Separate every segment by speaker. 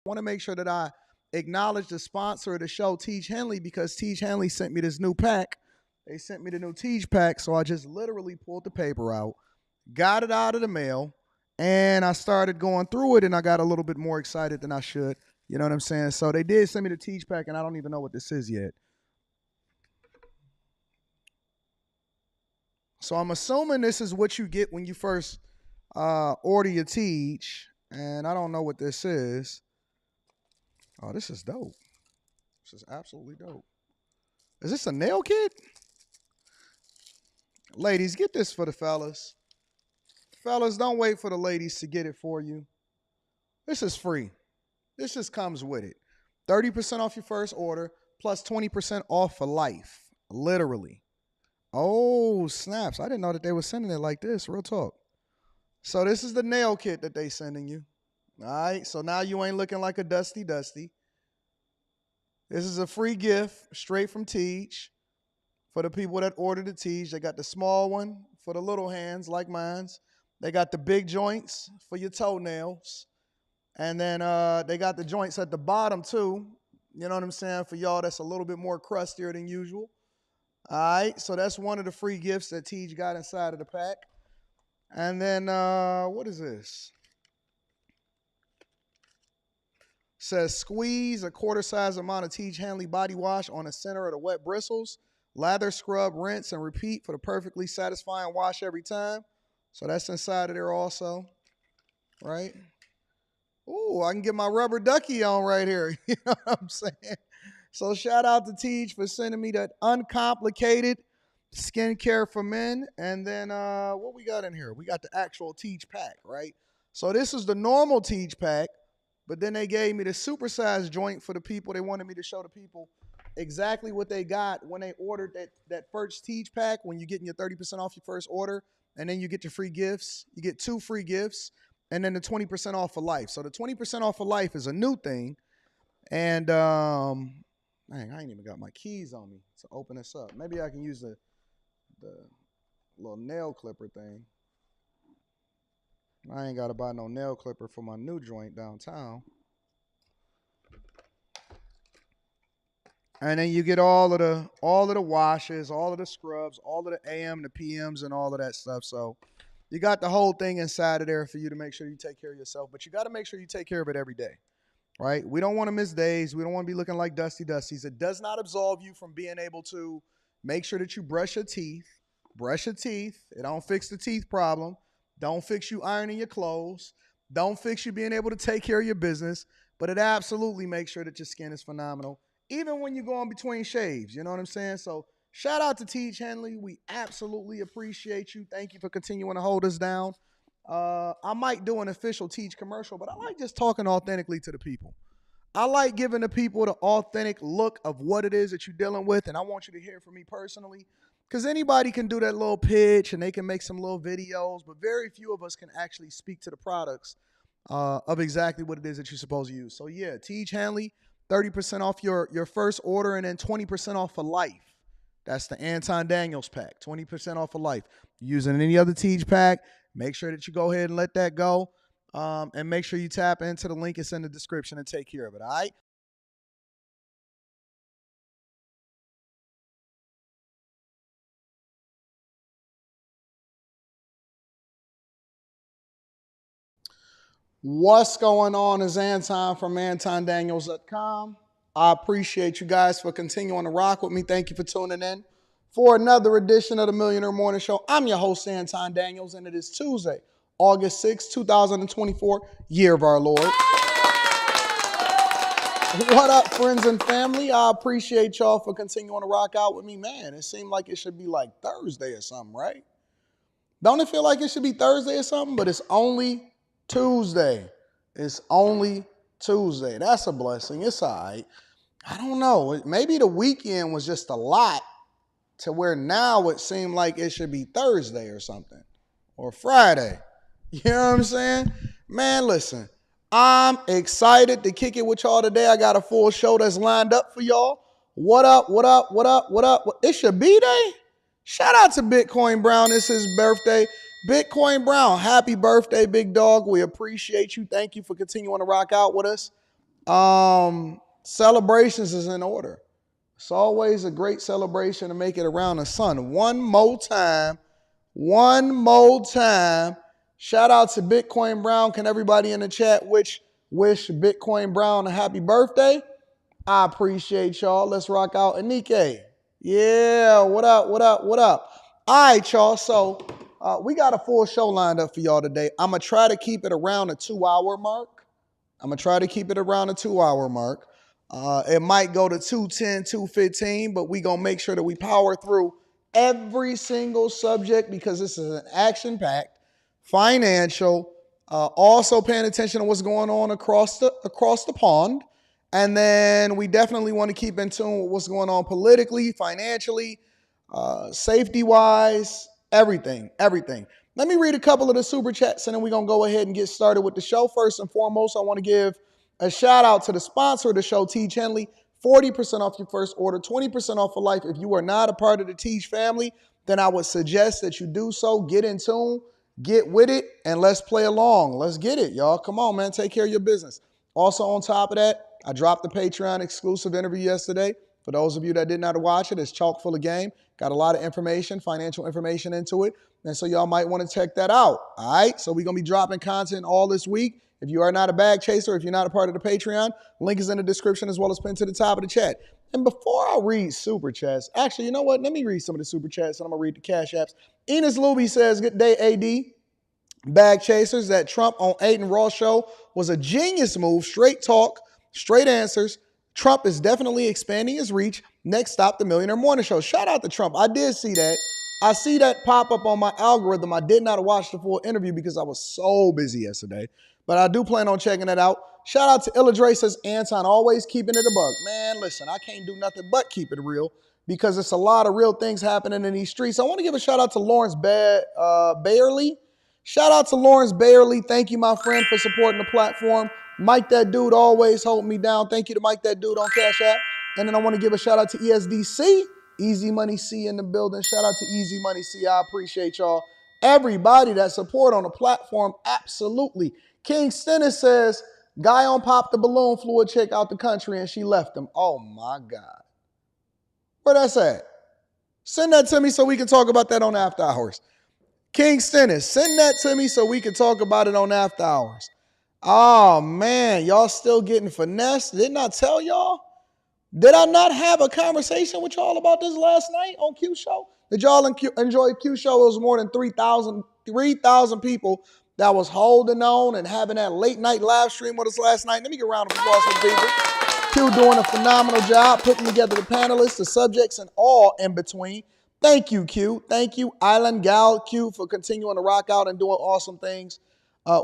Speaker 1: want to make sure that I acknowledge the sponsor of the show, Tiege Hanley, because Tiege Hanley sent me this new pack. They sent me the new Tiege pack, so I just literally pulled the paper out, got it out of the mail, and I started going through it, and I got a little bit more excited than I should. You know what I'm saying? So they did send me the Tiege pack, and I don't even know what this is yet. So I'm assuming this is what you get when you first order your Tiege, and I don't know what this is. Oh, this is dope. This is absolutely dope. Is this a nail kit? Ladies, get this for the fellas. Fellas, don't wait for the ladies to get it for you. This is free. This just comes with it. 30% off your first order plus 20% off for life. Literally. Oh, snaps. I didn't know that they were sending it like this. Real talk. So this is the nail kit that they sending you. All right. So now you ain't looking like a dusty. This is a free gift straight from Tiege for the people that ordered the Tiege. They got the small one for the little hands like mine's. They got the big joints for your toenails. And then they got the joints at the bottom too. You know what I'm saying? For y'all that's a little bit more crustier than usual. All right. So that's one of the free gifts that Tiege got inside of the pack. And then what is this? Says squeeze a quarter-size amount of Tiege Hanley body wash on the center of the wet bristles. Lather, scrub, rinse, and repeat for the perfectly satisfying wash every time. So that's inside of there also, right? Ooh, I can get my rubber ducky on right here. You know what I'm saying? So shout out to Tiege for sending me that uncomplicated skincare for men. And then what we got in here? We got the actual Tiege pack, right? So this is the normal Tiege pack. But then they gave me the supersized joint for the people. They wanted me to show the people exactly what they got when they ordered that first Tiege pack, when you're getting your 30% off your first order, and then you get your free gifts. You get 2 free gifts, and then the 20% off for life. So the 20% off for life is a new thing. And, dang, I ain't even got my keys on me to open this up. Maybe I can use the little nail clipper thing. I ain't got to buy no nail clipper for my new joint downtown. And then you get all of the washes, all of the scrubs, all of the AM, the PMs, and all of that stuff. So you got the whole thing inside of there for you to make sure you take care of yourself. But you got to make sure you take care of it every day, right? We don't want to miss days. We don't want to be looking like dusties. It does not absolve you from being able to make sure that you brush your teeth. Brush your teeth. It don't fix the teeth problem. Don't fix you ironing your clothes. Don't fix you being able to take care of your business. But it absolutely makes sure that your skin is phenomenal, even when you're going between shaves. You know what I'm saying? So shout out to Tiege Hanley. We absolutely appreciate you. Thank you for continuing to hold us down. I might do an official Tiege commercial, but I like just talking authentically to the people. I like giving the people the authentic look of what it is that you're dealing with, and I want you to hear from me personally. Because anybody can do that little pitch and they can make some little videos, but very few of us can actually speak to the products of exactly what it is that you're supposed to use. So yeah, Tiege Hanley, 30% off your first order and then 20% off for life. That's the Anton Daniels pack, 20% off for life. Using any other Tiege pack, make sure that you go ahead and let that go. And make sure you tap into the link that's in the description and take care of it, all right? What's going on is Anton from AntonDaniels.com. I appreciate you guys for continuing to rock with me. Thank you for tuning in for another edition of the Millionaire Morning Show. I'm your host, Anton Daniels, and it is Tuesday, August 6, 2024, year of our Lord. What up, friends and family? I appreciate y'all for continuing to rock out with me. Man, it seemed like it should be like Thursday or something, right? Don't it feel like it should be Thursday or something? But it's only Tuesday. It's only Tuesday. That's a blessing. It's all right. I don't know. Maybe the weekend was just a lot to where now it seemed like it should be Thursday or something. Or Friday. You know what I'm saying? Man, listen. I'm excited to kick it with y'all today. I got a full show that's lined up for y'all. What up, what up, what up, what up? It's your B-Day? Shout out to Bitcoin Brown. It's his birthday. Bitcoin Brown, happy birthday, big dog. We appreciate you. Thank you for continuing to rock out with us. Celebrations is in order. It's always a great celebration to make it around the sun. One more time. One more time. Shout out to Bitcoin Brown. Can everybody in the chat wish Bitcoin Brown a happy birthday? I appreciate y'all. Let's rock out. Anike. Yeah, what up, what up, what up? All right, y'all. So we got a full show lined up for y'all today. I'm going to try to keep it around the 2-hour mark. It might go to 2:10, 2:15, but we going to make sure that we power through every single subject because this is an action-packed, financial, also paying attention to what's going on across the pond. And then we definitely want to keep in tune with what's going on politically, financially, safety-wise, everything. Let me read a couple of the super chats, and then we're going to go ahead and get started with the show. First and foremost, I want to give a shout out to the sponsor of the show, Tiege Hanley. 40% off your first order, 20% off for life. If you are not a part of the Tiege family, then I would suggest that you do so. Get in tune, get with it, and let's play along. Let's get it, y'all. Come on, man. Take care of your business. Also, on top of that, I dropped the Patreon exclusive interview yesterday. For those of you that did not watch it, it's chock full of game. Got a lot of information, financial information into it. And so y'all might want to check that out. All right. So we're going to be dropping content all this week. If you are not a bag chaser, if you're not a part of the Patreon, link is in the description as well as pinned to the top of the chat. And before I read super chats, actually, you know what? Let me read some of the super chats and I'm going to read the cash apps. Enos Luby says, good day, AD. Bag chasers, that Trump on Aiden Ross show was a genius move. Straight talk, straight answers. Trump is definitely expanding his reach. Next stop, the Millionaire Morning Show. Shout out to Trump. I did see that. I see that pop up on my algorithm. I did not watch the full interview because I was so busy yesterday. But I do plan on checking that out. Shout out to Illadre says, Anton, always keeping it a buck. Man, listen, I can't do nothing but keep it real because it's a lot of real things happening in these streets. I want to give a shout out to Lawrence Bayerly. Shout out to Lawrence Bayerly. Thank you, my friend, for supporting the platform. Mike That Dude always holding me down. Thank you to Mike That Dude on Cash App. And then I want to give a shout out to ESDC. Easy Money C in the building. Shout out to Easy Money C. I appreciate y'all. Everybody that support on the platform, absolutely. King Stennis says, guy on Pop the Balloon flew a chick out the country and she left him. Oh, my God. Where that's at? Send that to me so we can talk about that on After Hours. King Stennis, send that to me so we can talk about it on After Hours. Oh, man, y'all still getting finessed. Didn't I tell y'all? Did I not have a conversation with y'all about this last night on Q Show? Did y'all enjoy Q Show? It was more than 3,000 people that was holding on and having that late night live stream with us last night. Let me get a round of applause for the people. Q doing a phenomenal job putting together the panelists, the subjects, and all in between. Thank you, Q. Thank you, Island Gal Q, for continuing to rock out and doing awesome things.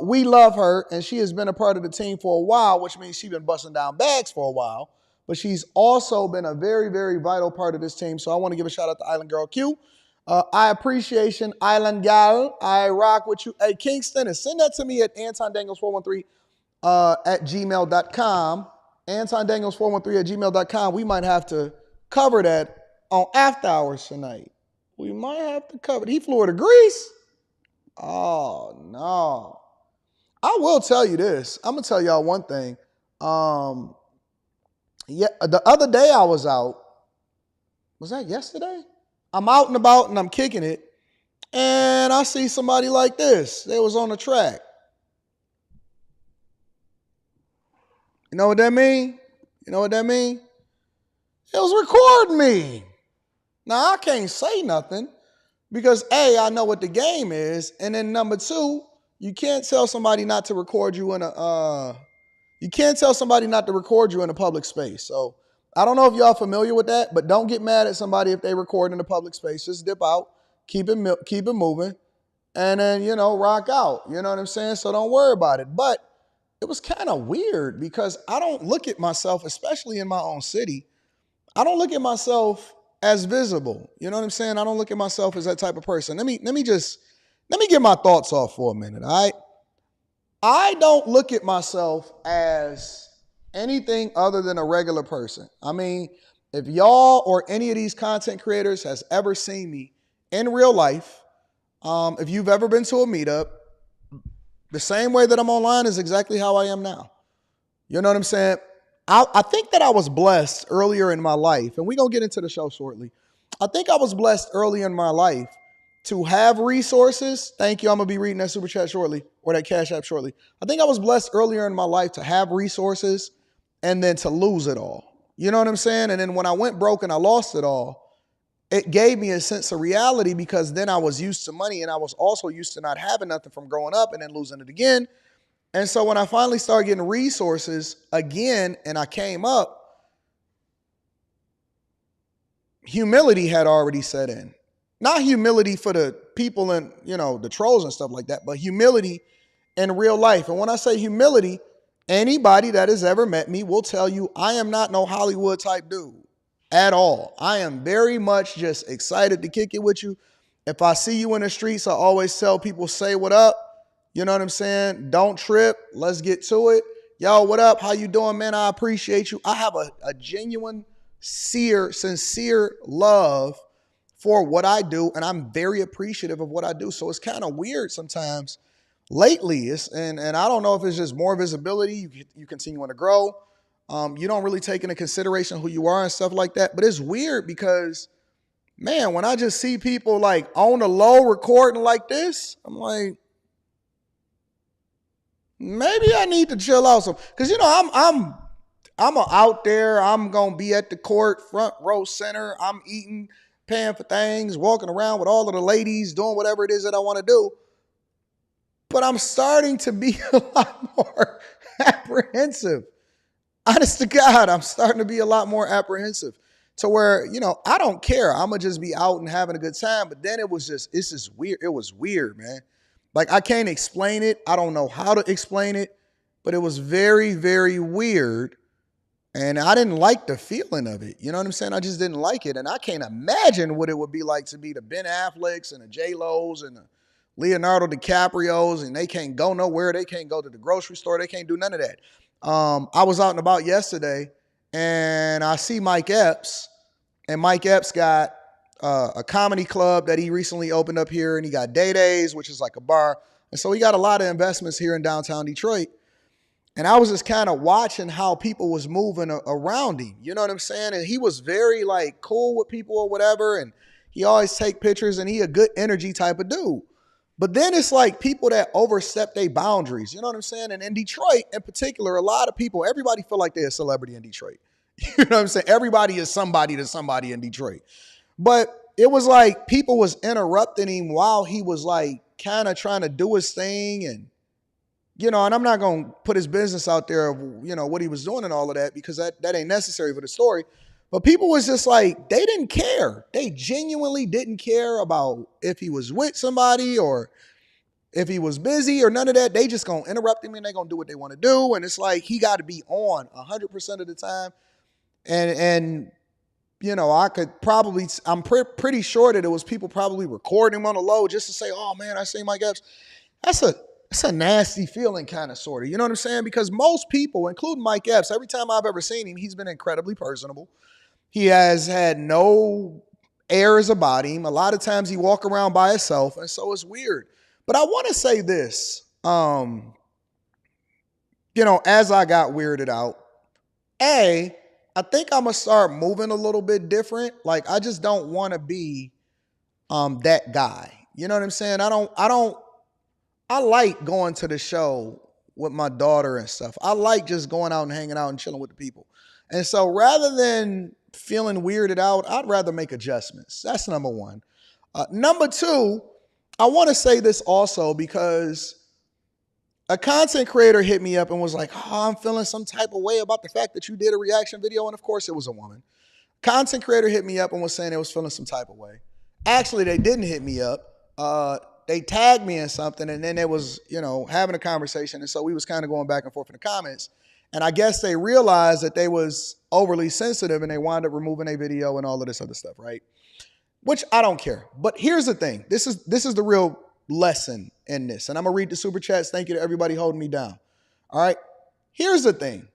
Speaker 1: We love her, and she has been a part of the team for a while, which means she's been busting down bags for a while. But she's also been a very, very vital part of this team. So I want to give a shout out to Island Girl Q. I appreciation, Island Gal. I rock with you. Hey, Kingston, send that to me at Anton Daniels 413 at gmail.com. Anton Daniels 413 at gmail.com. We might have to cover that on After Hours tonight. We might have to cover it. He flew to Greece. Oh, no. I will tell you this. I'm going to tell y'all one thing. Yeah, the other day I was out. Was that yesterday? I'm out and about and I'm kicking it. And I see somebody like this. They was on the track. You know what that mean? You know what that mean? It was recording me. Now, I can't say nothing because, A, I know what the game is. And then number two, you can't tell somebody not to record you in a public space. So I don't know if y'all familiar with that, but don't get mad at somebody if they record in a public space. Just dip out, keep it moving, and then, rock out. You know what I'm saying? So don't worry about it. But it was kind of weird because I don't look at myself, especially in my own city, I don't look at myself as visible. You know what I'm saying? I don't look at myself as that type of person. Let me get my thoughts off for a minute, all right? I don't look at myself as anything other than a regular person. I mean, if y'all or any of these content creators has ever seen me in real life, if you've ever been to a meetup, the same way that I'm online is exactly how I am now. You know what I'm saying? I think that I was blessed earlier in my life, and we're going to get into the show shortly. I think I was blessed early in my life to have resources. Thank you. I'm going to be reading that super chat shortly, or that Cash App shortly. I think I was blessed earlier in my life to have resources and then to lose it all. You know what I'm saying? And then when I went broke and I lost it all, it gave me a sense of reality, because then I was used to money, and I was also used to not having nothing from growing up and then losing it again. And so when I finally started getting resources again and I came up, humility had already set in. Not humility for the people and, the trolls and stuff like that, but humility in real life. And when I say humility, anybody that has ever met me will tell you I am not no Hollywood type dude at all. I am very much just excited to kick it with you. If I see you in the streets, I always tell people, say what up. You know what I'm saying? Don't trip. Let's get to it. Yo, what up? How you doing, man? I appreciate you. I have a genuine, sincere love for what I do, and I'm very appreciative of what I do. So it's kind of weird sometimes lately. And I don't know if it's just more visibility. You continuing to grow. You don't really take into consideration who you are and stuff like that. But it's weird because, man, when I just see people like on the low recording like this, I'm like, maybe I need to chill out some, because I'm out there. I'm gonna be at the court, front row center. I'm eating, paying for things, walking around with all of the ladies, doing whatever it is that I want to do. But I'm starting to be a lot more apprehensive. Honest to God, I'm starting to be a lot more apprehensive to where, I don't care. I'm gonna just be out and having a good time. But then it's just weird. It was weird, man. Like, I can't explain it. I don't know how to explain it, but it was very, very weird. And I didn't like the feeling of it. You know what I'm saying? I just didn't like it. And I can't imagine what it would be like to be the Ben Afflecks and the J-Lo's and the Leonardo DiCaprios, and they can't go nowhere. They can't go to the grocery store. They can't do none of that. I was out and about yesterday, and I see Mike Epps, and Mike Epps got a comedy club that he recently opened up here, and he got Day Days, which is like a bar. And so he got a lot of investments here in downtown Detroit. And I was just kind of watching how people was moving around him. You know what I'm saying? And he was very like cool with people or whatever. And he always take pictures, and he a good energy type of dude. But then it's like people that overstep their boundaries. You know what I'm saying? And in Detroit in particular, a lot of people, everybody feel like they're a celebrity in Detroit. You know what I'm saying? Everybody is somebody to somebody in Detroit. But it was like people was interrupting him while he was like kind of trying to do his thing. And, and I'm not going to put his business out there of, what he was doing and all of that, because that ain't necessary for the story. But people was just like, they didn't care. They genuinely didn't care about if he was with somebody or if he was busy or none of that. They just going to interrupt him, and they going to do what they want to do. And it's like, he got to be on 100% of the time. And I could probably, I'm pretty sure that it was people probably recording him on the low just to say, oh man, I see Mike Epps. That's a nasty feeling, kind of, sort of. You know what I'm saying? Because most people, including Mike Epps, every time I've ever seen him, he's been incredibly personable. He has had no airs about him. A lot of times he walk around by himself, and so it's weird. But I want to say this, as I got weirded out, I think I'm going to start moving a little bit different. Like, I just don't want to be that guy. You know what I'm saying? I like going to the show with my daughter and stuff. I like just going out and hanging out and chilling with the people. And so rather than feeling weirded out, I'd rather make adjustments. That's number one. Number two, I want to say this also because a content creator hit me up and was like, oh, I'm feeling some type of way about the fact that you did a reaction video. And of course it was a woman. Content creator hit me up and was saying they was feeling some type of way. Actually, they didn't hit me up. They tagged me in something, and then they was, having a conversation. And so we was kind of going back and forth in the comments. And I guess they realized that they was overly sensitive, and they wound up removing a video and all of this other stuff, right? Which I don't care. But here's the thing. This is the real lesson in this. And I'm going to read the super chats. Thank you to everybody holding me down. All right. Here's the thing.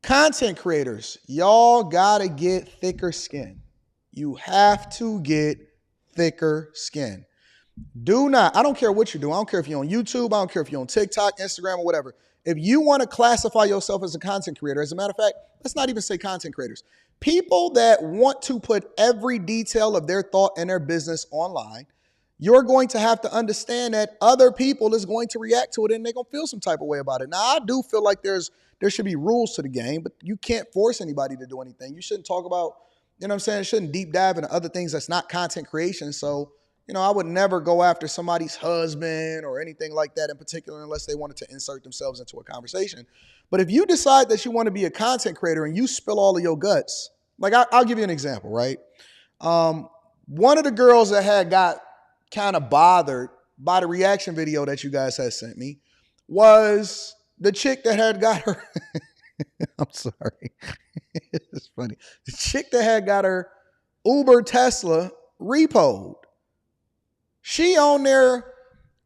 Speaker 1: Content creators, y'all got to get thicker skin. You have to get thicker skin. Do not, I don't care what you do. I don't care if you're on YouTube. I don't care if you're on TikTok, Instagram, or whatever. If you want to classify yourself as a content creator, as a matter of fact, let's not even say content creators. People that want to put every detail of their thought and their business online, you're going to have to understand that other people is going to react to it and they're going to feel some type of way about it. Now, I do feel like there should be rules to the game, but you can't force anybody to do anything. You shouldn't talk about, you know what I'm saying? Shouldn't deep dive into other things that's not content creation. So, I would never go after somebody's husband or anything like that in particular unless they wanted to insert themselves into a conversation. But if you decide that you want to be a content creator and you spill all of your guts, like I'll give you an example, right? One of the girls that had got kind of bothered by the reaction video that you guys had sent me was the chick that had got her, I'm sorry, it's funny. The chick that had got her Uber Tesla repoed. She on there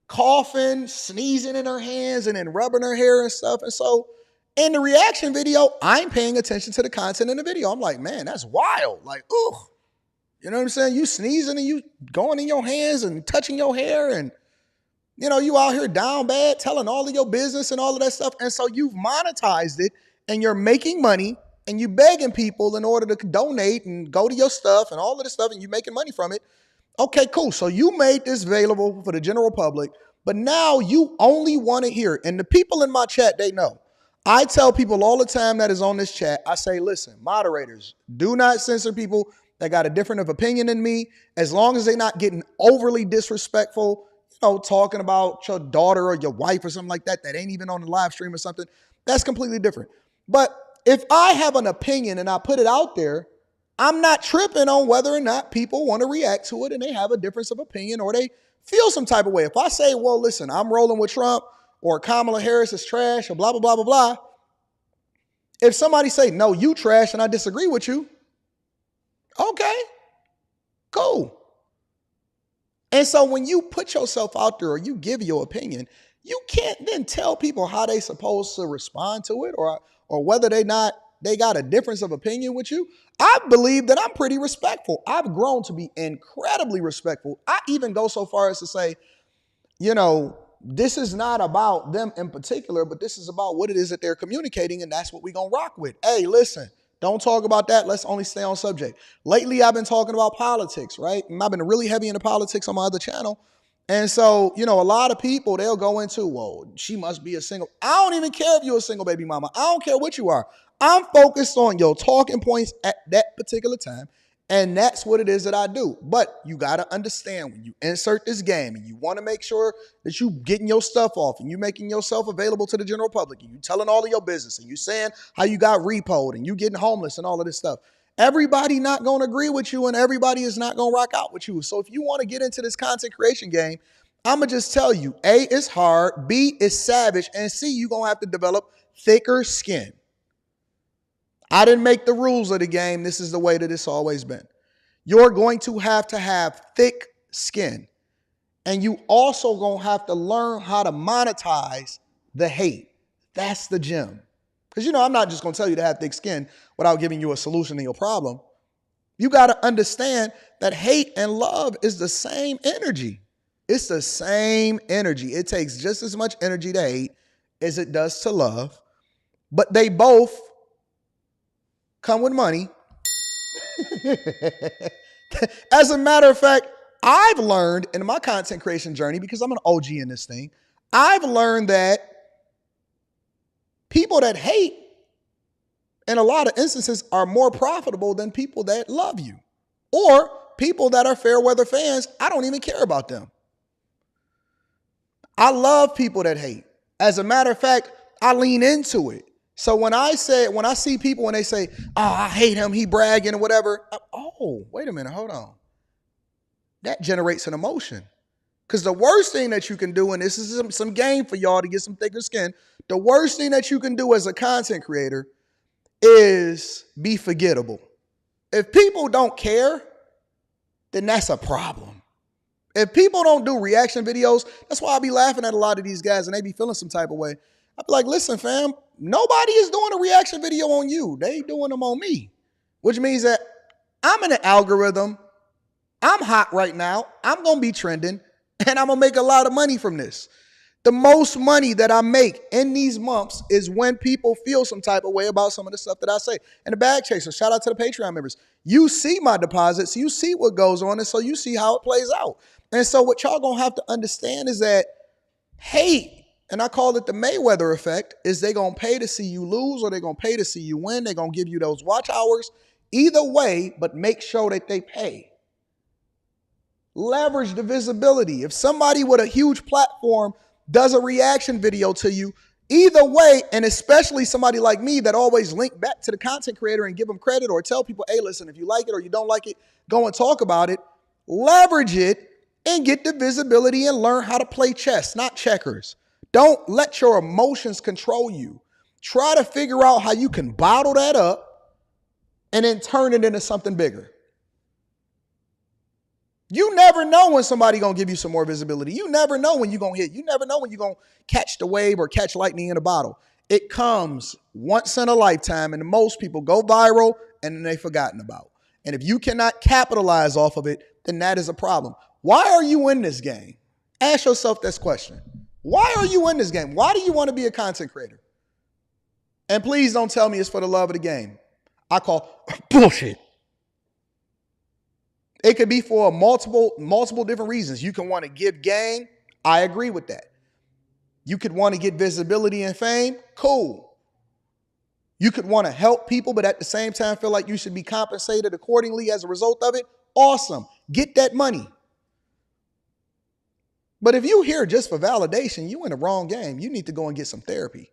Speaker 1: coughing, sneezing in her hands, and then rubbing her hair and stuff. And so in the reaction video, I'm paying attention to the content in the video. I'm like, man, that's wild. Like, ooh, you know what I'm saying? You sneezing and you going in your hands and touching your hair and, you out here down bad, telling all of your business and all of that stuff. And so you've monetized it and you're making money and you begging people in order to donate and go to your stuff and all of this stuff and you making money from it. Okay, cool. So you made this available for the general public, but now you only want to hear it. And the people in my chat, they know. I tell people all the time that is on this chat, I say, listen, moderators, do not censor people that got a different of opinion than me, as long as they're not getting overly disrespectful, talking about your daughter or your wife or something like that ain't even on the live stream or something. That's completely different. But if I have an opinion and I put it out there, I'm not tripping on whether or not people want to react to it and they have a difference of opinion or they feel some type of way. If I say, well, listen, I'm rolling with Trump or Kamala Harris is trash or blah, blah, blah, blah, blah. If somebody say, no, you trash and I disagree with you, okay, cool. And so when you put yourself out there or you give your opinion, you can't then tell people how they supposed to respond to it or whether they got a difference of opinion with you. I believe that I'm pretty respectful. I've grown to be incredibly respectful. I even go so far as to say, this is not about them in particular, but this is about what it is that they're communicating, and that's what we're going to rock with. Hey, listen, don't talk about that. Let's only stay on subject. Lately, I've been talking about politics, right? And I've been really heavy into politics on my other channel. And so, a lot of people, they'll go into, well, she must be a single. I don't even care if you're a single baby mama. I don't care what you are. I'm focused on your talking points at that particular time. And that's what it is that I do. But you got to understand when you insert this game and you want to make sure that you getting your stuff off and you making yourself available to the general public and you telling all of your business and you saying how you got repoed and you getting homeless and all of this stuff. Everybody not going to agree with you and everybody is not going to rock out with you. So if you want to get into this content creation game, I'm going to just tell you, A, it's hard, B, it's savage, and C, you're going to have to develop thicker skin. I didn't make the rules of the game. This is the way that it's always been. You're going to have thick skin. And you also going to have to learn how to monetize the hate. That's the gem. Because, I'm not just going to tell you to have thick skin without giving you a solution to your problem. You got to understand that hate and love is the same energy. It's the same energy. It takes just as much energy to hate as it does to love. But they both come with money. As a matter of fact, I've learned in my content creation journey, because I'm an OG in this thing, I've learned that people that hate in a lot of instances are more profitable than people that love you. Or people that are fair weather fans, I don't even care about them. I love people that hate. As a matter of fact, I lean into it. So when I see people when they say, oh, I hate him, he bragging or whatever. Wait a minute, hold on. That generates an emotion. Because the worst thing that you can do, and this is some game for y'all to get some thicker skin, the worst thing that you can do as a content creator is be forgettable. If people don't care, then that's a problem. If people don't do reaction videos, that's why I be laughing at a lot of these guys and they be feeling some type of way. I be like, listen, fam, nobody is doing a reaction video on you. They doing them on me, which means that I'm in an algorithm. I'm hot right now. I'm going to be trending and I'm going to make a lot of money from this. The most money that I make in these months is when people feel some type of way about some of the stuff that I say. And the bag chaser, shout out to the Patreon members. You see my deposits, you see what goes on, and so you see how it plays out. And so what y'all gonna have to understand is that hate, and I call it the Mayweather effect, is they gonna pay to see you lose or they gonna pay to see you win. They gonna give you those watch hours. Either way, but make sure that they pay. Leverage the visibility. If somebody with a huge platform does a reaction video to you, either way, and especially somebody like me that always link back to the content creator and give them credit or tell people, hey, listen, if you like it or you don't like it, go and talk about it. Leverage it and get the visibility and learn how to play chess, not checkers. Don't let your emotions control you. Try to figure out how you can bottle that up and then turn it into something bigger. You never know when somebody gonna give you some more visibility. You never know when you're gonna hit. You never know when you're gonna catch the wave or catch lightning in a bottle. It comes once in a lifetime, and most people go viral and then they've forgotten about. And if you cannot capitalize off of it, then that is a problem. Why are you in this game? Ask yourself this question. Why are you in this game? Why do you want to be a content creator? And please don't tell me it's for the love of the game. I call bullshit. It could be for multiple different reasons. You can want to give game. I agree with that. You could want to get visibility and fame. Cool. You could want to help people, but at the same time feel like you should be compensated accordingly as a result of it. Awesome. Get that money. But if you're here just for validation, you in the wrong game. You need to go and get some therapy.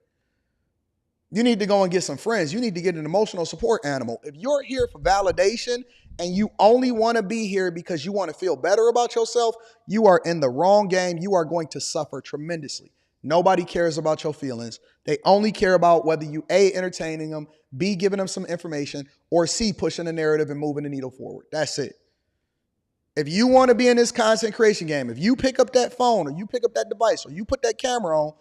Speaker 1: You need to go and get some friends. You need to get an emotional support animal. If you're here for validation and you only want to be here because you want to feel better about yourself, you are in the wrong game. You are going to suffer tremendously. Nobody cares about your feelings. They only care about whether you A, entertaining them, B, giving them some information, or C, pushing the narrative and moving the needle forward. That's it. If you want to be in this content creation game, if you pick up that phone or you pick up that device or you put that camera on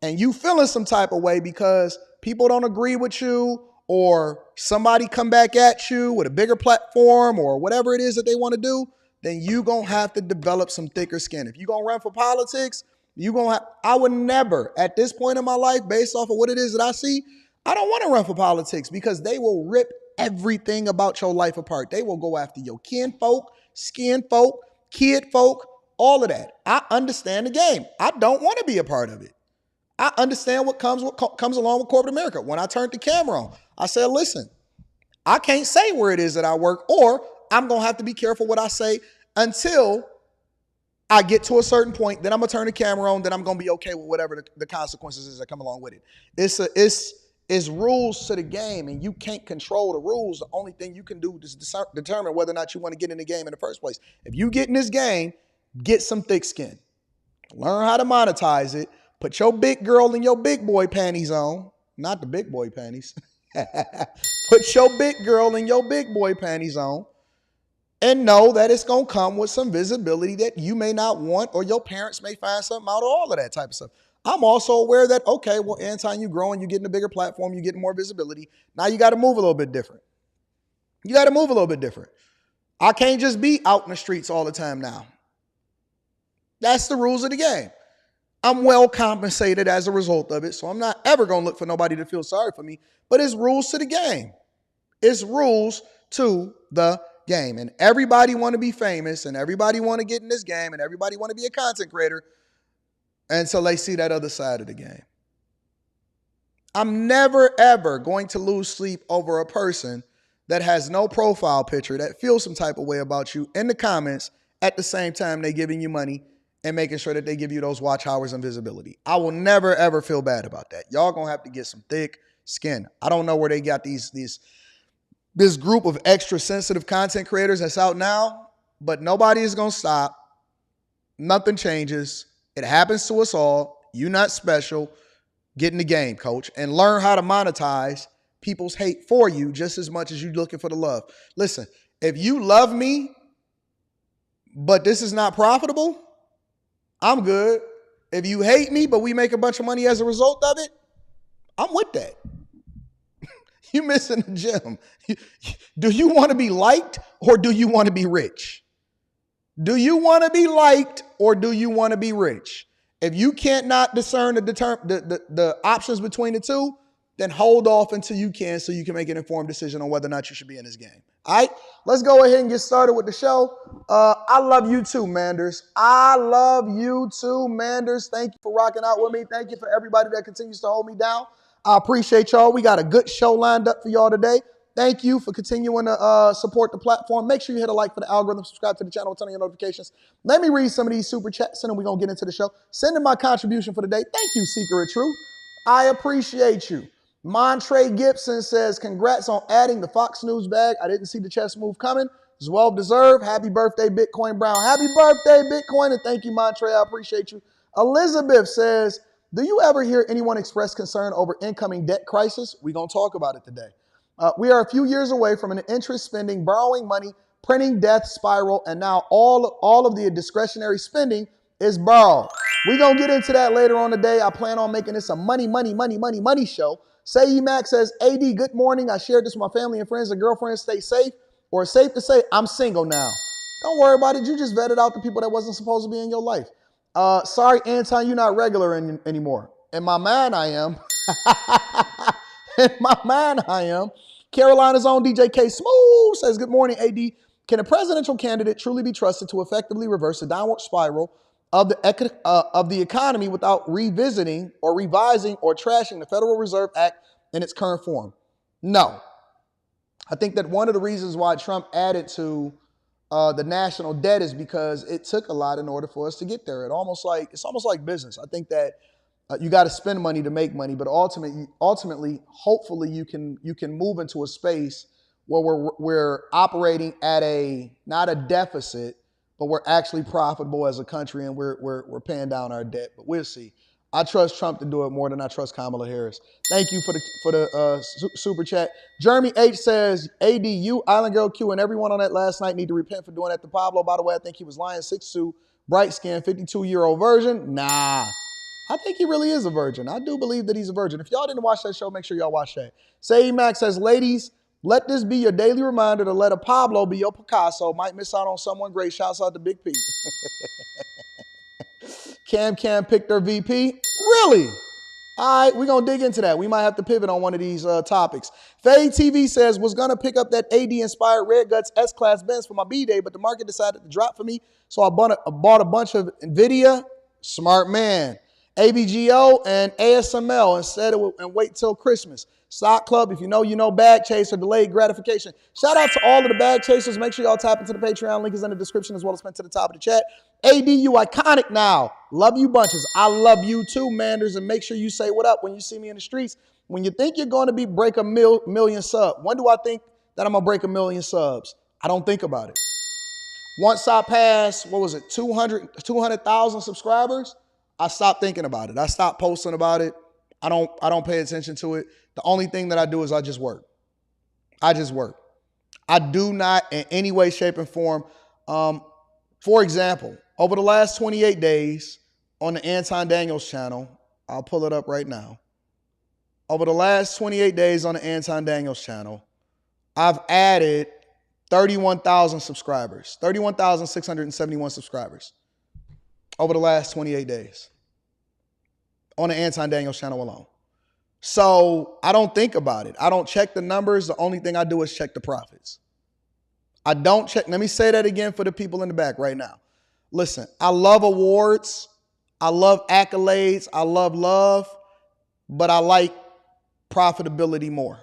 Speaker 1: and you feeling some type of way because people don't agree with you or somebody come back at you with a bigger platform or whatever it is that they want to do, then you going to have to develop some thicker skin. If you're going to run for politics, I would never, at this point in my life, based off of what it is that I see, I don't want to run for politics because they will rip everything about your life apart. They will go after your kinfolk, skin folk, kid folk, all of that. I understand the game. I don't want to be a part of it. I understand what comes along with corporate America. When I turned the camera on, I said, listen, I can't say where it is that I work, or I'm going to have to be careful what I say until I get to a certain point. Then I'm going to turn the camera on. Then I'm going to be okay with whatever the consequences is that come along with it. It's rules to the game, and you can't control the rules. The only thing you can do is determine whether or not you want to get in the game in the first place. If you get in this game, get some thick skin. Learn how to monetize it. Put your big girl and your big boy panties on. Not the big boy panties. Put your big girl and your big boy panties on. And know that it's going to come with some visibility that you may not want, or your parents may find something out, or all of that type of stuff. I'm also aware that, okay, well, Anton, you're growing, you're getting a bigger platform, you're getting more visibility. Now you got to move a little bit different. You got to move a little bit different. I can't just be out in the streets all the time now. That's the rules of the game. I'm well compensated as a result of it, so I'm not ever going to look for nobody to feel sorry for me, but it's rules to the game. It's rules to the game. And everybody want to be famous, and everybody want to get in this game, and everybody want to be a content creator until they see that other side of the game. I'm never, ever going to lose sleep over a person that has no profile picture, that feels some type of way about you in the comments at the same time they giving you money and making sure that they give you those watch hours and visibility. I will never, ever feel bad about that. Y'all going to have to get some thick skin. I don't know where they got this group of extra sensitive content creators that's out now, but nobody is going to stop. Nothing changes. It happens to us all. You're not special. Get in the game, coach, and learn how to monetize people's hate for you just as much as you're looking for the love. Listen, if you love me, but this is not profitable, I'm good. If you hate me, but we make a bunch of money as a result of it, I'm with that. You're missing the gem. Do you want to be liked, or do you want to be rich? Do you want to be liked, or do you want to be rich? If you can't not discern the options between the two, then hold off until you can so you can make an informed decision on whether or not you should be in this game. All right, let's go ahead and get started with the show. I love you too, Manders. I love you too, Manders. Thank you for rocking out with me. Thank you for everybody that continues to hold me down. I appreciate y'all. We got a good show lined up for y'all today. Thank you for continuing to support the platform. Make sure you hit a like for the algorithm, subscribe to the channel, turn on your notifications. Let me read some of these super chats, and then we're going to get into the show. Send in my contribution for the day. Thank you, Seeker of Truth. I appreciate you. Montre Gibson says, congrats on adding the Fox News bag. I didn't see the chess move coming. It's well deserved. Happy birthday, Bitcoin Brown. Happy birthday, Bitcoin, and thank you, Montre. I appreciate you. Elizabeth says, do you ever hear anyone express concern over incoming debt crisis? We're going to talk about it today. We are a few years away from an interest spending, borrowing money, printing death spiral, and now all of the discretionary spending is borrowed. We're going to get into that later on today. I plan on making this a money show. Say Max says, AD, good morning. I shared this with my family and friends and girlfriends. Stay safe. Or it's safe to say, I'm single now. Don't worry about it. You just vetted out the people that wasn't supposed to be in your life. Sorry, Anton, you're not regular anymore. In my mind, I am. In my mind, I am. Carolina's own DJ K Smooth says, good morning, AD. Can a presidential candidate truly be trusted to effectively reverse the downward spiral of the economy without revisiting or revising or trashing the Federal Reserve Act in its current form? No. I think that one of the reasons why Trump added to the national debt is because it took a lot in order for us to get there. It's almost like business. I think that you got to spend money to make money, but ultimately, hopefully, you can move into a space where we're operating at not a deficit, but we're actually profitable as a country, and we're paying down our debt. But we'll see. I trust Trump to do it more than I trust Kamala Harris. Thank you for the super chat. Jeremy H says, AD, you, Island Girl Q, and everyone on that last night need to repent for doing that to Pablo. By the way, I think he was lying. 6'2", bright skin, 52-year-old virgin. Nah. I think he really is a virgin. I do believe that he's a virgin. If y'all didn't watch that show, make sure y'all watch that. Say Max says, ladies, let this be your daily reminder to let a Pablo be your Picasso. Might miss out on someone great. Shouts out to Big P. Cam picked their VP. Really? All right, we're going to dig into that. We might have to pivot on one of these topics. Fade TV says, was going to pick up that AD-inspired Red Guts S-Class Benz for my B-Day, but the market decided to drop for me, so I bought a bunch of NVIDIA. Smart man. ABGO and ASML instead and wait till Christmas. Stock Club, if you know, bag chaser, delayed gratification. Shout out to all of the bag chasers. Make sure y'all tap into the Patreon. Link is in the description as well as pinned to the top of the chat. AD, you iconic now. Love you bunches. I love you too, Manders. And make sure you say what up when you see me in the streets. When you think you're going to break a million subs. When do I think that I'm going to break 1 million subs? I don't think about it. Once I pass, 200,000 subscribers, I stopped thinking about it. I stopped posting about it. I don't pay attention to it. The only thing that I do is I just work. I do not in any way, shape, and form. For example, over the last 28 days on the Anton Daniels channel, I'll pull it up right now. Over the last 28 days on the Anton Daniels channel, I've added 31,000 subscribers, 31,671 subscribers over the last 28 days on the Anton Daniels channel alone. So I don't think about it. I don't check the numbers. The only thing I do is check the profits. I don't check. Let me say that again for the people in the back right now. Listen, I love awards. I love accolades. I love, but I like profitability more.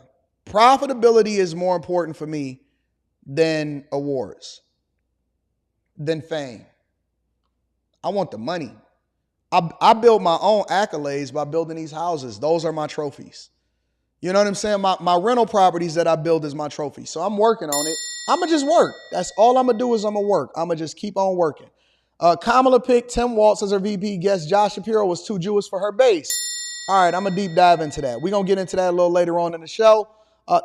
Speaker 1: Profitability is more important for me than awards, than fame. I want the money. I build my own accolades by building these houses. Those are my trophies. You know what I'm saying? My rental properties that I build is my trophy. So I'm working on it. I'm going to just work. That's all I'm going to do is I'm going to work. I'm going to just keep on working. Kamala picked Tim Waltz as her VP guest. Josh Shapiro was too Jewish for her base. All right, I'm going to deep dive into that. We're going to get into that a little later on in the show.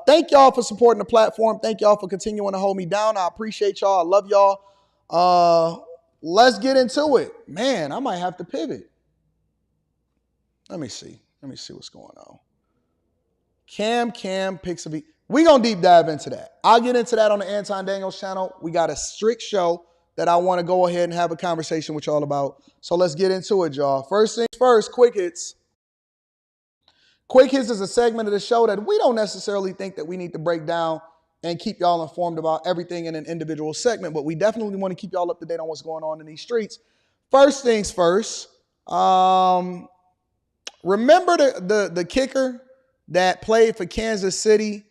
Speaker 1: Thank y'all for supporting the platform. Thank y'all for continuing to hold me down. I appreciate y'all. I love y'all. Let's get into it. Man, I might have to pivot. Let me see what's going on. Cam picks a beat. We're going to deep dive into that. I'll get into that on the Anton Daniels channel. We got a strict show. that I want to go ahead and have a conversation with y'all about. So let's get into it, y'all. First things first, quick hits. Quick hits is a segment of the show that we don't necessarily think that we need to break down and keep y'all informed about everything in an individual segment, but we definitely want to keep y'all up to date on what's going on in these streets. First things first, remember the kicker that played for Kansas City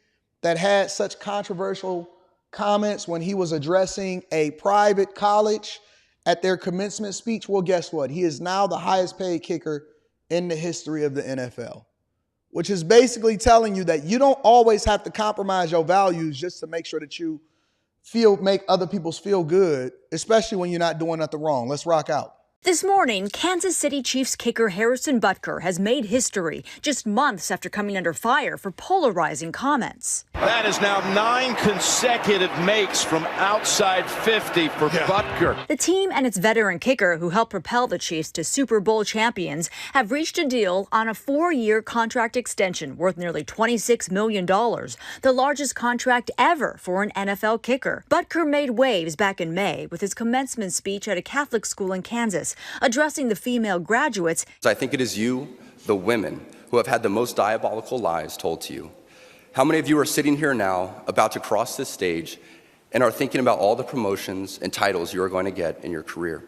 Speaker 1: that had such controversial comments when he was addressing a private college at their commencement speech? Well, guess what? He is now the highest paid kicker in the history of the NFL, which is basically telling you that you don't always have to compromise your values just to make sure that you make other people feel good, especially when you're not doing nothing wrong. Let's rock out.
Speaker 2: This morning, Kansas City Chiefs kicker Harrison Butker has made history just months after coming under fire for polarizing comments.
Speaker 3: That is now 9 consecutive makes from outside 50 for Butker.
Speaker 2: The team and its veteran kicker, who helped propel the Chiefs to Super Bowl champions, have reached a deal on a 4-year contract extension worth nearly $26 million, the largest contract ever for an NFL kicker. Butker made waves back in May with his commencement speech at a Catholic school in Kansas, addressing the female graduates.
Speaker 4: I think it is you, the women, who have had the most diabolical lies told to you. How many of you are sitting here now, about to cross this stage, and are thinking about all the promotions and titles you are going to get in your career?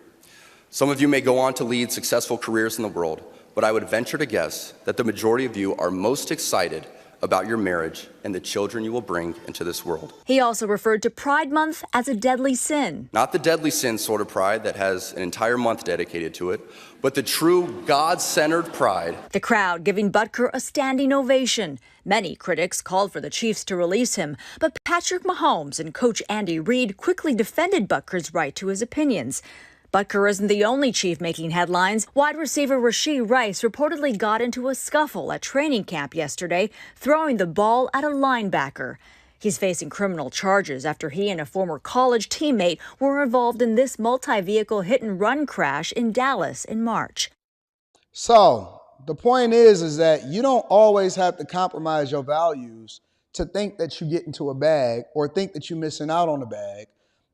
Speaker 4: Some of you may go on to lead successful careers in the world, but I would venture to guess that the majority of you are most excited about your marriage and the children you will bring into this world.
Speaker 2: He also referred to Pride Month as a deadly sin.
Speaker 4: Not the deadly sin sort of pride that has an entire month dedicated to it, but the true God-centered pride.
Speaker 2: The crowd giving Butker a standing ovation. Many critics called for the Chiefs to release him, but Patrick Mahomes and coach Andy Reid quickly defended Butker's right to his opinions. Butker isn't the only Chief making headlines. Wide receiver Rashee Rice reportedly got into a scuffle at training camp yesterday, throwing the ball at a linebacker. He's facing criminal charges after he and a former college teammate were involved in this multi-vehicle hit-and-run crash in Dallas in March.
Speaker 1: So the point is that you don't always have to compromise your values to think that you get into a bag or think that you're missing out on a bag.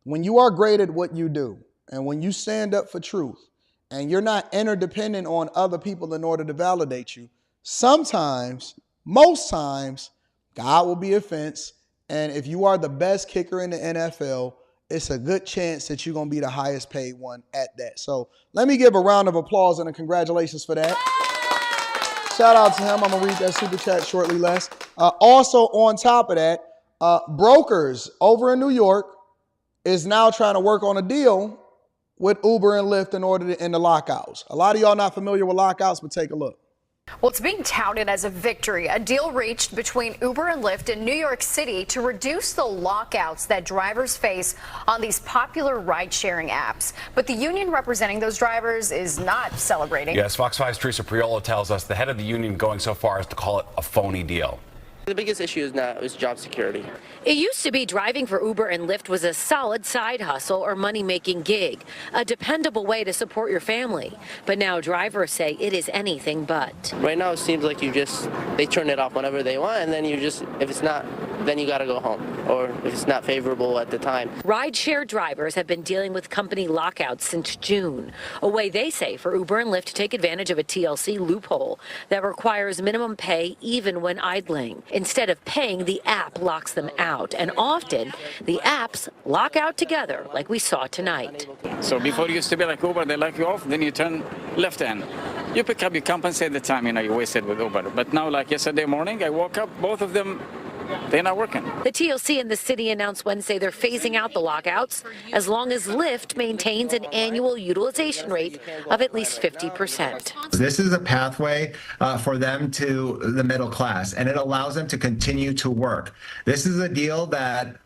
Speaker 1: When you are great at what you do, and when you stand up for truth and you're not interdependent on other people in order to validate you, sometimes, most times, God will be a fence. And if you are the best kicker in the NFL, it's a good chance that you're going to be the highest paid one at that. So let me give a round of applause and a congratulations for that. Shout out to him. I'm going to read that super chat shortly, Les. Also on top of that, brokers over in New York is now trying to work on a deal with Uber and Lyft in order to end the lockouts. A lot of y'all not familiar with lockouts, but take a look.
Speaker 5: Well, it's being touted as a victory, a deal reached between Uber and Lyft in New York City to reduce the lockouts that drivers face on these popular ride-sharing apps. But the union representing those drivers is not celebrating.
Speaker 6: Yes, Fox 5's Teresa Priolo tells us the head of the union going so far as to call it a phony deal.
Speaker 7: The biggest issue is job security.
Speaker 8: It used to be driving for Uber and Lyft was a solid side hustle or money-making gig, a dependable way to support your family. But now drivers say it is anything but.
Speaker 7: Right now it seems like they turn it off whenever they want, and then if it's not, then you got to go home, or if it's not favorable at the time.
Speaker 8: Ride-share drivers have been dealing with company lockouts since June, a way they say for Uber and Lyft to take advantage of a TLC loophole that requires minimum pay even when idling. Instead of paying, the app locks them out, and often the apps lock out together, like we saw tonight.
Speaker 9: So before it used to be like Uber, they lock you off, then you turn left hand. You pick up, you compensate the time, you wasted with Uber. But now, like yesterday morning, I woke up, both of them, they're not working. The TLC and the city announced Wednesday they're phasing out the lockouts as long as Lyft maintains an annual utilization rate of at least 50%.
Speaker 10: This is a pathway for them to the middle class, and it allows them to continue to work. This is a deal that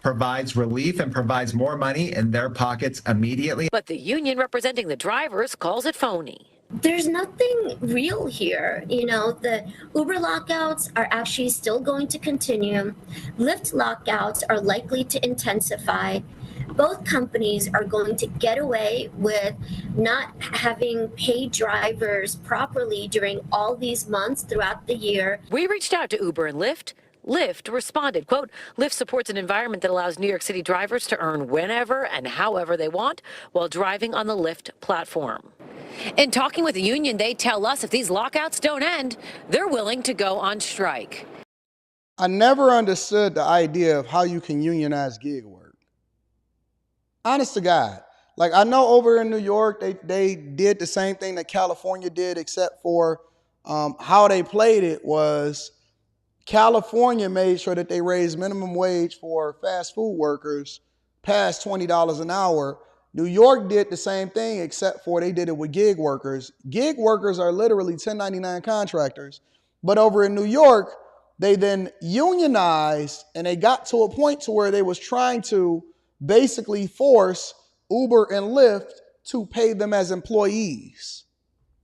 Speaker 10: provides relief and provides more money in their pockets immediately.
Speaker 8: But the union representing the drivers calls it phony.
Speaker 11: There's nothing real here. The Uber lockouts are actually still going to continue. Lyft lockouts are likely to intensify. Both companies are going to get away with not having paid drivers properly during all these months throughout the year.
Speaker 8: We reached out to Uber and Lyft. Lyft responded, quote, Lyft supports an environment that allows New York City drivers to earn whenever and however they want while driving on the Lyft platform. In talking with the union, they tell us if these lockouts don't end, they're willing to go on strike.
Speaker 1: I never understood the idea of how you can unionize gig work. Honest to God. Like, I know over in New York, they did the same thing that California did, except for how they played it was California made sure that they raised minimum wage for fast food workers past $20 an hour. New York did the same thing, except for they did it with gig workers. Gig workers are literally 1099 contractors. But over in New York, they then unionized, and they got to a point to where they was trying to basically force Uber and Lyft to pay them as employees.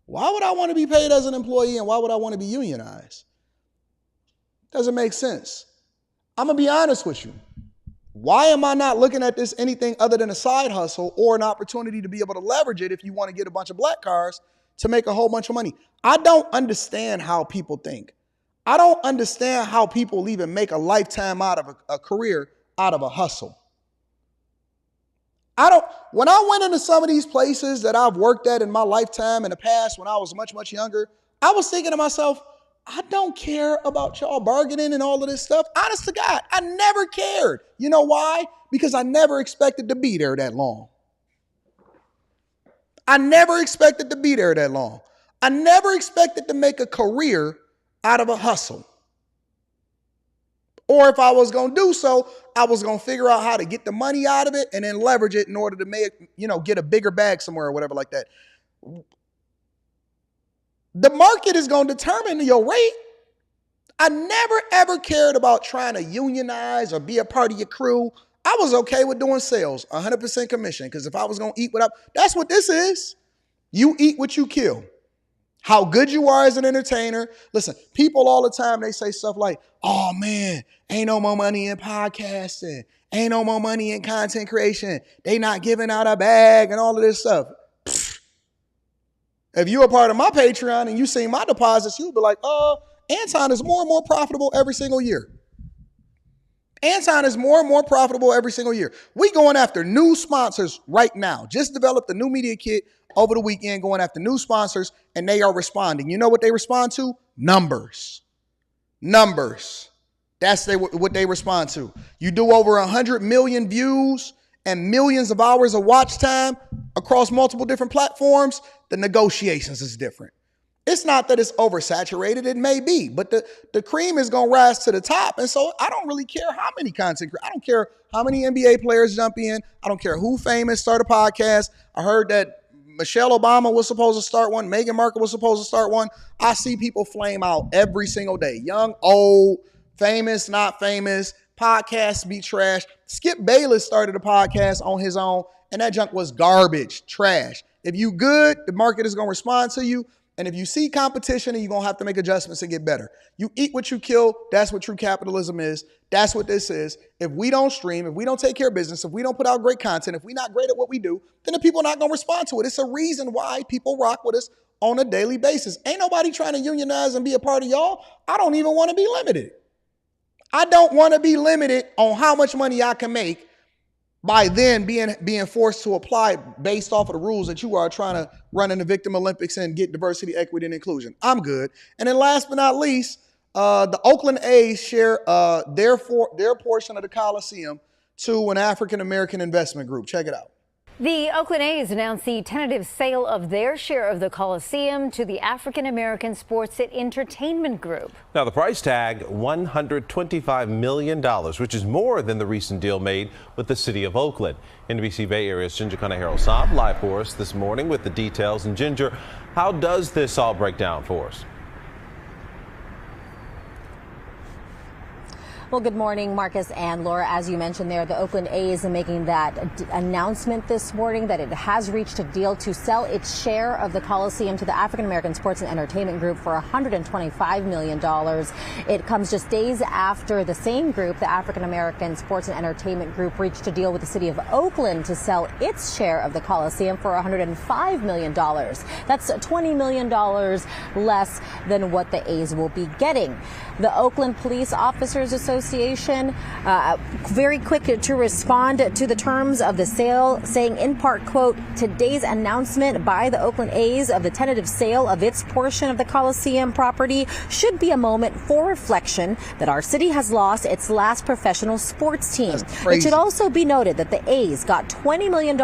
Speaker 1: Why would I want to be paid as an employee, and why would I want to be unionized? Doesn't make sense. I'm going to be honest with you. Why am I not looking at this anything other than a side hustle or an opportunity to be able to leverage it if you want to get a bunch of black cars to make a whole bunch of money? I don't understand how people think. I don't understand how people even make a lifetime out of a career out of a hustle. When I went into some of these places that I've worked at in my lifetime in the past when I was much, much younger, I was thinking to myself, I don't care about y'all bargaining and all of this stuff. Honest to God, I never cared. You know why? Because I never expected to be there that long. I never expected to be there that long. I never expected to make a career out of a hustle. Or if I was going to do so, I was going to figure out how to get the money out of it and then leverage it in order to make, get a bigger bag somewhere or whatever like that. The market is going to determine your rate. I never, ever cared about trying to unionize or be a part of your crew. I was okay with doing sales, 100% commission, because if I was going to eat what that's what this is. You eat what you kill. How good you are as an entertainer. Listen, people all the time, they say stuff like, oh man, ain't no more money in podcasting. Ain't no more money in content creation. They not giving out a bag and all of this stuff. If you're a part of my Patreon and you see my deposits, you'll be like, Anton is more and more profitable every single year. Anton is more and more profitable every single year. We going after new sponsors right now. Just developed a new media kit over the weekend going after new sponsors, and they are responding. You know what they respond to? Numbers. Numbers. That's what they respond to. You do over 100 million views and millions of hours of watch time across multiple different platforms, the negotiations is different. It's not that it's oversaturated. It may be, but the cream is going to rise to the top. And so I don't really care how many I don't care how many NBA players jump in. I don't care who famous start a podcast. I heard that Michelle Obama was supposed to start one. Meghan Markle was supposed to start one. I see people flame out every single day. Young, old, famous, not famous. Podcasts be trash. Skip Bayless started a podcast on his own, and that junk was garbage, trash. If you good, the market is going to respond to you. And if you see competition, you're going to have to make adjustments and get better. You eat what you kill. That's what true capitalism is. That's what this is. If we don't stream, if we don't take care of business, if we don't put out great content, if we're not great at what we do, then the people are not going to respond to it. It's a reason why people rock with us on a daily basis. Ain't nobody trying to unionize and be a part of y'all. I don't even want to be limited. I don't want to be limited on how much money I can make by then being forced to apply based off of the rules that you are trying to run in the Victim Olympics and get diversity, equity, and inclusion. I'm good. And then last but not least, the Oakland A's share their portion of the Coliseum to an African-American investment group. Check it out.
Speaker 12: The Oakland A's announced the tentative sale of their share of the Coliseum to the African-American Sports and Entertainment Group.
Speaker 13: Now, the price tag, $125 million, which is more than the recent deal made with the city of Oakland. NBC Bay Area's Ginger Conejero-Saab live for us this morning with the details. And Ginger, how does this all break down for us?
Speaker 12: Well, good morning, Marcus and Laura. As you mentioned there, the Oakland A's are making that announcement this morning that it has reached a deal to sell its share of the Coliseum to the African American Sports and Entertainment Group for $125 million. It comes just days after the same group, the African American Sports and Entertainment Group, reached a deal with the city of Oakland to sell its share of the Coliseum for $105 million. That's $20 million less than what the A's will be getting. The Oakland Police Officers Association, very quick to respond to the terms of the sale, saying in part, quote, today's announcement by the Oakland A's of the tentative sale of its portion of the Coliseum property should be a moment for reflection that our city has lost its last professional sports team. It should also be noted that the A's got $20 million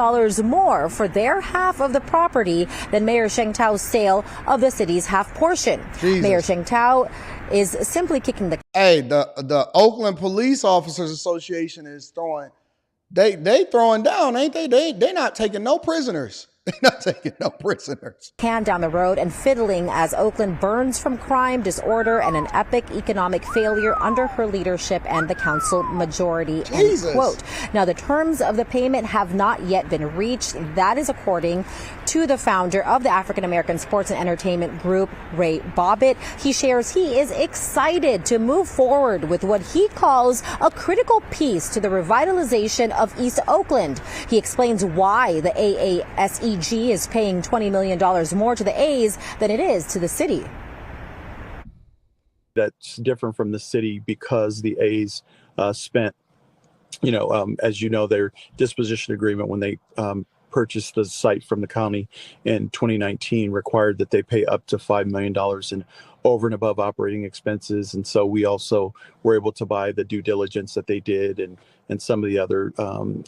Speaker 12: more for their half of the property than Mayor Sheng Tao's sale of the city's half portion.
Speaker 1: Jesus.
Speaker 12: Mayor Sheng Tao is simply kicking the...
Speaker 1: Hey, the Oakland Police Officers Association is throwing, they throwing down, ain't they? They not taking no prisoners. They're not taking no prisoners.
Speaker 12: Can down the road and fiddling as Oakland burns from crime, disorder, and an epic economic failure under her leadership and the council majority.
Speaker 1: Jesus.
Speaker 12: End quote. Now, the terms of the payment have not yet been reached. That is according to the founder of the African American Sports and Entertainment Group, Ray Bobbitt. He shares he is excited to move forward with what he calls a critical piece to the revitalization of East Oakland. He explains why the AASEG is paying $20 million more to the A's than it is to the city.
Speaker 14: That's different from the city because the A's spent, as you know, their disposition agreement when they purchased the site from the county in 2019 required that they pay up to $5 million in over and above operating expenses. And so we also were able to buy the due diligence that they did and some of the other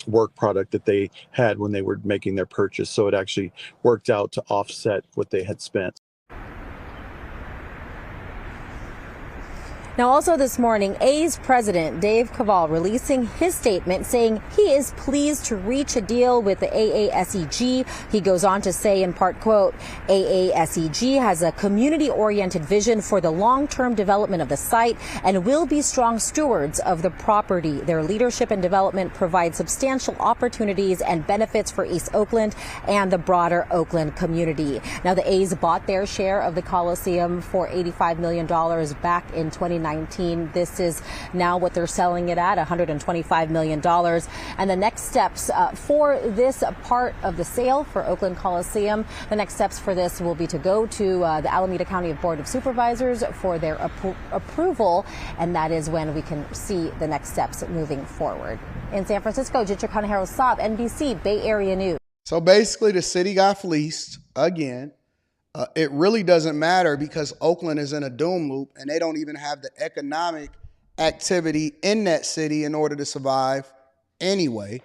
Speaker 14: work product that they had when they were making their purchase. So it actually worked out to offset what they had spent.
Speaker 12: Now, also this morning, A's president Dave Cavall releasing his statement saying he is pleased to reach a deal with the AASEG. He goes on to say in part, quote, AASEG has a community-oriented vision for the long-term development of the site and will be strong stewards of the property. Their leadership and development provide substantial opportunities and benefits for East Oakland and the broader Oakland community. Now, the A's bought their share of the Coliseum for $85 million back in 2019. This is now what they're selling it at, $125 million. And the next steps for this part of the sale for Oakland Coliseum, the next steps for this will be to go to the Alameda County Board of Supervisors for their approval. And that is when we can see the next steps moving forward. In San Francisco, Tiege Hanley, NBC Bay Area News.
Speaker 1: So basically, the city got fleeced again. It really doesn't matter because Oakland is in a doom loop and they don't even have the economic activity in that city in order to survive anyway.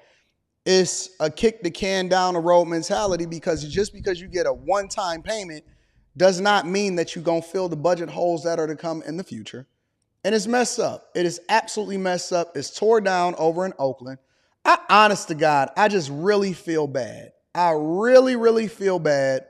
Speaker 1: It's a kick the can down the road mentality because just because you get a one-time payment does not mean that you're going to fill the budget holes that are to come in the future. And it's messed up. It is absolutely messed up. It's tore down over in Oakland. Honest to God, I just really feel bad. I really, really feel bad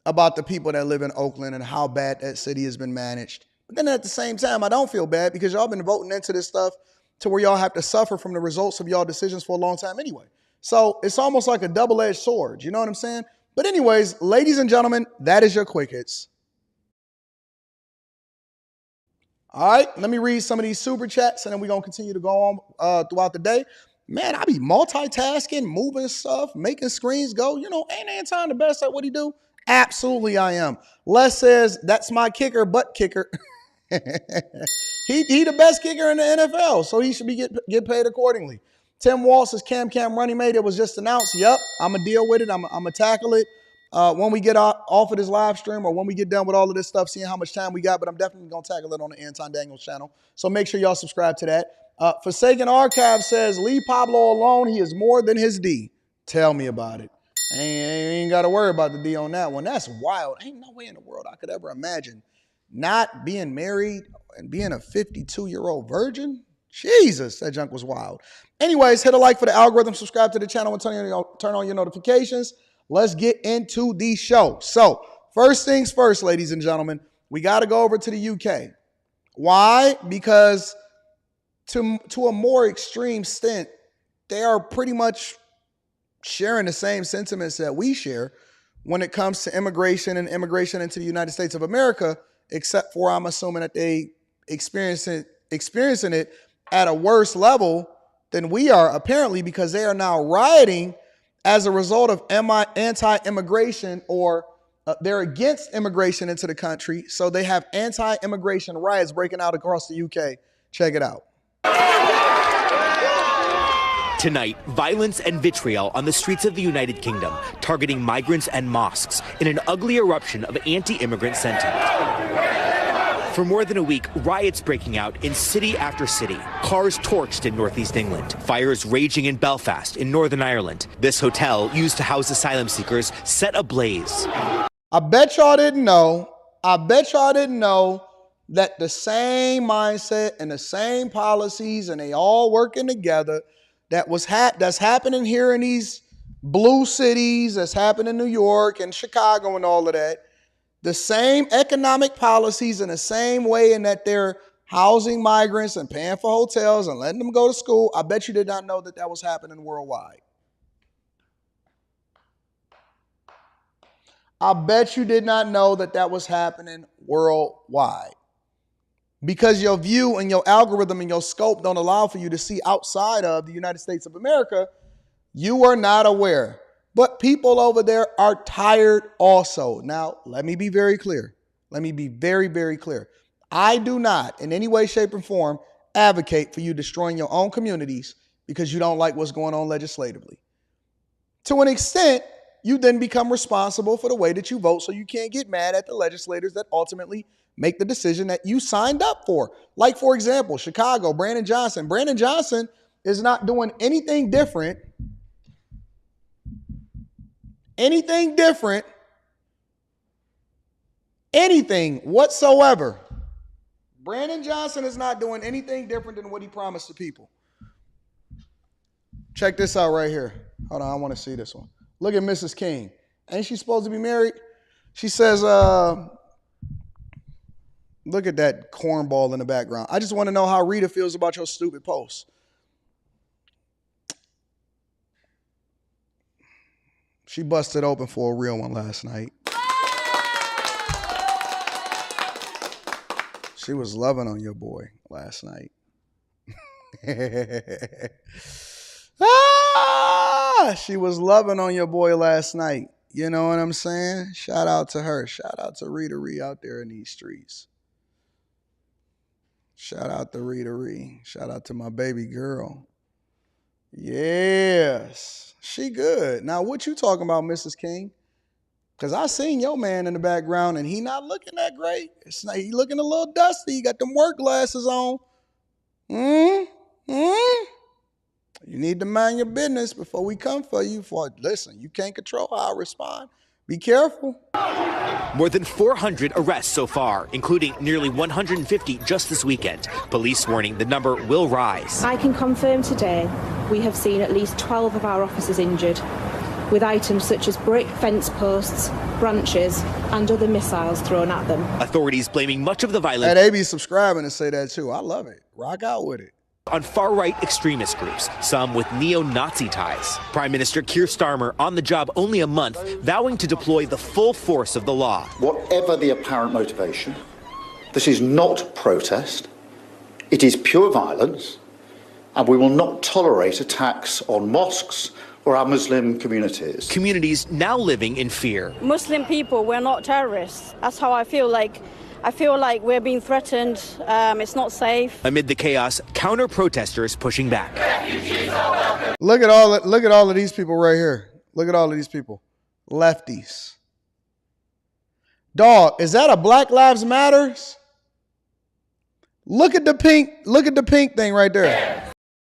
Speaker 1: about the people that live in Oakland and how bad that city has been managed. But then at the same time, I don't feel bad because y'all been voting into this stuff to where y'all have to suffer from the results of y'all decisions for a long time anyway. So it's almost like a double-edged sword. You know what I'm saying? But anyways, ladies and gentlemen, that is your quick hits. All right, let me read some of these super chats and then we're going to continue to go on throughout the day. Man, I be multitasking, moving stuff, making screens go. Ain't Anton the best at what he do? Absolutely, I am. Les says, that's my kicker, butt kicker. he the best kicker in the NFL, so he should be get paid accordingly. Tim Walsh says, Cam running mate. It was just announced. Yep, I'm going to deal with it. I'm going to tackle it when we get off of this live stream or when we get done with all of this stuff, seeing how much time we got. But I'm definitely going to tackle it on the Anton Daniels channel. So make sure y'all subscribe to that. Forsaken Archive says, leave Pablo alone. He is more than his D. Tell me about it. Ain't got to worry about the D on that one. That's wild. Ain't no way in the world I could ever imagine not being married and being a 52-year-old virgin. Jesus, that junk was wild. Anyways, hit a like for the algorithm, subscribe to the channel, and turn on your notifications. Let's get into the show. So, first things first, ladies and gentlemen, we got to go over to the UK. Why? Because to a more extreme extent, they are pretty much sharing the same sentiments that we share when it comes to immigration and immigration into the United States of America, except for I'm assuming that they experiencing it at a worse level than we are, apparently, because they are now rioting as a result of anti-immigration, or they're against immigration into the country. So they have anti-immigration riots breaking out across the UK. Check it out.
Speaker 15: Tonight, violence and vitriol on the streets of the United Kingdom, targeting migrants and mosques in an ugly eruption of anti-immigrant sentiment. For more than a week, riots breaking out in city after city, cars torched in northeast England, fires raging in Belfast in Northern Ireland. This hotel, used to house asylum seekers, set ablaze.
Speaker 1: I bet y'all didn't know that the same mindset and the same policies, and they all working together, that's happening here in these blue cities, that's happening in New York and Chicago and all of that. The same economic policies in the same way in that they're housing migrants and paying for hotels and letting them go to school. I bet you did not know that that was happening worldwide. I bet you did not know that that was happening worldwide. Because your view and your algorithm and your scope don't allow for you to see outside of the United States of America, you are not aware. But people over there are tired also. Now, let me be very clear. Let me be very, very clear. I do not, in any way, shape, or form, advocate for you destroying your own communities because you don't like what's going on legislatively. To an extent, you then become responsible for the way that you vote, so you can't get mad at the legislators that ultimately make the decision that you signed up for. Like, for example, Chicago, Brandon Johnson. Brandon Johnson is not doing anything different whatsoever. Brandon Johnson is not doing anything different than what he promised the people. Check this out right here. Hold on, I want to see this one. Look at Mrs. King. Ain't she supposed to be married? She says, look at that cornball in the background. I just want to know how Rita feels about your stupid post. She busted open for a real one last night. She was loving on your boy last night. She was loving on your boy last night. You know what I'm saying? Shout out to her. Shout out to Rita Ree out there in these streets. Shout out to Rita Ree. Shout out to my baby girl. Yes, she good. Now, what you talking about, Mrs. King? Because I seen your man in the background, and he not looking that great. He looking a little dusty. He got them work glasses on. You need to mind your business before we come for you. Listen, you can't control how I respond. Be careful.
Speaker 15: More than 400 arrests so far, including nearly 150 just this weekend. Police warning the number will rise.
Speaker 16: I can confirm today we have seen at least 12 of our officers injured, with items such as brick fence posts, branches, and other missiles thrown at them.
Speaker 15: Authorities blaming much of the violence.
Speaker 1: Hey, they be subscribing and say that too. I love it. Rock out with it.
Speaker 15: On far-right extremist groups, some with neo-Nazi ties. Prime Minister Keir Starmer, on the job only a month, vowing to deploy the full force of the law.
Speaker 17: Whatever the apparent motivation, this is not protest. It is pure violence, and we will not tolerate attacks on mosques or our Muslim communities.
Speaker 15: Communities now living in fear.
Speaker 18: Muslim people, we're not terrorists. That's how I feel like. I feel like we're being threatened. It's not safe.
Speaker 15: Amid the chaos, counter-protesters pushing back.
Speaker 1: Look at all of these people right here. Look at all of these people. Lefties. Dog, is that a Black Lives Matters? Look at the pink thing right there.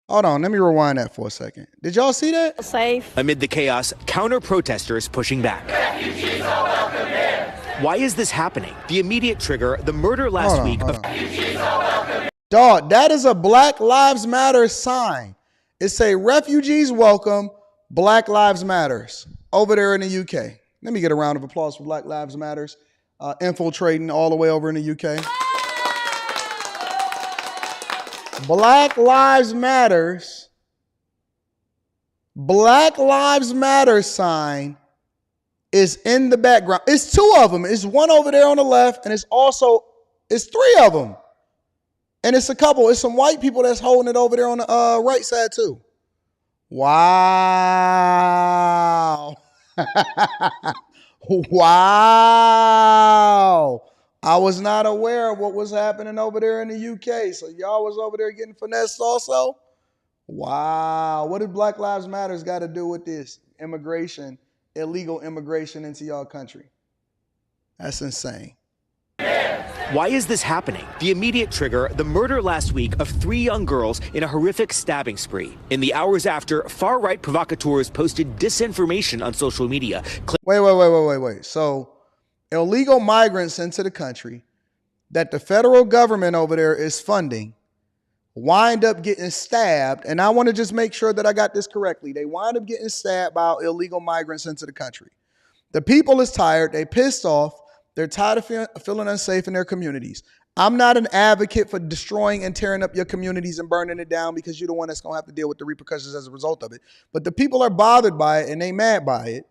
Speaker 1: Hold on, let me rewind that for a second. Did y'all see that?
Speaker 18: Safe.
Speaker 15: Amid the chaos, counter-protesters pushing back. Refugees are welcome here. Why is this happening? The immediate trigger, the murder last week of...
Speaker 1: Dog, that is a Black Lives Matter sign. It say refugees welcome, Black Lives Matters over there in the UK. Let me get a round of applause for Black Lives Matters infiltrating all the way over in the UK. Black Lives Matters sign is in the background. It's two of them. It's one over there on the left, and it's three of them. And it's a couple. It's some white people that's holding it over there on the right side too. Wow. Wow. I was not aware of what was happening over there in the UK. So y'all was over there getting finessed also? Wow. What does Black Lives Matters got to do with this? Immigration, illegal immigration into y'all country. That's insane.
Speaker 15: Why is this happening? The immediate trigger, the murder last week of 3 young girls in a horrific stabbing spree. In the hours after, far-right provocateurs posted disinformation on social media.
Speaker 1: Wait. So illegal migrants into the country that the federal government over there is funding wind up getting stabbed. And I want to just make sure that I got this correctly. They wind up getting stabbed by illegal migrants into the country. The people is tired. They pissed off. They're tired of feeling unsafe in their communities. I'm not an advocate for destroying and tearing up your communities and burning it down because you're the one that's going to have to deal with the repercussions as a result of it. But the people are bothered by it and they mad by it.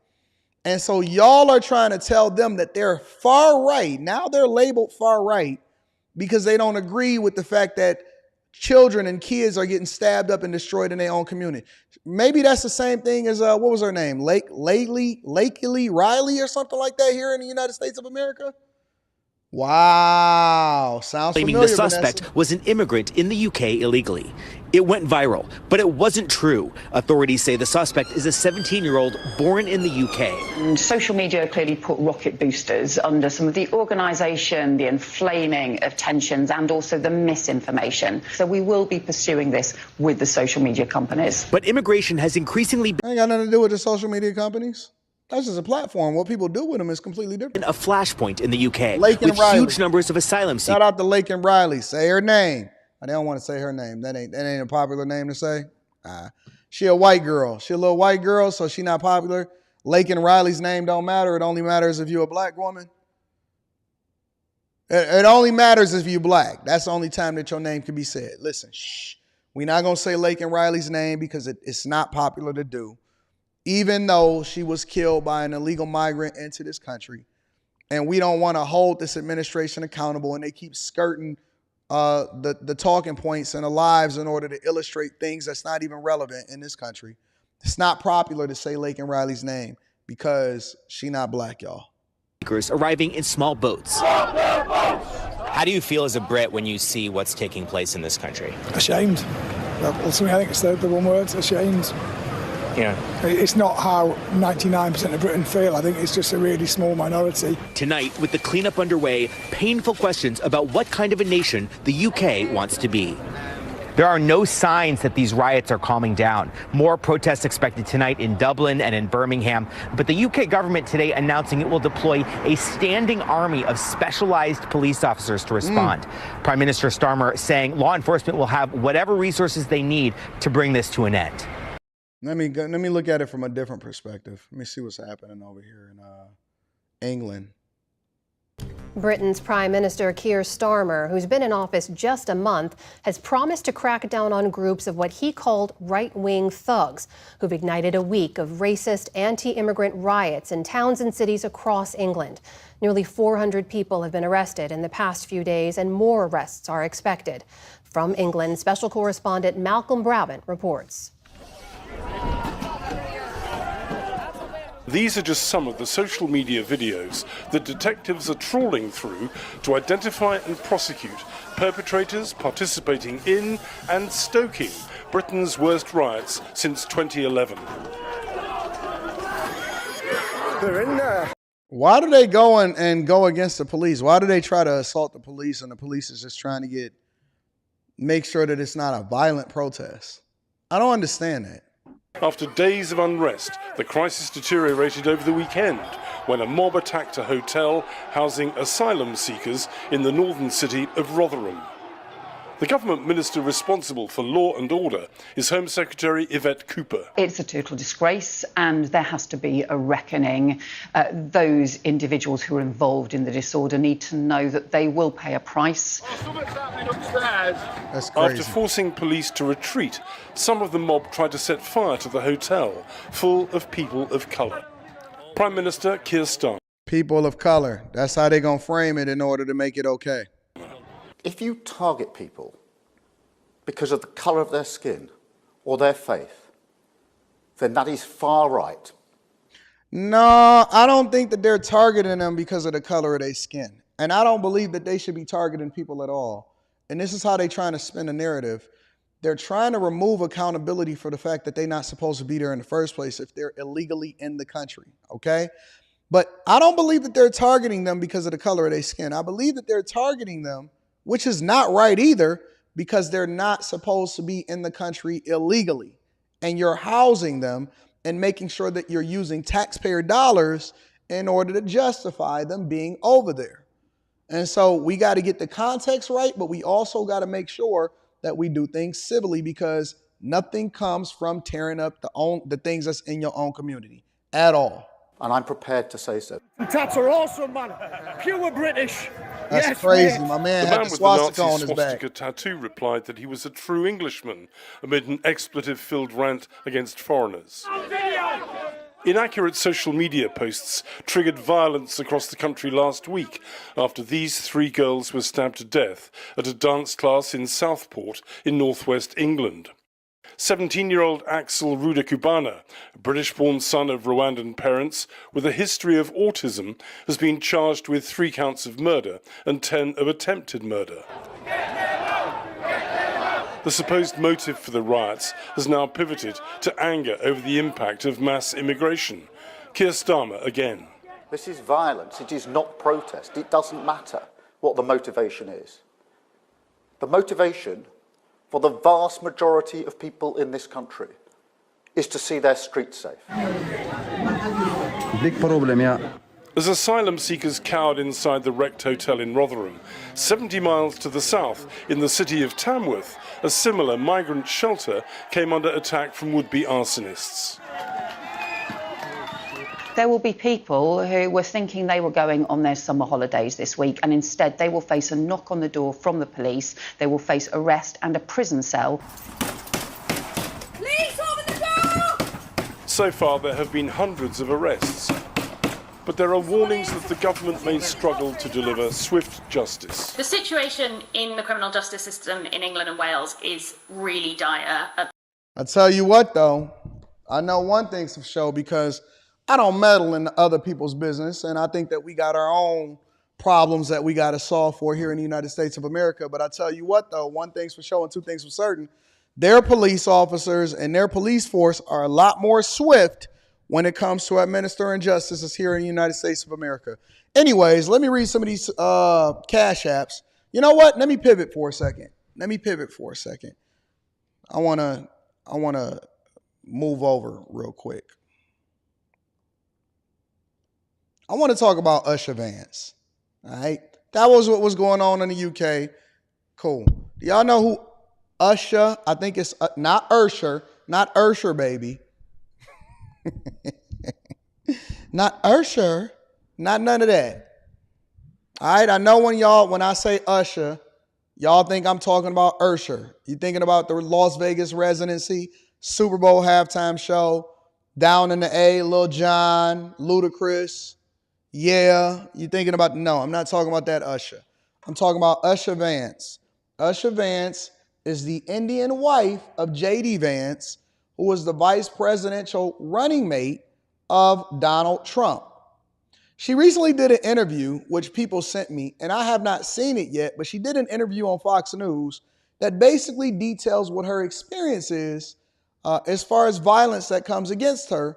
Speaker 1: And so y'all are trying to tell them that they're far right. Now they're labeled far right because they don't agree with the fact that children and kids are getting stabbed up and destroyed in their own community. Maybe that's the same thing as, what was her name? Lakely Riley or something like that here in the United States of America? Wow. Sounds familiar,
Speaker 15: claiming the suspect
Speaker 1: Vanessa.
Speaker 15: was an immigrant in the UK illegally. It went viral, but it wasn't true. Authorities say the suspect is a 17-year-old born in the UK.
Speaker 19: And social media clearly put rocket boosters under some of the organisation, the inflaming of tensions and also the misinformation. So we will be pursuing this with the social media companies.
Speaker 15: But immigration has increasingly
Speaker 1: Ain't got nothing to do with the social media companies. That's just a platform. What people do with them is completely different.
Speaker 15: a flashpoint in the UK
Speaker 1: Lake and
Speaker 15: with
Speaker 1: Riley.
Speaker 15: huge numbers of asylum seekers.
Speaker 1: Shout out to Lake and Riley. Say her name. I don't want to say her name. That ain't a popular name to say. She a white girl. She a little white girl, so she not popular. Lake and Riley's name don't matter. It only matters if you're a black woman. It only matters if you're black. That's the only time that your name can be said. Listen, shh. We're not going to say Lake and Riley's name because it's not popular to do. Even though she was killed by an illegal migrant into this country. And we don't want to hold this administration accountable, and they keep skirting the talking points and the lives in order to illustrate things that's not even relevant in this country. It's not popular to say Lake and Riley's name because she not black, y'all.
Speaker 15: Arriving in small boats.
Speaker 20: How do you feel as a Brit when you see what's taking place in this country?
Speaker 21: Ashamed. Ultimately, I think it's the one word, ashamed.
Speaker 20: Yeah.
Speaker 21: It's not how 99% of Britain feel. I think it's just a really small minority.
Speaker 15: Tonight, with the cleanup underway, painful questions about what kind of a nation the UK wants to be.
Speaker 20: There are no signs that these riots are calming down. More protests expected tonight in Dublin and in Birmingham. But the UK government today announcing it will deploy a standing army of specialized police officers to respond. Prime Minister Starmer saying law enforcement will have whatever resources they need to bring this to an end.
Speaker 1: Let me look at it from a different perspective. Let me see what's happening over here in England.
Speaker 22: Britain's Prime Minister Keir Starmer, who's been in office just a month, has promised to crack down on groups of what he called right-wing thugs who've ignited a week of racist anti-immigrant riots in towns and cities across England. Nearly 400 people have been arrested in the past few days, and more arrests are expected. From England, special correspondent Malcolm Brabant reports.
Speaker 23: These are just some of the social media videos that detectives are trawling through to identify and prosecute perpetrators participating in and stoking Britain's worst riots since 2011.
Speaker 21: They're in there.
Speaker 1: Why do they go and go against the police? Why do they try to assault the police and the police is just trying to make sure that it's not a violent protest? I don't understand that.
Speaker 23: After days of unrest, the crisis deteriorated over the weekend when a mob attacked a hotel housing asylum seekers in the northern city of Rotherham. The government minister responsible for law and order is Home Secretary Yvette Cooper.
Speaker 19: It's a total disgrace, and there has to be a reckoning. Those individuals who are involved in the disorder need to know that they will pay a price.
Speaker 1: That's crazy.
Speaker 23: After forcing police to retreat, some of the mob tried to set fire to the hotel, full of people of colour. Prime Minister Keir Starmer.
Speaker 1: People of color. That's how they're going to frame it in order to make it okay.
Speaker 17: If you target people because of the colour of their skin or their faith, then that is far right.
Speaker 1: No, I don't think that they're targeting them because of the color of their skin. And I don't believe that they should be targeting people at all. And this is how they're trying to spin a narrative. They're trying to remove accountability for the fact that they're not supposed to be there in the first place if they're illegally in the country, okay? But I don't believe that they're targeting them because of the color of their skin. I believe that they're targeting them, which is not right either, because they're not supposed to be in the country illegally. And you're housing them and making sure that you're using taxpayer dollars in order to justify them being over there. And so we got to get the context right, but we also got to make sure that we do things civilly, because nothing comes from tearing up the things that's in your own community at all.
Speaker 17: And I'm prepared to say so.
Speaker 2: Tats are awesome, man. Pure British.
Speaker 1: That's
Speaker 2: yes,
Speaker 1: crazy.
Speaker 2: mate.
Speaker 1: My man
Speaker 23: The
Speaker 1: had
Speaker 23: man
Speaker 1: the
Speaker 23: with the
Speaker 1: swastika on
Speaker 23: Nazi
Speaker 1: his back.
Speaker 23: swastika tattoo replied that he was a true Englishman amid an expletive-filled rant against foreigners. Inaccurate social media posts triggered violence across the country last week after these three girls were stabbed to death at a dance class in Southport in northwest England. 17-year-old Axel Rudakubana, a British-born son of Rwandan parents with a history of autism, has been charged with 3 counts of murder and 10 of attempted murder. The supposed motive for the riots has now pivoted to anger over the impact of mass immigration. Keir Starmer again.
Speaker 17: This is violence. It is not protest. It doesn't matter what the motivation is. The motivation for the vast majority of people in this country is to see their streets safe.
Speaker 3: Big problem, yeah.
Speaker 23: As asylum seekers cowered inside the wrecked hotel in Rotherham, 70 miles to the south in the city of Tamworth, a similar migrant shelter came under attack from would-be arsonists.
Speaker 19: There will be people who were thinking they were going on their summer holidays this week, and instead they will face a knock on the door from the police. They will face arrest and a prison cell.
Speaker 2: Police, open the door!
Speaker 23: So far, there have been hundreds of arrests. But there are warnings that the government may struggle to deliver swift justice.
Speaker 4: The situation in the criminal justice system in England and Wales is really dire.
Speaker 1: I tell you what, though, I know one thing's for sure, because I don't meddle in other people's business, and I think that we got our own problems that we got to solve for here in the United States of America. But I tell you what, though, one thing's for sure and two things for certain. Their police officers and their police force are a lot more swift when it comes to administering justice here in the United States of America. Anyways, let me read some of these cash apps. You know what? Let me pivot for a second. I want to move over real quick. I want to talk about Usher Vance. All right. That was what was going on in the UK. Cool. Do y'all know who Usher? I think it's not Usher, baby. Not Usher. Not none of that. All right. I know when I say Usher, y'all think I'm talking about Usher. You thinking about the Las Vegas residency, Super Bowl halftime show, Down in the A, Lil Jon, Ludacris. Yeah, you thinking about, no, I'm not talking about that Usher. I'm talking about Usher Vance. Usher Vance is the Indian wife of J.D. Vance, who was the vice presidential running mate of Donald Trump. She recently did an interview, which people sent me, and I have not seen it yet, but she did an interview on Fox News that basically details what her experience is as far as violence that comes against her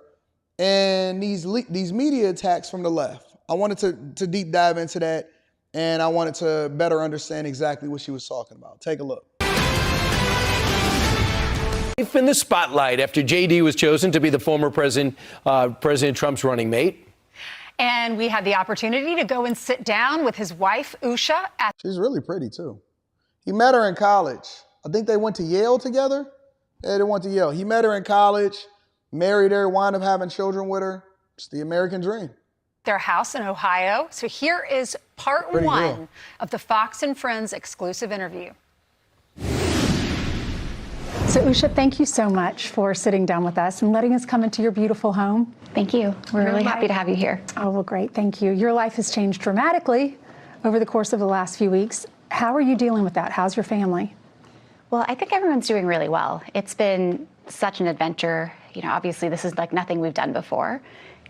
Speaker 1: and these media attacks from the left. I wanted to deep dive into that, and I wanted to better understand exactly what she was talking about. Take a look.
Speaker 24: In the spotlight after JD was chosen to be the former President Trump's running mate.
Speaker 25: And we had the opportunity to go and sit down with his wife, Usha.
Speaker 1: She's really pretty, too. He met her in college. I think they went to Yale together. Yeah, they went to Yale. He met her in college, married her, wound up having children with her. It's the American dream.
Speaker 3: Their house in Ohio. So here is part one of the Fox and Friends exclusive interview.
Speaker 5: So Usha, thank you so much for sitting down with us and letting us come into your beautiful home.
Speaker 6: Thank you. We're really happy to have you here.
Speaker 5: Oh, well, great. Thank you. Your life has changed dramatically over the course of the last few weeks. How are you dealing with that? How's your family?
Speaker 6: Well, I think everyone's doing really well. It's been such an adventure. You know, obviously this is like nothing we've done before.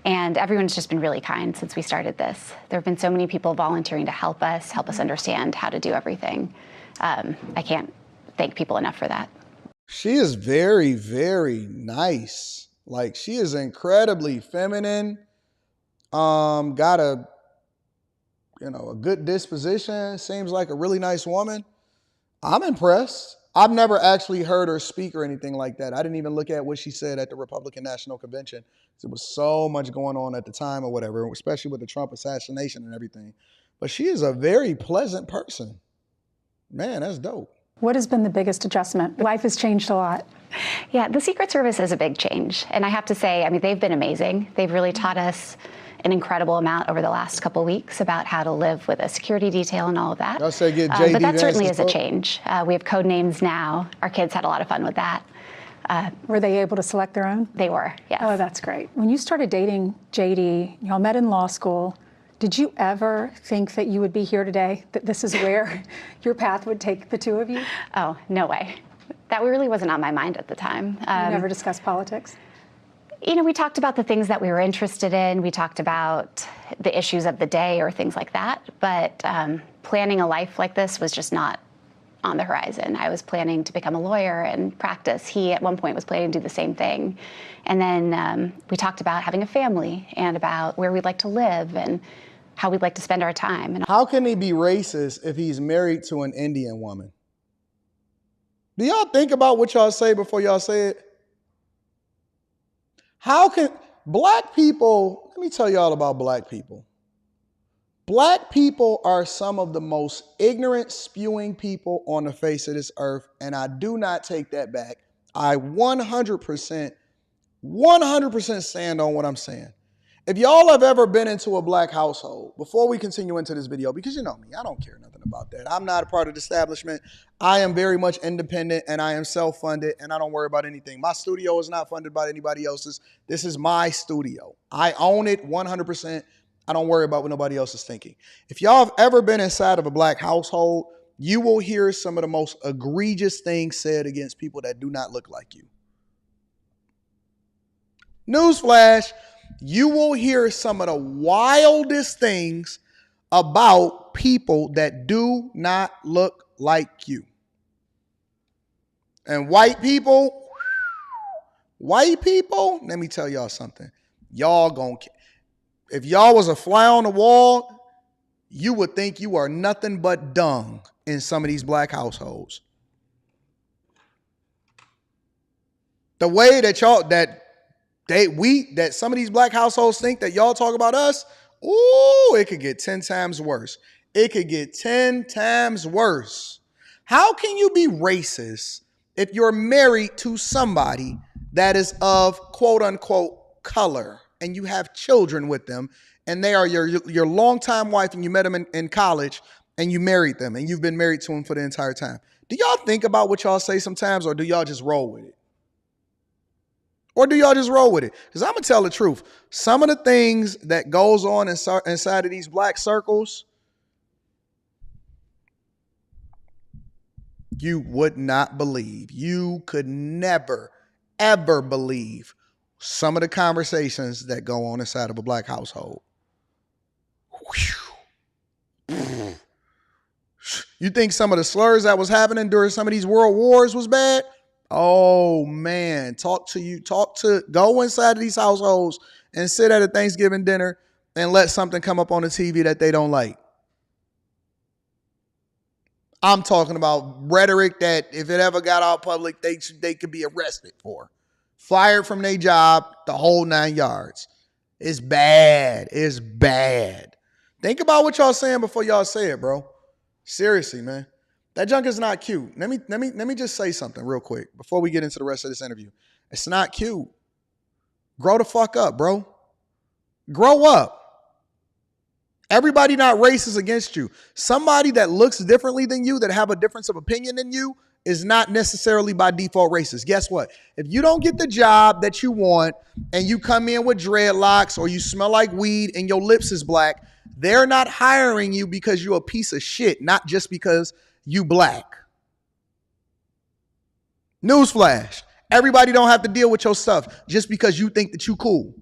Speaker 6: And everyone's just been really kind since we started this. There have been so many people volunteering to help us understand how to do everything. I can't thank people enough for that.
Speaker 1: She is very, very nice. Like, she is incredibly feminine. Got a good disposition. Seems like a really nice woman. I'm impressed. I've never actually heard her speak or anything like that. I didn't even look at what she said at the Republican National Convention. There was so much going on at the time or whatever, especially with the Trump assassination and everything. But she is a very pleasant person. Man, that's dope.
Speaker 5: What has been the biggest adjustment? Life has changed a lot.
Speaker 6: Yeah, the Secret Service is a big change. And I have to say, I mean, they've been amazing. They've really taught us an incredible amount over the last couple of weeks about how to live with a security detail and all of that.
Speaker 1: I'll say get JD
Speaker 6: but that certainly is a change. We have code names now. Our kids had a lot of fun with that.
Speaker 5: Were they able to select their own?
Speaker 6: They were, yes.
Speaker 5: Oh, that's great. When you started dating JD, y'all met in law school. Did you ever think that you would be here today, that this is where your path would take the two of you?
Speaker 6: Oh, no way. That really wasn't on my mind at the time.
Speaker 5: You never discussed politics?
Speaker 6: You know, we talked about the things that we were interested in. We talked about the issues of the day or things like that. But planning a life like this was just not on the horizon. I was planning to become a lawyer and practice. He, at one point, was planning to do the same thing. And then we talked about having a family and about where we'd like to live and how we'd like to spend our time. And
Speaker 1: how can he be racist if he's married to an Indian woman? Do y'all think about what y'all say before y'all say it? How can black people, let me tell y'all about black people. Black people are some of the most ignorant, spewing people on the face of this earth, and I do not take that back. I 100% stand on what I'm saying. If y'all have ever been into a black household, before we continue into this video, because you know me, I don't care nothing about that. I'm not a part of the establishment. I am very much independent and I am self-funded and I don't worry about anything. My studio is not funded by anybody else's. This is my studio. I own it 100%. I don't worry about what nobody else is thinking. If y'all have ever been inside of a black household, you will hear some of the most egregious things said against people that do not look like you. Newsflash. You will hear some of the wildest things about people that do not look like you. And white people, let me tell y'all something. Y'all gonna, if y'all was a fly on the wall, you would think you are nothing but dung in some of these black households. The way that y'all, that some of these black households think that y'all talk about us, ooh, it could get 10 times worse. It could get 10 times worse. How can you be racist if you're married to somebody that is of quote unquote color and you have children with them and they are your longtime wife and you met them in college and you married them and you've been married to them for the entire time? Do y'all think about what y'all say sometimes, or do y'all just roll with it? Or do y'all just roll with it? Because I'm going to tell the truth. Some of the things that goes on inside of these black circles, you would not believe. You could never, ever believe some of the conversations that go on inside of a black household. You think some of the slurs that was happening during some of these world wars was bad? Oh man, go inside of these households and sit at a Thanksgiving dinner and let something come up on the TV that they don't like. I'm talking about rhetoric that if it ever got out public, they could be arrested for. Fired from their job, the whole 9 yards. It's bad. It's bad. Think about what y'all saying before y'all say it, bro. Seriously, man. That junk is not cute. Let me just say something real quick before we get into the rest of this interview. It's not cute. Grow the fuck up, bro. Grow up. Everybody not racist against you. Somebody that looks differently than you, that have a difference of opinion than you, is not necessarily by default racist. Guess what? If you don't get the job that you want and you come in with dreadlocks or you smell like weed and your lips is black, they're not hiring you because you're a piece of shit, not just because you black. Newsflash. Everybody don't have to deal with your stuff just because you think that you cool.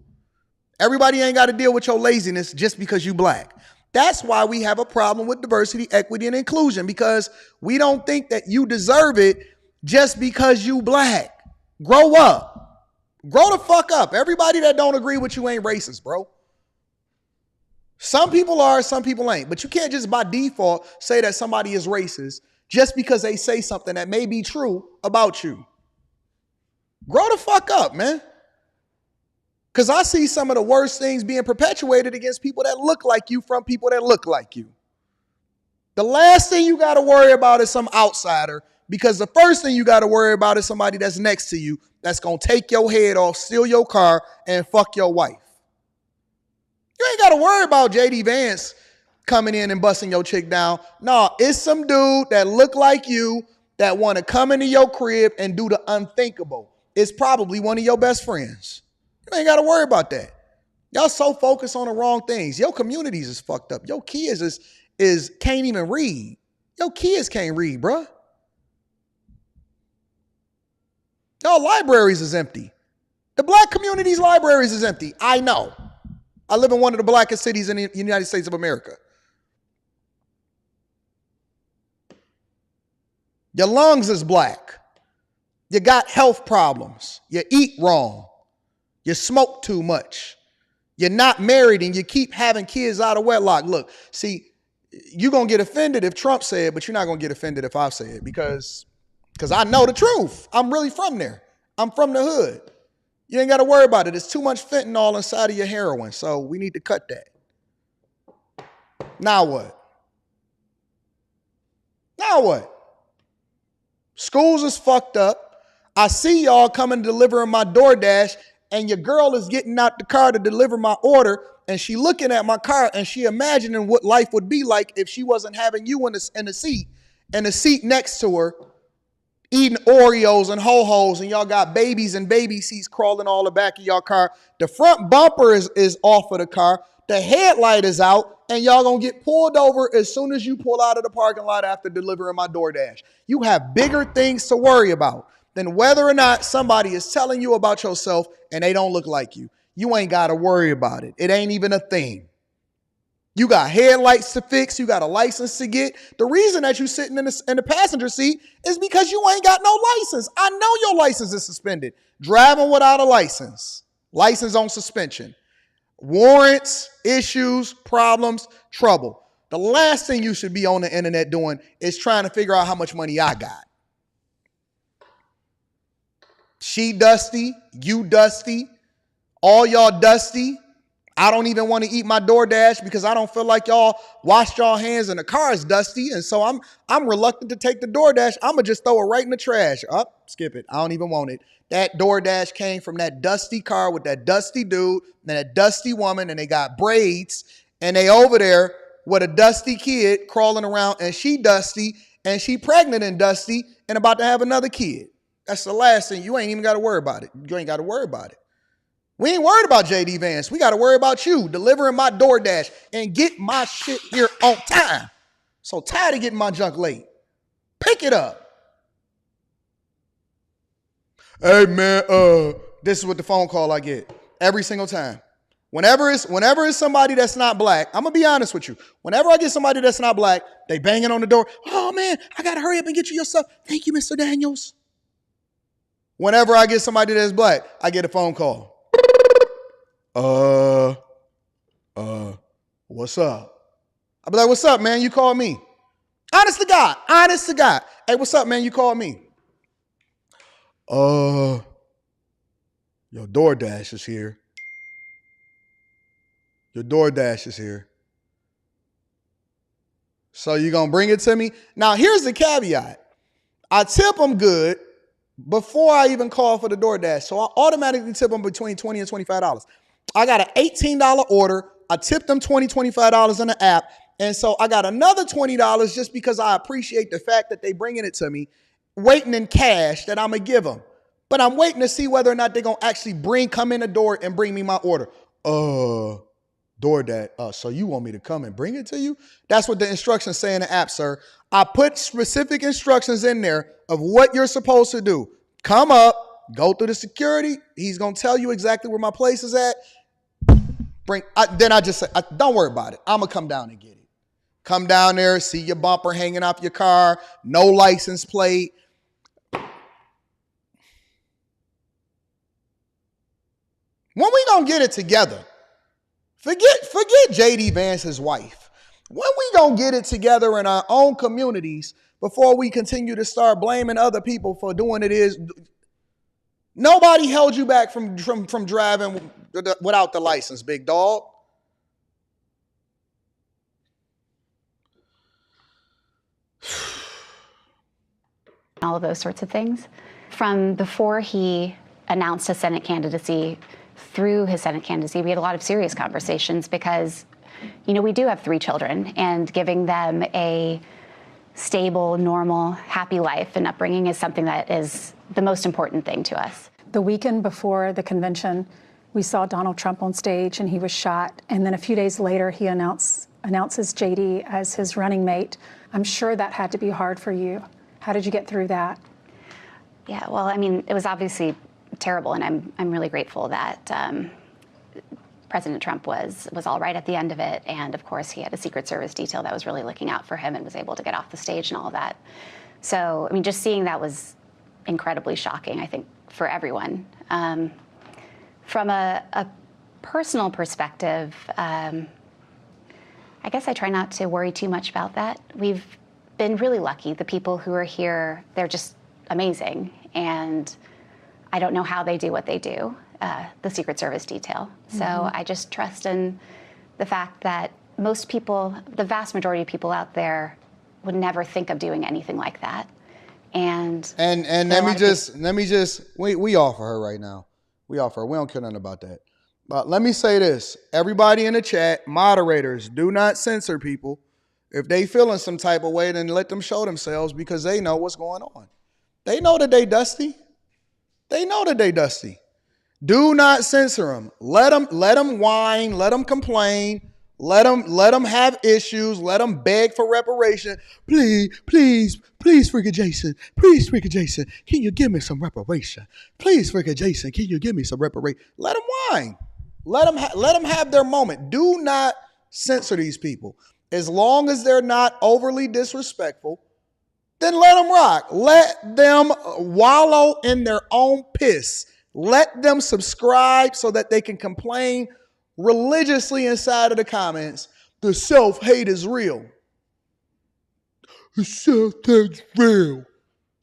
Speaker 1: Everybody ain't got to deal with your laziness just because you black. That's why we have a problem with diversity, equity, and inclusion, because we don't think that you deserve it just because you black. Grow up. Grow the fuck up. Everybody that don't agree with you ain't racist, bro. Some people are, some people ain't. But you can't just by default say that somebody is racist just because they say something that may be true about you. Grow the fuck up, man. Because I see some of the worst things being perpetuated against people that look like you from people that look like you. The last thing you got to worry about is some outsider, because the first thing you got to worry about is somebody that's next to you that's going to take your head off, steal your car, and fuck your wife. You ain't got to worry about J.D. Vance coming in and busting your chick down. No, it's some dude that look like you that want to come into your crib and do the unthinkable. It's probably one of your best friends. You ain't got to worry about that. Y'all so focused on the wrong things. Your communities is fucked up. Your kids is can't even read. Your kids can't read, bruh. Y'all libraries is empty. The black community's libraries is empty. I know. I live in one of the blackest cities in the United States of America. Your lungs is black. You got health problems. You eat wrong. You smoke too much. You're not married and you keep having kids out of wedlock. Look, see, you're going to get offended if Trump said it, but you're not going to get offended if I say it because I know the truth. I'm really from there. I'm from the hood. You ain't got to worry about it. There's too much fentanyl inside of your heroin, so we need to cut that. Now what? Now what? Schools is fucked up. I see y'all coming delivering my DoorDash, and your girl is getting out the car to deliver my order, and she looking at my car, and she imagining what life would be like if she wasn't having you in the seat, and the seat next to her, eating Oreos and Ho-Hos, and y'all got babies and baby seats crawling all the back of y'all car. The front bumper is off of the car. The headlight is out, and y'all gonna get pulled over as soon as you pull out of the parking lot after delivering my DoorDash. You have bigger things to worry about than whether or not somebody is telling you about yourself and they don't look like you. You ain't got to worry about it. It ain't even a thing. You got headlights to fix. You got a license to get. The reason that you sitting in the passenger seat is because you ain't got no license. I know your license is suspended. Driving without a license. License on suspension. Warrants, issues, problems, trouble. The last thing you should be on the internet doing is trying to figure out how much money I got. She dusty, you dusty, all y'all dusty. I don't even want to eat my DoorDash because I don't feel like y'all washed y'all hands and the car is dusty. And so I'm reluctant to take the DoorDash. I'm going to just throw it right in the trash. Skip it. I don't even want it. That DoorDash came from that dusty car with that dusty dude and that dusty woman, and they got braids, and they over there with a dusty kid crawling around, and she dusty, and she pregnant and dusty and about to have another kid. That's the last thing. You ain't even got to worry about it. You ain't got to worry about it. We ain't worried about J.D. Vance. We got to worry about you delivering my DoorDash and get my shit here on time. So tired of getting my junk late. Pick it up. Hey, man, this is what the phone call I get every single time. Whenever it's somebody that's not black, I'm going to be honest with you. Whenever I get somebody that's not black, they banging on the door. Oh, man, I got to hurry up and get you your stuff. Thank you, Mr. Daniels. Whenever I get somebody that's black, I get a phone call. What's up? I'll be like, what's up, man? You called me. Honest to God. Hey, what's up, man? You called me. Your DoorDash is here. Your DoorDash is here. So you're going to bring it to me? Now, here's the caveat. I tip them good before I even call for the DoorDash. So I automatically tip them between $20 and $25. I got an $18 order. I tipped them $20, $25 in the app. And so I got another $20 just because I appreciate the fact that they bringing it to me, waiting in cash that I'm going to give them. But I'm waiting to see whether or not they're going to actually come in the door and bring me my order. DoorDash. So you want me to come and bring it to you? That's what the instructions say in the app, sir. I put specific instructions in there of what you're supposed to do. Come up, go through the security. He's going to tell you exactly where my place is at. Then I just say, don't worry about it. I'm going to come down and get it. Come down there, see your bumper hanging off your car, no license plate. When we going to get it together? Forget J.D. Vance's wife. When we going to get it together in our own communities before we continue to start blaming other people for doing it is? Nobody held you back from driving without the license, big dog.
Speaker 6: All of those sorts of things. From before he announced his Senate candidacy through his Senate candidacy, we had a lot of serious conversations because, we do have 3 children, and giving them a stable, normal, happy life and upbringing is something that is the most important thing to us.
Speaker 5: The weekend before the convention, we saw Donald Trump on stage and he was shot. And then a few days later, he announces JD as his running mate. I'm sure that had to be hard for you. How did you get through that?
Speaker 6: Yeah, well, it was obviously terrible, and I'm really grateful that President Trump was all right at the end of it. And of course, he had a Secret Service detail that was really looking out for him and was able to get off the stage and all of that. So, just seeing that was incredibly shocking, I think, for everyone. From a personal perspective, I guess I try not to worry too much about that. We've been really lucky. The people who are here, they're just amazing. And I don't know how they do what they do, the Secret Service detail. So I just trust in the fact that most people, the vast majority of people out there, would never think of doing anything like that. And let me just we offer her right now. We offer her. We don't care nothing about that. But let me say this. Everybody in the chat, moderators, do not censor people. If they feeling some type of way, then let them show themselves because they know what's going on. They know that they dusty. They know that they dusty. Do not censor them. Let them whine. Let them complain. Let them have issues. Let them beg for reparation. Please, freaking Jason. Please, freaking Jason. Can you give me some reparation? Please, freaking Jason. Can you give me some reparation? Let them whine. Let them have their moment. Do not censor these people. As long as they're not overly disrespectful, then let them rock. Let them wallow in their own piss. Let them subscribe so that they can complain religiously inside of the comments. The self-hate is real. The self-hate's real.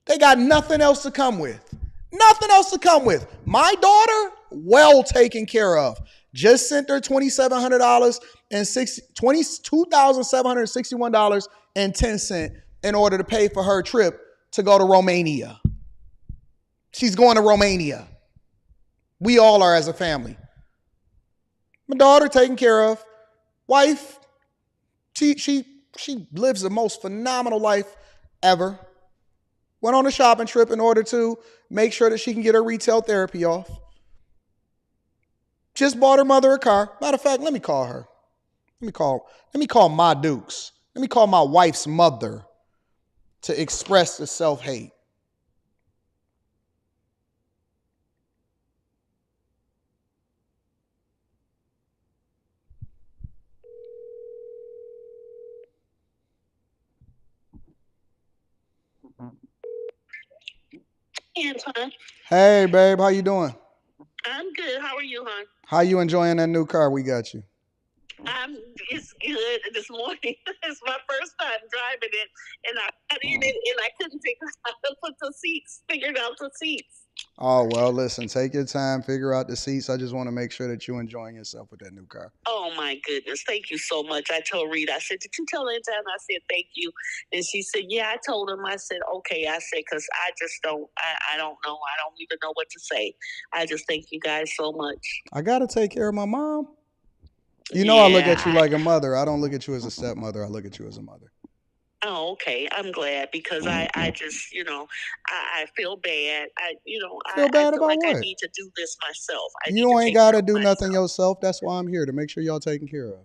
Speaker 6: They got nothing else to come with. Nothing else to come with. My daughter, well taken care of. Just sent her $2,761.10 in order to pay for her trip to go to Romania. She's going to Romania. We all are as a family. My daughter taken care of. Wife, she lives the most phenomenal life ever. Went on a shopping trip in order to make sure that she can get her retail therapy off. Just bought her mother a car. Matter of fact, let me call her. Let me call Ma Dukes. Let me call my wife's mother to express the self-hate.
Speaker 7: Anton.
Speaker 1: Hey, babe, how you doing?
Speaker 7: I'm good. How are you, hon?
Speaker 1: How you enjoying that new car we got you?
Speaker 7: It's good this morning. It's my first time driving it, and I got in it, and I couldn't figure out the seats.
Speaker 1: Oh, well, listen, take your time, figure out the seats. I just want to make sure that you're enjoying yourself with that new car.
Speaker 7: Oh, my goodness. Thank you so much. I told Rita, I said, did you tell Anton? I said, thank you. And she said, yeah, I told him. I said, okay. I said, because I just don't, I don't know. I don't even know what to say. I just thank you guys so much.
Speaker 1: I got to take care of my mom. You know, I look at you like a mother. I don't look at you as a stepmother. I look at you as a mother.
Speaker 7: Oh, okay. I'm glad because I just, I feel bad. I
Speaker 1: Feel bad
Speaker 7: feel
Speaker 1: about
Speaker 7: like I
Speaker 1: what?
Speaker 7: need to do this myself.
Speaker 1: You ain't got to do nothing yourself. That's why I'm here, to make sure y'all taken care of.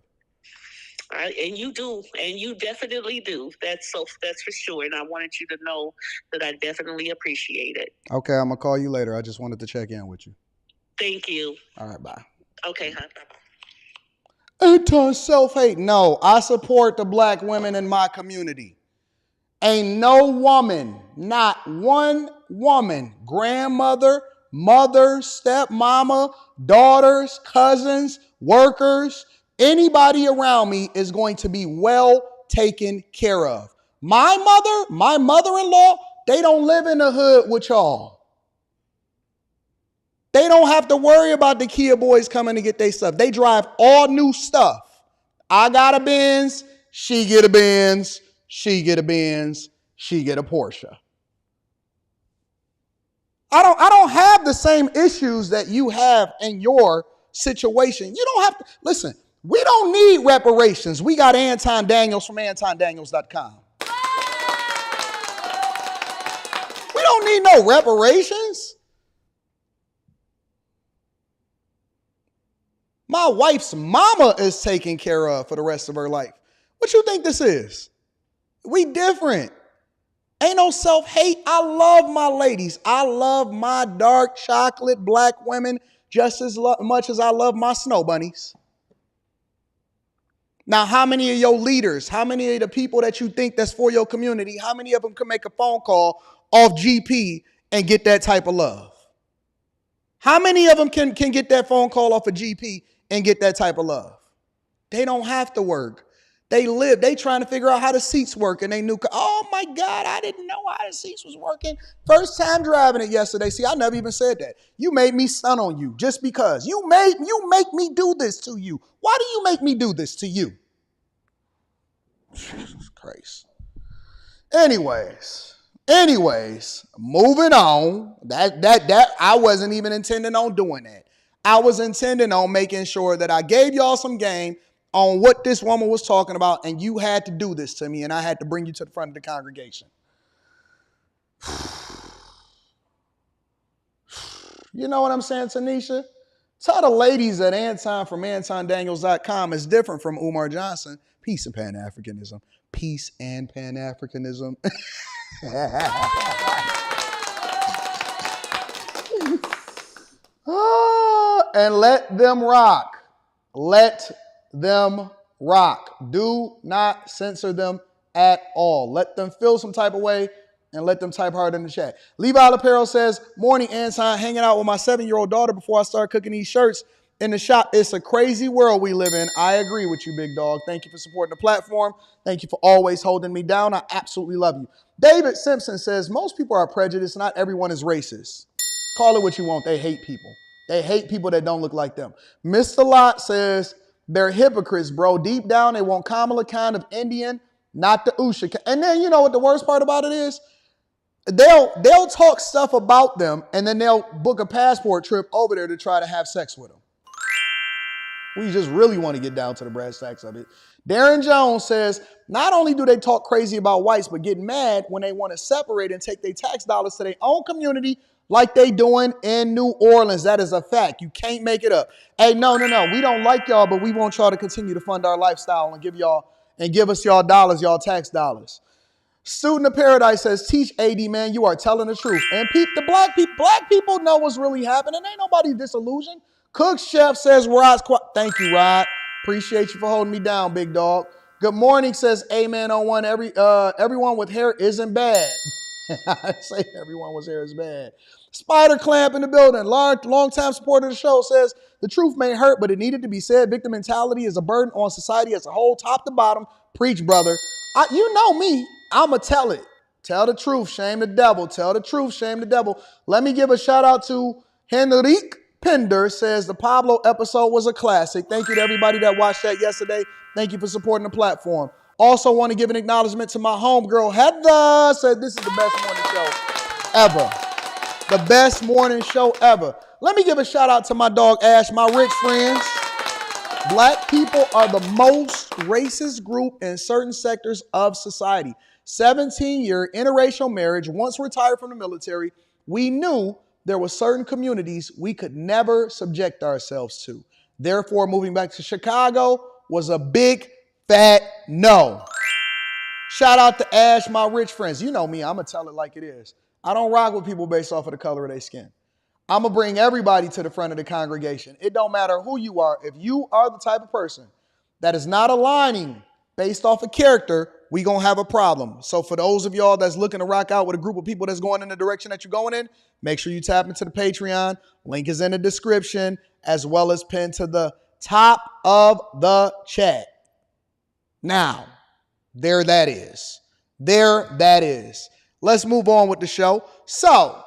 Speaker 7: And you do, and you definitely do. That's for sure. And I wanted you to know that I definitely appreciate it.
Speaker 1: Okay, I'm going to call you later. I just wanted to check in with you.
Speaker 7: Thank you.
Speaker 1: All right, bye.
Speaker 7: Okay, bye.
Speaker 1: Anton self-hate. No, I support the black women in my community. Ain't no woman, not one woman, grandmother, mother, stepmama, daughters, cousins, workers, anybody around me is going to be well taken care of. My mother-in-law, they don't live in the hood with y'all. They don't have to worry about the Kia boys coming to get their stuff. They drive all new stuff. I got a Benz, she get a Benz, she get a Benz, she get a Porsche. I don't have the same issues that you have in your situation. You don't have to, listen, we don't need reparations. We got Anton Daniels from AntonDaniels.com. We don't need no reparations. My wife's mama is taken care of for the rest of her life. What you think this is? We different. Ain't no self-hate. I love my ladies. I love my dark chocolate black women just as much as I love my snow bunnies. Now, how many of your leaders, how many of the people that you think that's for your community, how many of them can make a phone call off GP and get that type of love? How many of them can get that phone call off a GP and get that type of love? They don't have to work. They live. They trying to figure out how the seats work, and they knew, oh my God, I didn't know how the seats was working. First time driving it yesterday. See, I never even said that. You made me stun on you just because. You make me do this to you. Why do you make me do this to you? Jesus Christ. Anyways, moving on. That I wasn't even intending on doing that. I was intending on making sure that I gave y'all some game on what this woman was talking about, and you had to do this to me, and I had to bring you to the front of the congregation. You know what I'm saying, Tanisha? Tell the ladies that Anton from AntonDaniels.com is different from Umar Johnson. Peace and Pan-Africanism. Peace and Pan-Africanism. And let them rock. Let them rock. Do not censor them at all. Let them feel some type of way and let them type hard in the chat. Levi Lapero says, morning, Anton, hanging out with my 7-year-old daughter before I start cooking these shirts in the shop. It's a crazy world we live in. I agree with you, big dog. Thank you for supporting the platform. Thank you for always holding me down. I absolutely love you. David Simpson says, most people are prejudiced. Not everyone is racist. Call it what you want. They hate people. They hate people that don't look like them. Mr. Lott says, they're hypocrites, bro. Deep down, they want Kamala kind of Indian, not the Usha. And then, you know what the worst part about it is? They'll talk stuff about them, and then they'll book a passport trip over there to try to have sex with them. We just really want to get down to the brass tacks of it. Darren Jones says, not only do they talk crazy about whites, but get mad when they want to separate and take their tax dollars to their own community like they doing in New Orleans. That is a fact. You can't make it up. Hey, no. We don't like y'all, but we want y'all to continue to fund our lifestyle and give us y'all dollars, y'all tax dollars. Student of Paradise says, teach AD, man, you are telling the truth. And the black people know what's really happening. Ain't nobody disillusioned. Cook Chef says, thank you, Rod. Appreciate you for holding me down, big dog. Good morning says, amen on one. Everyone with hair isn't bad. I say everyone with hair is bad. Spider Clamp in the building. Long-time supporter of the show says, the truth may hurt, but it needed to be said. Victim mentality is a burden on society as a whole, top to bottom. Preach, brother. You know me. I'ma tell it. Tell the truth, shame the devil. Tell the truth, shame the devil. Let me give a shout out to Henrique Pender, says the Pablo episode was a classic. Thank you to everybody that watched that yesterday. Thank you for supporting the platform. Also want to give an acknowledgement to my homegirl, Heather, said this is the best morning show ever. The best morning show ever. Let me give a shout out to my dog Ash, my rich friends. Black people are the most racist group in certain sectors of society. 17-year interracial marriage, once retired from the military, we knew there were certain communities we could never subject ourselves to. Therefore, moving back to Chicago was a big, fat no. Shout out to Ash, my rich friends. You know me, I'm going to tell it like it is. I don't rock with people based off of the color of their skin. I'm going to bring everybody to the front of the congregation. It don't matter who you are. If you are the type of person that is not aligning based off of character, we going to have a problem. So for those of y'all that's looking to rock out with a group of people that's going in the direction that you're going in, make sure you tap into the Patreon. Link is in the description, as well as pinned to the top of the chat. Now, there that is. There that is. Let's move on with the show. So,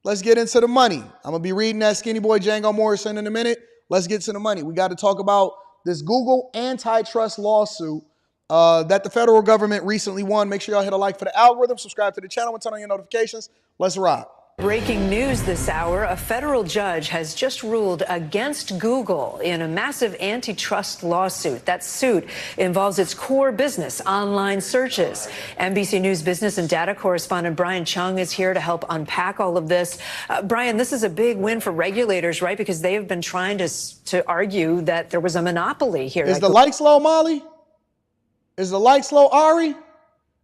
Speaker 1: let's get into the money. I'm going to be reading that skinny boy Django Morrison in a minute. Let's get to the money. We got to talk about this Google antitrust lawsuit that the federal government recently won. Make sure y'all hit a like for the algorithm, subscribe to the channel, and turn on your notifications. Let's rock.
Speaker 8: Breaking news this hour, a federal judge has just ruled against Google in a massive antitrust lawsuit. That suit involves its core business, online searches. NBC News business and data correspondent Brian Chung is here to help unpack all of this. Brian, this is a big win for regulators, right? Because they have been trying to argue that there was a monopoly here.
Speaker 1: Is the like slow, Molly? Is the like slow, Ari?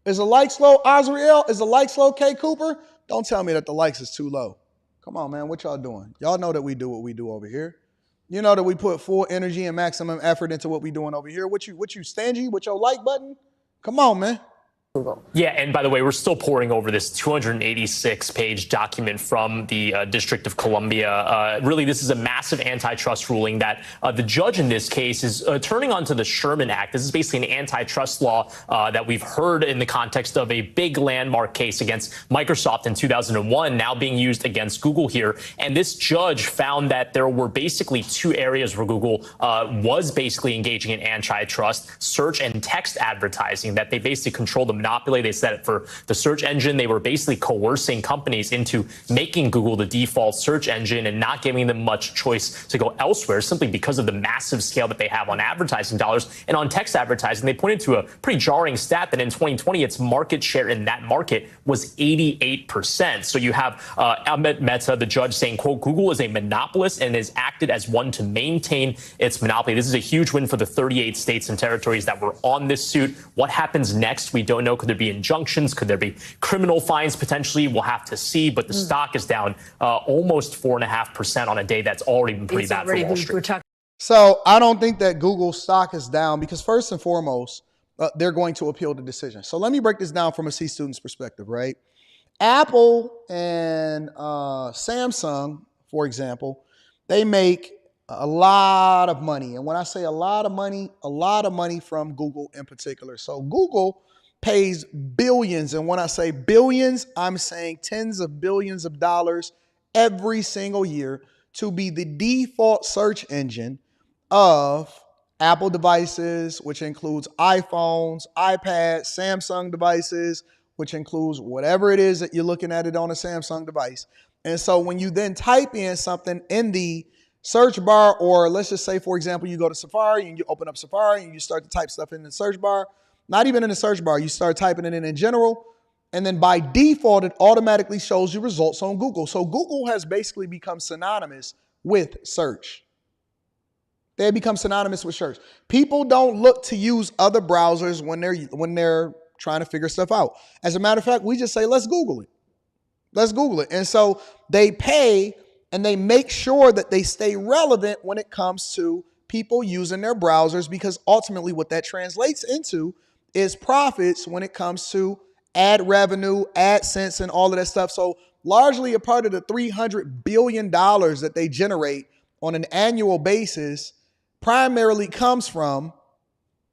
Speaker 1: Is the like slow, Azriel? Is the like slow, K. Cooper? Don't tell me that the likes is too low. Come on, man. What y'all doing? Y'all know that we do what we do over here. You know that we put full energy and maximum effort into what we doing over here. What you stingy with your like button? Come on, man.
Speaker 9: Yeah, and by the way, we're still poring over this 286-page document from the District of Columbia. Really, this is a massive antitrust ruling that the judge in this case is turning onto the Sherman Act. This is basically an antitrust law that we've heard in the context of a big landmark case against Microsoft in 2001, now being used against Google here. And this judge found that there were basically two areas where Google was basically engaging in antitrust: search and text advertising, that they basically controlled the monopoly. They said it for the search engine. They were basically coercing companies into making Google the default search engine and not giving them much choice to go elsewhere, simply because of the massive scale that they have on advertising dollars. And on text advertising, they pointed to a pretty jarring stat that in 2020, its market share in that market was 88%. So you have Amit Mehta, the judge, saying, quote, Google is a monopolist and has acted as one to maintain its monopoly. This is a huge win for the 38 states and territories that were on this suit. What happens next? We don't know. Could there be injunctions? Could there be criminal fines potentially? We'll have to see. But the stock is down almost 4.5% on a day that's already been pretty bad for Wall Street.
Speaker 1: So I don't think that Google's stock is down because first and foremost, they're going to appeal the decision. So let me break this down from a C student's perspective, right? Apple and Samsung, for example, they make a lot of money. And when I say a lot of money from Google in particular. So Google pays billions. And when I say billions, I'm saying tens of billions of dollars every single year to be the default search engine of Apple devices, which includes iPhones, iPads, Samsung devices, which includes whatever it is that you're looking at it on a Samsung device. And so when you then type in something in the search bar, or let's just say, for example, you go to Safari and you open up Safari and you start to type stuff in the search bar, not even in the search bar, you start typing it in general, and then by default, it automatically shows you results on Google. So Google has basically become synonymous with search. They have become synonymous with search. People don't look to use other browsers when they're trying to figure stuff out. As a matter of fact, we just say, let's Google it. Let's Google it. And so they pay and they make sure that they stay relevant when it comes to people using their browsers, because ultimately what that translates into is profits when it comes to ad revenue, AdSense, and all of that stuff. So largely a part of the $300 billion that they generate on an annual basis primarily comes from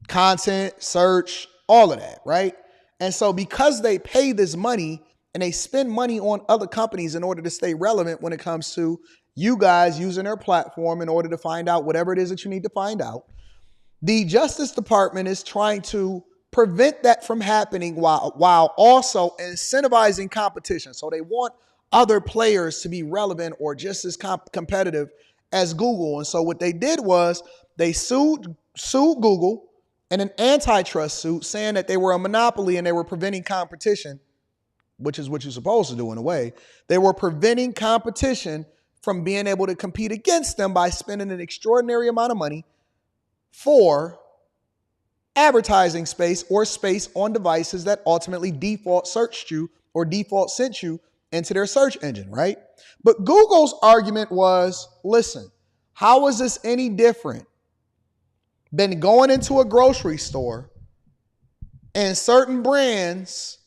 Speaker 1: content, search, all of that, right? And so because they pay this money and they spend money on other companies in order to stay relevant when it comes to you guys using their platform in order to find out whatever it is that you need to find out, the Justice Department is trying to prevent that from happening while also incentivizing competition. So they want other players to be relevant or just as competitive as Google. And so what they did was they sued Google in an antitrust suit saying that they were a monopoly and they were preventing competition, which is what you're supposed to do in a way. They were preventing competition from being able to compete against them by spending an extraordinary amount of money for advertising space or space on devices that ultimately default searched you or default sent you into their search engine, right? But Google's argument was, listen, how is this any different than going into a grocery store and certain brands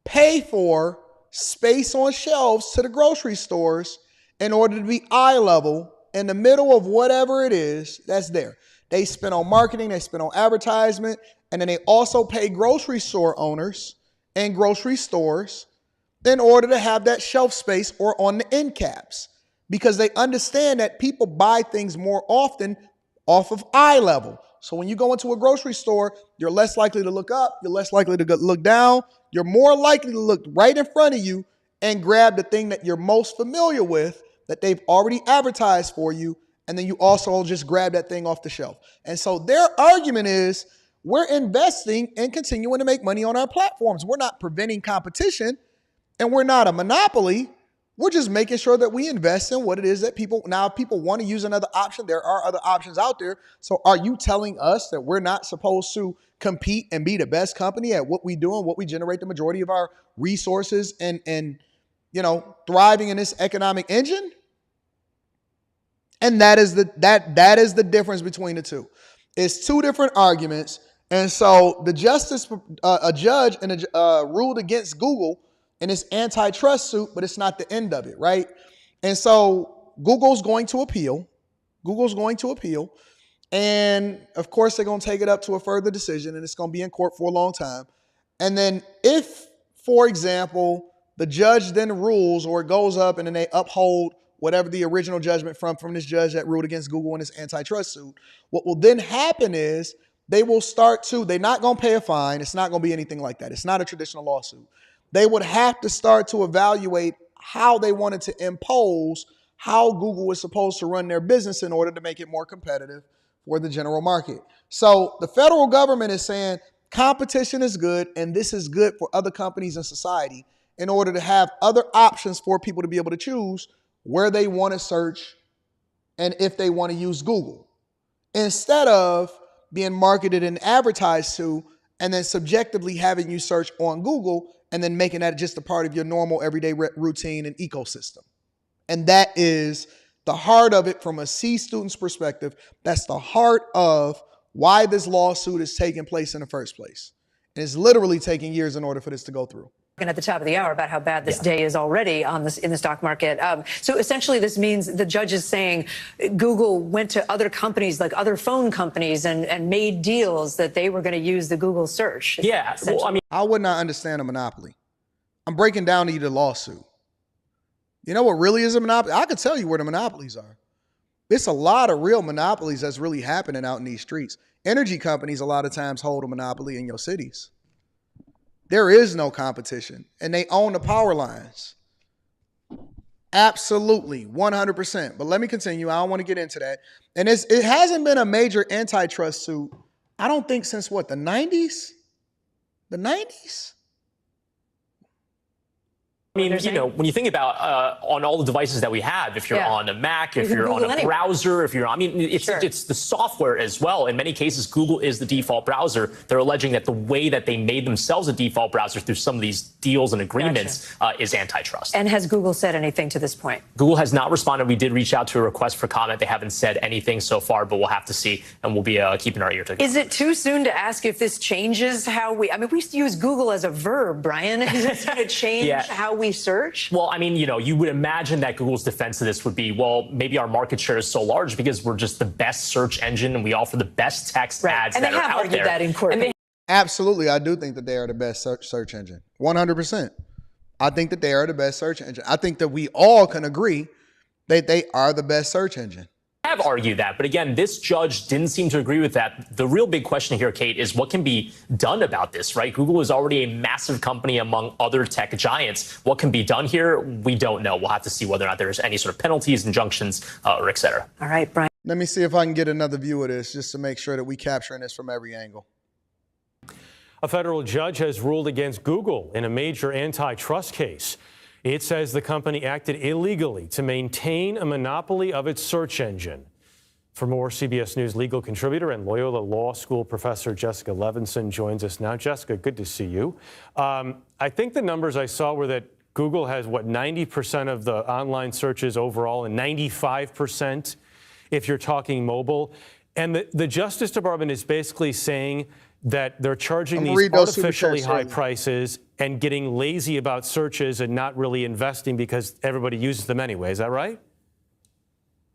Speaker 1: pay for space on shelves to the grocery stores in order to be eye level in the middle of whatever it is that's there. They spend on marketing, they spend on advertisement, and then they also pay grocery store owners and grocery stores in order to have that shelf space or on the end caps, because they understand that people buy things more often off of eye level. So when you go into a grocery store, you're less likely to look up, you're less likely to look down, you're more likely to look right in front of you and grab the thing that you're most familiar with that they've already advertised for you, and then you also just grab that thing off the shelf. And so their argument is, we're investing and continuing to make money on our platforms. We're not preventing competition, and we're not a monopoly. We're just making sure that we invest in what it is that people, now if people want to use another option, there are other options out there. So are you telling us that we're not supposed to compete and be the best company at what we do and what we generate the majority of our resources and thriving in this economic engine? And that is the difference between the two. It's two different arguments. And so a judge ruled against Google in this antitrust suit, but it's not the end of it, right? And so Google's going to appeal. And of course, they're going to take it up to a further decision, and it's going to be in court for a long time. And then if, for example, the judge then rules or it goes up and then they uphold whatever the original judgment from this judge that ruled against Google in this antitrust suit, what will then happen is they're not going to pay a fine. It's not going to be anything like that. It's not a traditional lawsuit. They would have to start to evaluate how they wanted to impose how Google was supposed to run their business in order to make it more competitive for the general market. So the federal government is saying competition is good, and this is good for other companies in society in order to have other options for people to be able to choose where they want to search and if they want to use Google, instead of being marketed and advertised to and then subjectively having you search on Google and then making that just a part of your normal everyday routine and ecosystem. And that is the heart of it from a C student's perspective. That's the heart of why this lawsuit is taking place in the first place. And it's literally taking years in order for this to go through.
Speaker 8: At the top of the hour about how bad this day is already in the stock market. So essentially this means the judge is saying Google went to other companies, like other phone companies, and made deals that they were going to use the Google search.
Speaker 9: Yeah. Well, I mean,
Speaker 1: I would not understand a monopoly. I'm breaking down to you the lawsuit. You know what really is a monopoly? I could tell you where the monopolies are. It's a lot of real monopolies that's really happening out in these streets. Energy companies a lot of times hold a monopoly in your cities. There is no competition, and they own the power lines. Absolutely, 100%. But let me continue. I don't want to get into that. And it hasn't been a major antitrust suit, I don't think, since what, the 90s? The 90s?
Speaker 9: I mean, when you think about on all the devices that we have, if you're on a Mac, if you're on a browser, it's the software as well. In many cases, Google is the default browser. They're alleging that the way that they made themselves a default browser through some of these deals and agreements is antitrust.
Speaker 8: And has Google said anything to this point?
Speaker 9: Google has not responded. We did reach out to a request for comment. They haven't said anything so far, but we'll have to see, and we'll be keeping our ear to the ground.
Speaker 8: Is it too soon to ask if this changes how we use Google as a verb, Brian. Is it going to change how we search?
Speaker 9: Well, I mean, you would imagine that Google's defense of this would be, well, maybe our market share is so large because we're just the best search engine and we offer the best text ads that are out there.
Speaker 8: And they have argued that in court.
Speaker 1: Absolutely, I do think that they are the best search engine. 100%. I think that they are the best search engine. I think that we all can agree that they are the best search engine.
Speaker 9: I have argued that, but again, this judge didn't seem to agree with that. The real big question here, Kate, is what can be done about this, right? Google is already a massive company among other tech giants. What can be done here? We don't know. We'll have to see whether or not there's any sort of penalties, injunctions, or et cetera.
Speaker 8: All right, Brian.
Speaker 1: Let me see if I can get another view of this just to make sure that we capturing this from every angle.
Speaker 10: A federal judge has ruled against Google in a major antitrust case. It says the company acted illegally to maintain a monopoly of its search engine. For more, CBS News legal contributor and Loyola Law School professor Jessica Levinson joins us now. Jessica, good to see you. I think the numbers I saw were that Google has, 90% of the online searches overall and 95% if you're talking mobile. And the Justice Department is basically saying that they're charging these artificially high prices and getting lazy about searches and not really investing because everybody uses them anyway. Is that right?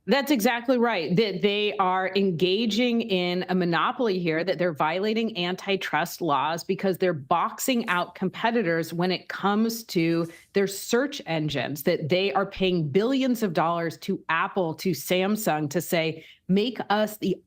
Speaker 11: That's exactly right. That they are engaging in a monopoly here, that they're violating antitrust laws because they're boxing out competitors when it comes to their search engines, that they are paying billions of dollars to Apple, to Samsung to say, make us the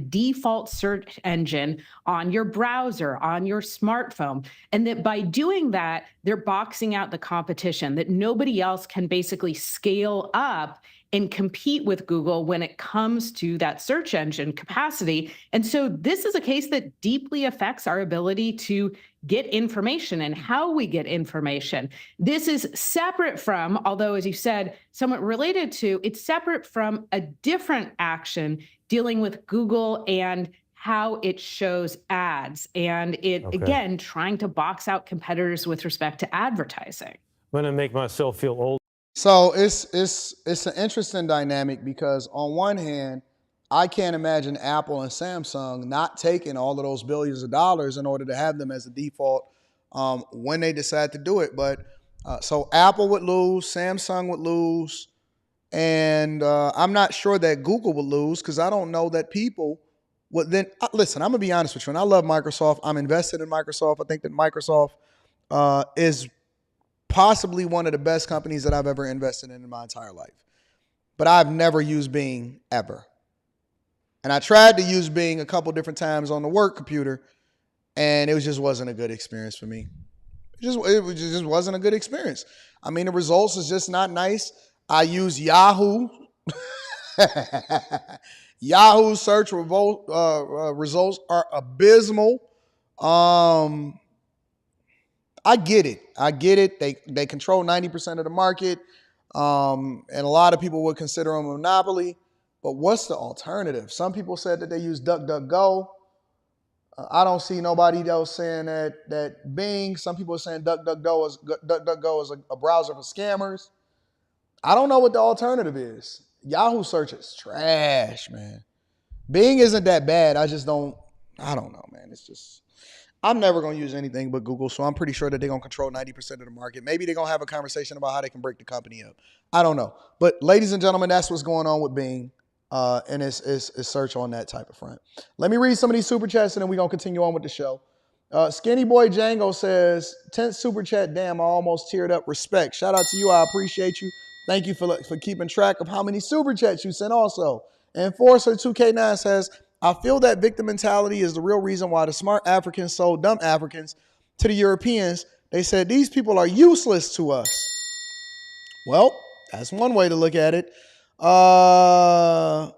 Speaker 11: default search engine on your browser, on your smartphone. And that by doing that, they're boxing out the competition, that nobody else can basically scale up and compete with Google when it comes to that search engine capacity. And so this is a case that deeply affects our ability to get information and how we get information. This is separate from, although, as you said, somewhat related to, it's separate from a different action dealing with Google and how it shows ads. And it, again, trying to box out competitors with respect to advertising.
Speaker 10: I'm going to make myself feel old.
Speaker 1: So it's an interesting dynamic because on one hand, I can't imagine Apple and Samsung not taking all of those billions of dollars in order to have them as a default when they decide to do it. But so Apple would lose, Samsung would lose, and I'm not sure that Google would lose because I don't know that people would then. Listen, I'm going to be honest with you, and I love Microsoft. I'm invested in Microsoft. I think that Microsoft is possibly one of the best companies that I've ever invested in my entire life. But I've never used Bing ever. And I tried to use Bing a couple different times on the work computer, and it just wasn't a good experience for me. It just wasn't a good experience. I mean, the results is just not nice. I use Yahoo. Yahoo search results are abysmal. I get it. They control 90% of the market, and a lot of people would consider them a monopoly. But what's the alternative? Some people said that they use DuckDuckGo. I don't see nobody else saying that Bing. Some people are saying DuckDuckGo is a browser for scammers. I don't know what the alternative is. Yahoo search is trash, man. Bing isn't that bad. I don't know, man. It's just, I'm never going to use anything but Google, so I'm pretty sure that they're going to control 90% of the market. Maybe they're going to have a conversation about how they can break the company up. I don't know. But ladies and gentlemen, that's what's going on with Bing and its search on that type of front. Let me read some of these super chats, and then we're going to continue on with the show. Skinny Boy Django says, 10th super chat, damn, I almost teared up. Respect. Shout out to you. I appreciate you. Thank you for keeping track of how many super chats you sent also. Enforcer 2K9 says, I feel that victim mentality is the real reason why the smart Africans sold dumb Africans to the Europeans. They said these people are useless to us. Well, that's one way to look at it. To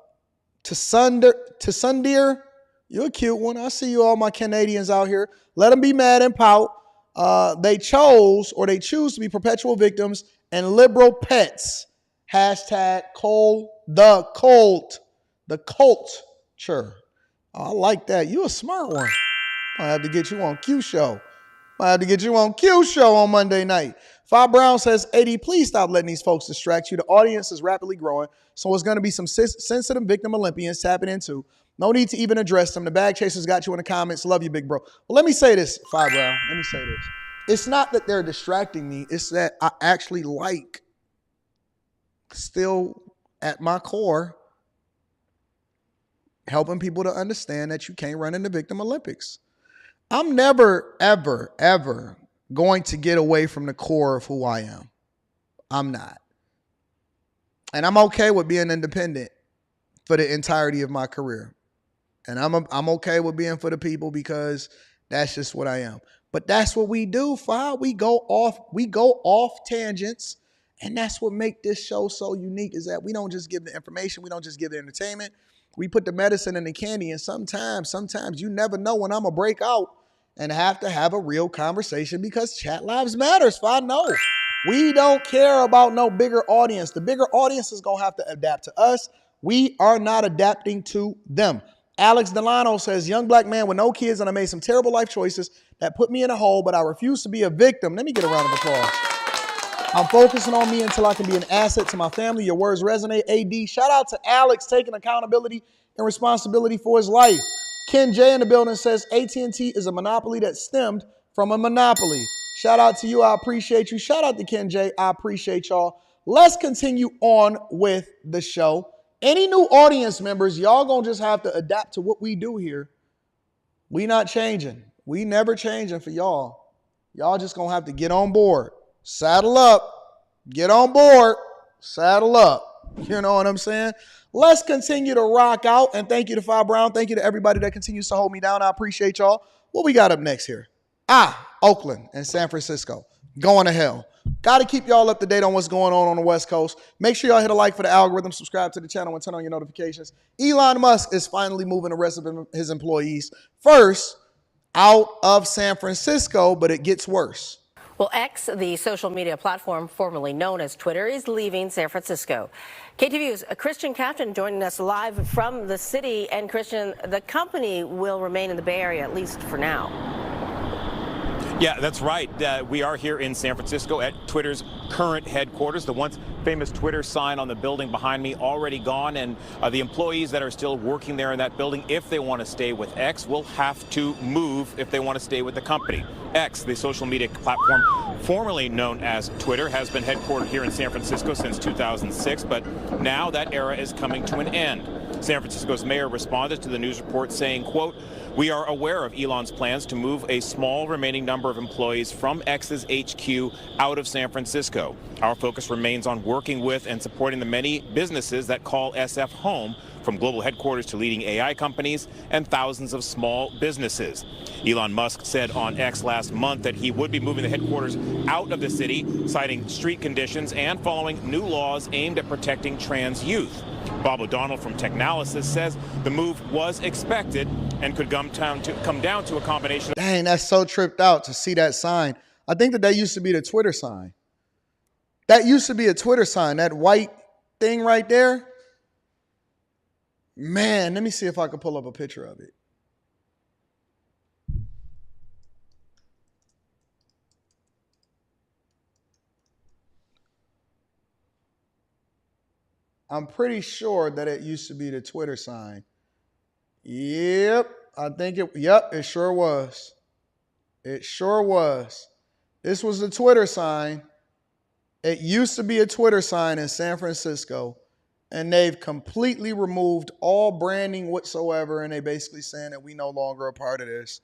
Speaker 1: Sundeer, you're a cute one. I see you all my Canadians out here. Let them be mad and pout. They choose to be perpetual victims and liberal pets. Hashtag the culture. I like that. You a smart one. I have to get you on Q Show. On Monday night. Five Brown says, AD, please stop letting these folks distract you. The audience is rapidly growing, so it's going to be some sensitive victim Olympians tapping into. No need to even address them. The bag chasers got you in the comments. Love you, big bro. Well, let me say this, Five Brown. Let me say this. It's not that they're distracting me. It's that I actually like, still at my core, helping people to understand that you can't run in the victim Olympics. I'm never, ever, ever going to get away from the core of who I am. I'm not. And I'm okay with being independent for the entirety of my career. And I'm okay with being for the people because that's just what I am. But that's what we do, Fi. We go off tangents. And that's what makes this show so unique, is that we don't just give the information. We don't just give the entertainment. We put the medicine in the candy. And sometimes you never know when I'm going to break out and have to have a real conversation, because chat lives matters, Fi. No, we don't care about no bigger audience. The bigger audience is going to have to adapt to us. We are not adapting to them. Alex Delano says, young black man with no kids, and I made some terrible life choices that put me in a hole, but I refuse to be a victim. Let me get a round of applause. I'm focusing on me until I can be an asset to my family. Your words resonate, AD. Shout out to Alex taking accountability and responsibility for his life. Ken J in the building says, AT&T is a monopoly that stemmed from a monopoly. Shout out to you. I appreciate you. Shout out to Ken J. I appreciate y'all. Let's continue on with the show. Any new audience members, y'all gonna just have to adapt to what we do here. We not changing. We never changing for y'all. Y'all just gonna have to get on board. Saddle up. Get on board. Saddle up. You know what I'm saying? Let's continue to rock out. And thank you to Fi Brown. Thank you to everybody that continues to hold me down. I appreciate y'all. What we got up next here? Oakland and San Francisco. Going to hell. Got to keep y'all up to date on what's going on the West Coast. Make sure y'all hit a like for the algorithm, subscribe to the channel, and turn on your notifications. Elon Musk is finally moving the rest of his employees first out of San Francisco, but it gets worse.
Speaker 12: Well, X, the social media platform formerly known as Twitter, is leaving San Francisco. KTVU's Christian Captain joining us live from the city. And Christian, the company will remain in the Bay Area, at least for now.
Speaker 13: Yeah, that's right. We are here in San Francisco at Twitter's current headquarters. The once famous Twitter sign on the building behind me already gone, and the employees that are still working there in that building, if they want to stay with X, will have to move if they want to stay with the company. X, the social media platform formerly known as Twitter, has been headquartered here in San Francisco since 2006, but now that era is coming to an end. San Francisco's mayor responded to the news report saying, quote, "We are aware of Elon's plans to move a small remaining number of employees from X's HQ out of San Francisco. Our focus remains on working with and supporting the many businesses that call SF home, from global headquarters to leading AI companies and thousands of small businesses." Elon Musk said on X last month that he would be moving the headquarters out of the city, citing street conditions and following new laws aimed at protecting trans youth. Bob O'Donnell from Technalysis says the move was expected and could come down to a combination.
Speaker 1: Dang, that's so tripped out to see that sign. I think that used to be the Twitter sign. That used to be a Twitter sign, that white thing right there. Man, let me see if I can pull up a picture of it. I'm pretty sure that it used to be the Twitter sign. Yep, it sure was. It sure was. This was the Twitter sign. It used to be a Twitter sign in San Francisco, and they've completely removed all branding whatsoever, and they basically saying that we no longer a part of this,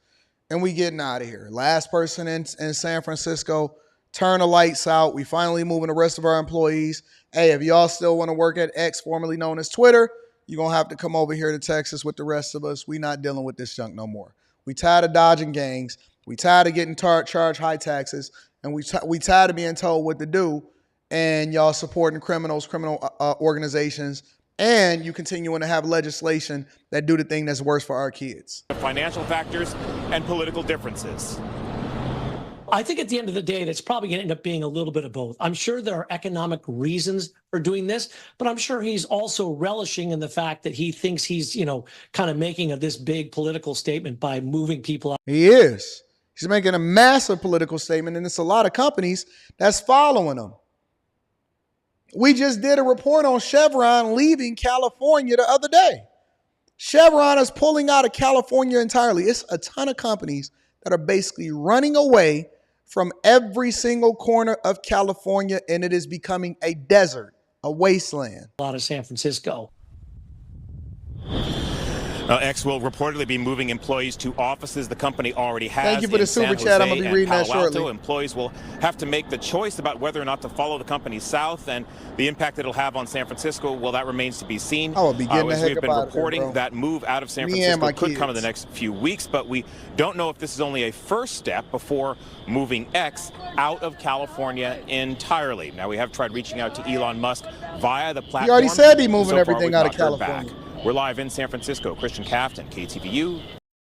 Speaker 1: and we getting out of here. Last person in San Francisco, turn the lights out. We finally moving the rest of our employees. Hey, if y'all still want to work at X, formerly known as Twitter, you're going to have to come over here to Texas with the rest of us. We not dealing with this junk no more. We tired of dodging gangs. We tired of getting charged high taxes. And we tired of being told what to do. And y'all supporting criminal organizations. And you continuing to have legislation that do the thing that's worse for our kids.
Speaker 13: Financial factors and political differences.
Speaker 14: I think at the end of the day, that's probably going to end up being a little bit of both. I'm sure there are economic reasons for doing this, but I'm sure he's also relishing in the fact that he thinks he's, kind of making this big political statement by moving people out.
Speaker 1: He is. He's making a massive political statement, and it's a lot of companies that's following him. We just did a report on Chevron leaving California the other day. Chevron is pulling out of California entirely. It's a ton of companies that are basically running away from every single corner of California, and it is becoming a desert, a wasteland.
Speaker 14: A lot of San Francisco.
Speaker 13: X will reportedly be moving employees to offices the company already has.
Speaker 1: Thank you for the super chat. I'm going to be reading that shortly.
Speaker 13: Employees will have to make the choice about whether or not to follow the company south, and the impact it'll have on San Francisco, well, that remains to be seen.
Speaker 1: I will be getting the heck
Speaker 13: we've been
Speaker 1: up out of
Speaker 13: reporting
Speaker 1: there, bro.
Speaker 13: that move out of San
Speaker 1: Me and
Speaker 13: Francisco
Speaker 1: my
Speaker 13: could come in
Speaker 1: kids.
Speaker 13: the next few weeks, but we don't know if this is only a first step before moving X out of California entirely. Now, we have tried reaching out to Elon Musk via the platform.
Speaker 1: He already said he's moving
Speaker 13: So far,
Speaker 1: everything
Speaker 13: we've
Speaker 1: out of
Speaker 13: not heard
Speaker 1: California.
Speaker 13: back. We're live in San Francisco. Christian Kaftan, KTVU.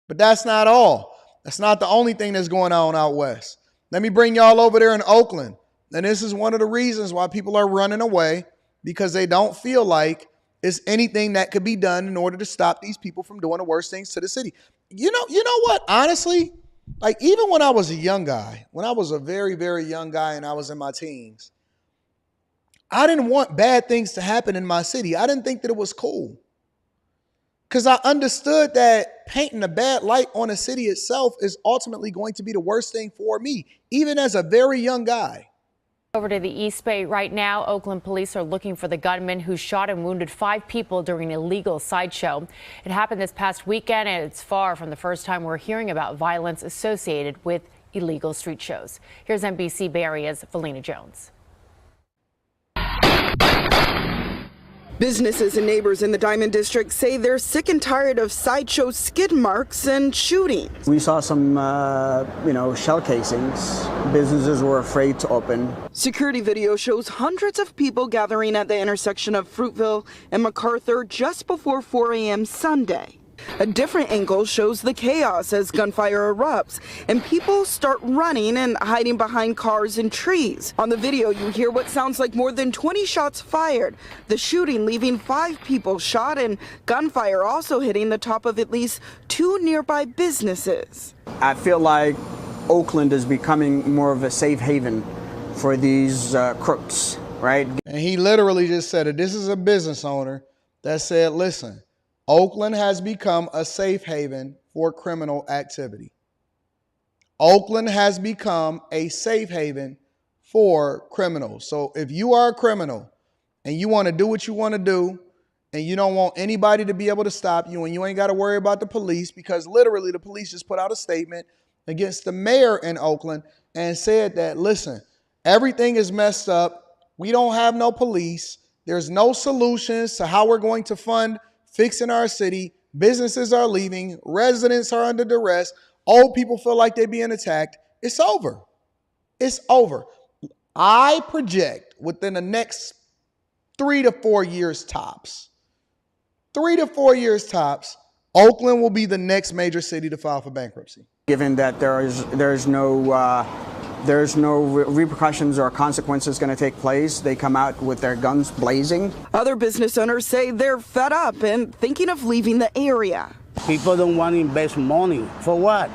Speaker 1: But that's not all. That's not the only thing that's going on out west. Let me bring y'all over there in Oakland. And this is one of the reasons why people are running away, because they don't feel like it's anything that could be done in order to stop these people from doing the worst things to the city. You know what? Honestly, like even when I was a young guy, when I was a very, very young guy and I was in my teens, I didn't want bad things to happen in my city. I didn't think that it was cool. Because I understood that painting a bad light on a city itself is ultimately going to be the worst thing for me, even as a very young guy.
Speaker 15: Over to the East Bay right now, Oakland police are looking for the gunman who shot and wounded 5 people during an illegal sideshow. It happened this past weekend, and it's far from the first time we're hearing about violence associated with illegal street shows. Here's NBC Bay Area's Valina Jones.
Speaker 16: Businesses and neighbors in the Diamond District say they're sick and tired of sideshow skid marks and shootings.
Speaker 18: We saw some, shell casings. Businesses were afraid to open.
Speaker 16: Security video shows hundreds of people gathering at the intersection of Fruitville and MacArthur just before 4 a.m. Sunday. A different angle shows the chaos as gunfire erupts and people start running and hiding behind cars and trees. On the video, you hear what sounds like more than 20 shots fired, the shooting leaving 5 people shot and gunfire also hitting the top of at least 2 nearby businesses.
Speaker 18: I feel like Oakland is becoming more of a safe haven for these crooks, right?
Speaker 1: And he literally just said it. This is a business owner that said, listen, Oakland has become a safe haven for criminal activity. Oakland has become a safe haven for criminals. So if you are a criminal and you want to do what you want to do and you don't want anybody to be able to stop you and you ain't got to worry about the police, because literally the police just put out a statement against the mayor in Oakland and said that, listen, everything is messed up. We don't have no police. There's no solutions to how we're going to fund fixing our city. Businesses are leaving. Residents are under duress. Old people feel like they're being attacked. It's over. It's over. I project within the next 3 to 4 years tops, 3 to 4 years tops, Oakland will be the next major city to file for bankruptcy.
Speaker 18: Given that there's no repercussions or consequences going to take place, they come out with their guns blazing.
Speaker 16: Other business owners say they're fed up and thinking of leaving the area.
Speaker 20: People don't want to invest money. For what?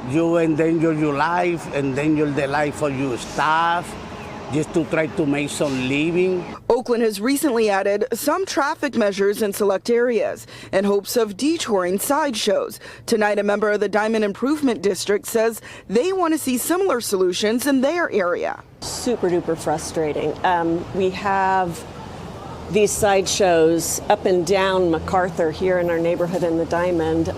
Speaker 20: You endanger your life, endanger the life of your staff, just to try to make some living.
Speaker 16: Oakland has recently added some traffic measures in select areas in hopes of detouring sideshows. Tonight, a member of the Diamond Improvement District says they want to see similar solutions in their area.
Speaker 25: Super duper frustrating. We have these sideshows up and down MacArthur here in our neighborhood in the Diamond.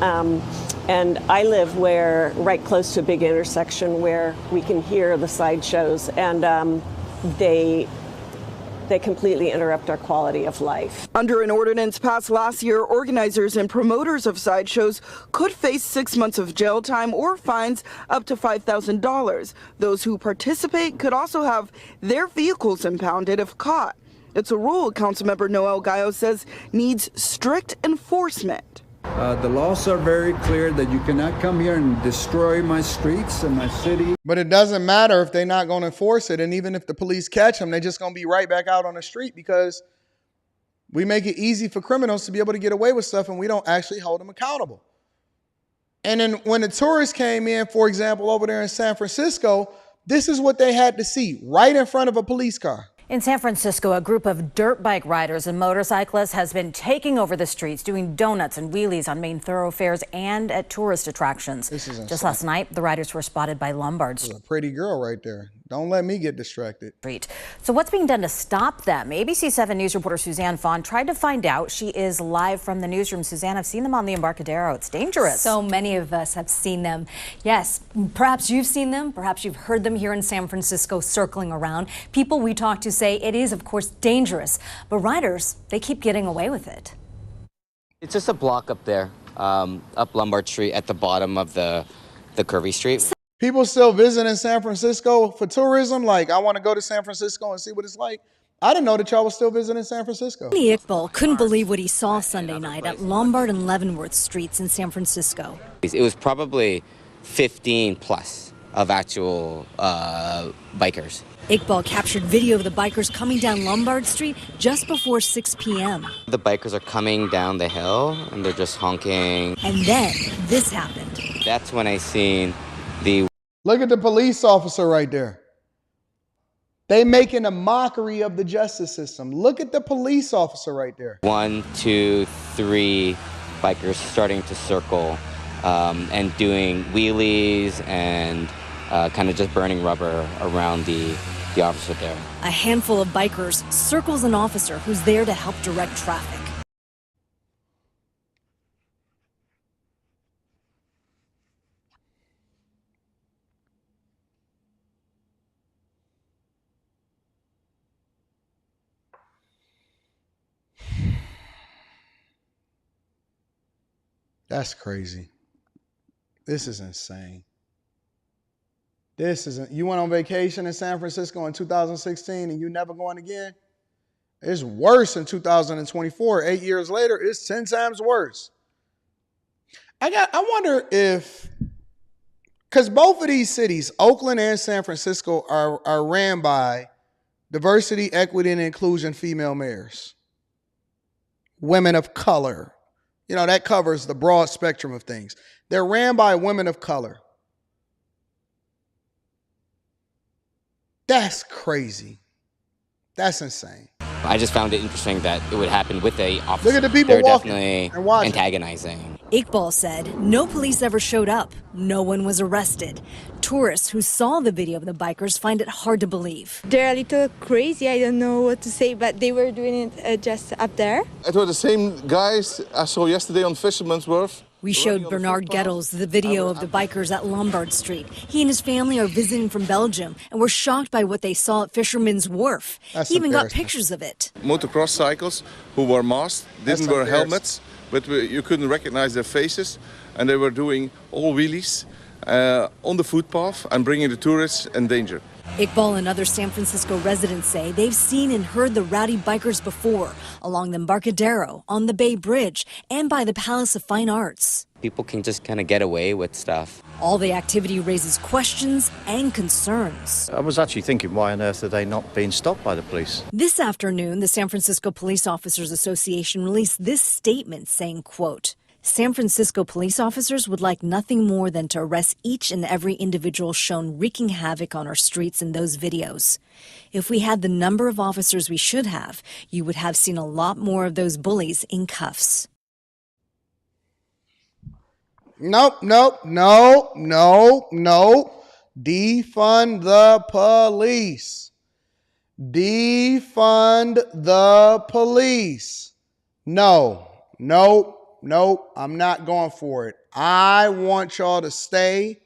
Speaker 25: And I live right close to a big intersection where we can hear the sideshows, and they completely interrupt our quality of life.
Speaker 16: Under an ordinance passed last year, organizers and promoters of sideshows could face 6 months of jail time or fines up to $5,000. Those who participate could also have their vehicles impounded if caught. It's a rule Councilmember Noel Gallo says needs strict enforcement.
Speaker 26: The laws are very clear that you cannot come here and destroy my streets and my city.
Speaker 1: But it doesn't matter if they're not going to enforce it. And even if the police catch them, they're just going to be right back out on the street, because we make it easy for criminals to be able to get away with stuff and we don't actually hold them accountable. And then when the tourists came in, for example, over there in San Francisco, this is what they had to see right in front of a police car.
Speaker 27: In San Francisco, a group of dirt bike riders and motorcyclists has been taking over the streets, doing donuts and wheelies on main thoroughfares and at tourist attractions.
Speaker 1: This is insane.
Speaker 27: Just last night, the riders were spotted by Lombards.
Speaker 1: This is a pretty girl right there. Don't let me get distracted.
Speaker 27: So what's being done to stop them? ABC 7 News reporter Suzanne Fawn tried to find out. She is live from the newsroom. Suzanne, I've seen them on the Embarcadero. It's dangerous.
Speaker 2: So many of us have seen them. Yes, perhaps you've seen them. Perhaps you've heard them here in San Francisco circling around. People we talk to say it is, of course, dangerous. But riders, they keep getting away with it.
Speaker 4: It's just a block up there, up Lombard Street at the bottom of the curvy street.
Speaker 1: People still visiting San Francisco for tourism. Like, I want to go to San Francisco and see what it's like. I didn't know that y'all was still visiting San Francisco.
Speaker 2: Iqbal couldn't believe what he saw Sunday night at Lombard and Leavenworth Streets in San Francisco.
Speaker 4: It was probably 15 plus of actual bikers.
Speaker 2: Iqbal captured video of the bikers coming down Lombard Street just before 6 p.m.
Speaker 4: The bikers are coming down the hill and they're just honking.
Speaker 2: And then this happened.
Speaker 4: That's when I seen the...
Speaker 1: Look at the police officer right there. They making a mockery of the justice system. Look at the police officer right there.
Speaker 4: 1, 2, 3 bikers starting to circle and doing wheelies and kind of just burning rubber around the officer there.
Speaker 2: A handful of bikers circles an officer who's there to help direct traffic.
Speaker 1: That's crazy. This is insane. This isn't. You went on vacation in San Francisco in 2016 and you never going again? It's worse in 2024. 8 years later, it's 10 times worse. I wonder if, because both of these cities, Oakland and San Francisco, are ran by diversity, equity, and inclusion female mayors. Women of color. You know, that covers the broad spectrum of things. They're ran by women of color. That's crazy. That's insane.
Speaker 4: I just found it interesting that it would happen with a officer.
Speaker 1: Look at the people
Speaker 4: They're
Speaker 1: walking
Speaker 4: definitely
Speaker 1: and watching.
Speaker 4: antagonizing.
Speaker 2: Iqbal said no police ever showed up. No one was arrested. Tourists who saw the video of the bikers find it hard to believe.
Speaker 17: They're a little crazy. I don't know what to say, but they were doing it just up there.
Speaker 19: It were the same guys I saw yesterday on Fisherman's Wharf.
Speaker 2: We showed Bernard Gettles the video of the bikers at Lombard Street. He and his family are visiting from Belgium and were shocked by what they saw at Fisherman's Wharf. He even got pictures of it.
Speaker 19: Motocross cycles who were masked, didn't wear helmets, but you couldn't recognize their faces. And they were doing all wheelies on the footpath and bringing the tourists in danger.
Speaker 2: Iqbal and other San Francisco residents say they've seen and heard the rowdy bikers before, along the Embarcadero, on the Bay Bridge, and by the Palace of Fine Arts.
Speaker 4: People can just kind of get away with stuff.
Speaker 2: All the activity raises questions and concerns.
Speaker 21: I was actually thinking, why on earth are they not being stopped by the police?
Speaker 2: This afternoon, the San Francisco Police Officers Association released this statement saying, quote, San Francisco police officers would like nothing more than to arrest each and every individual shown wreaking havoc on our streets in those videos. If we had the number of officers we should have, you would have seen a lot more of those bullies in cuffs.
Speaker 1: Nope. Defund the police. Defund the police. Nope, I'm not going for it. I want y'all to stay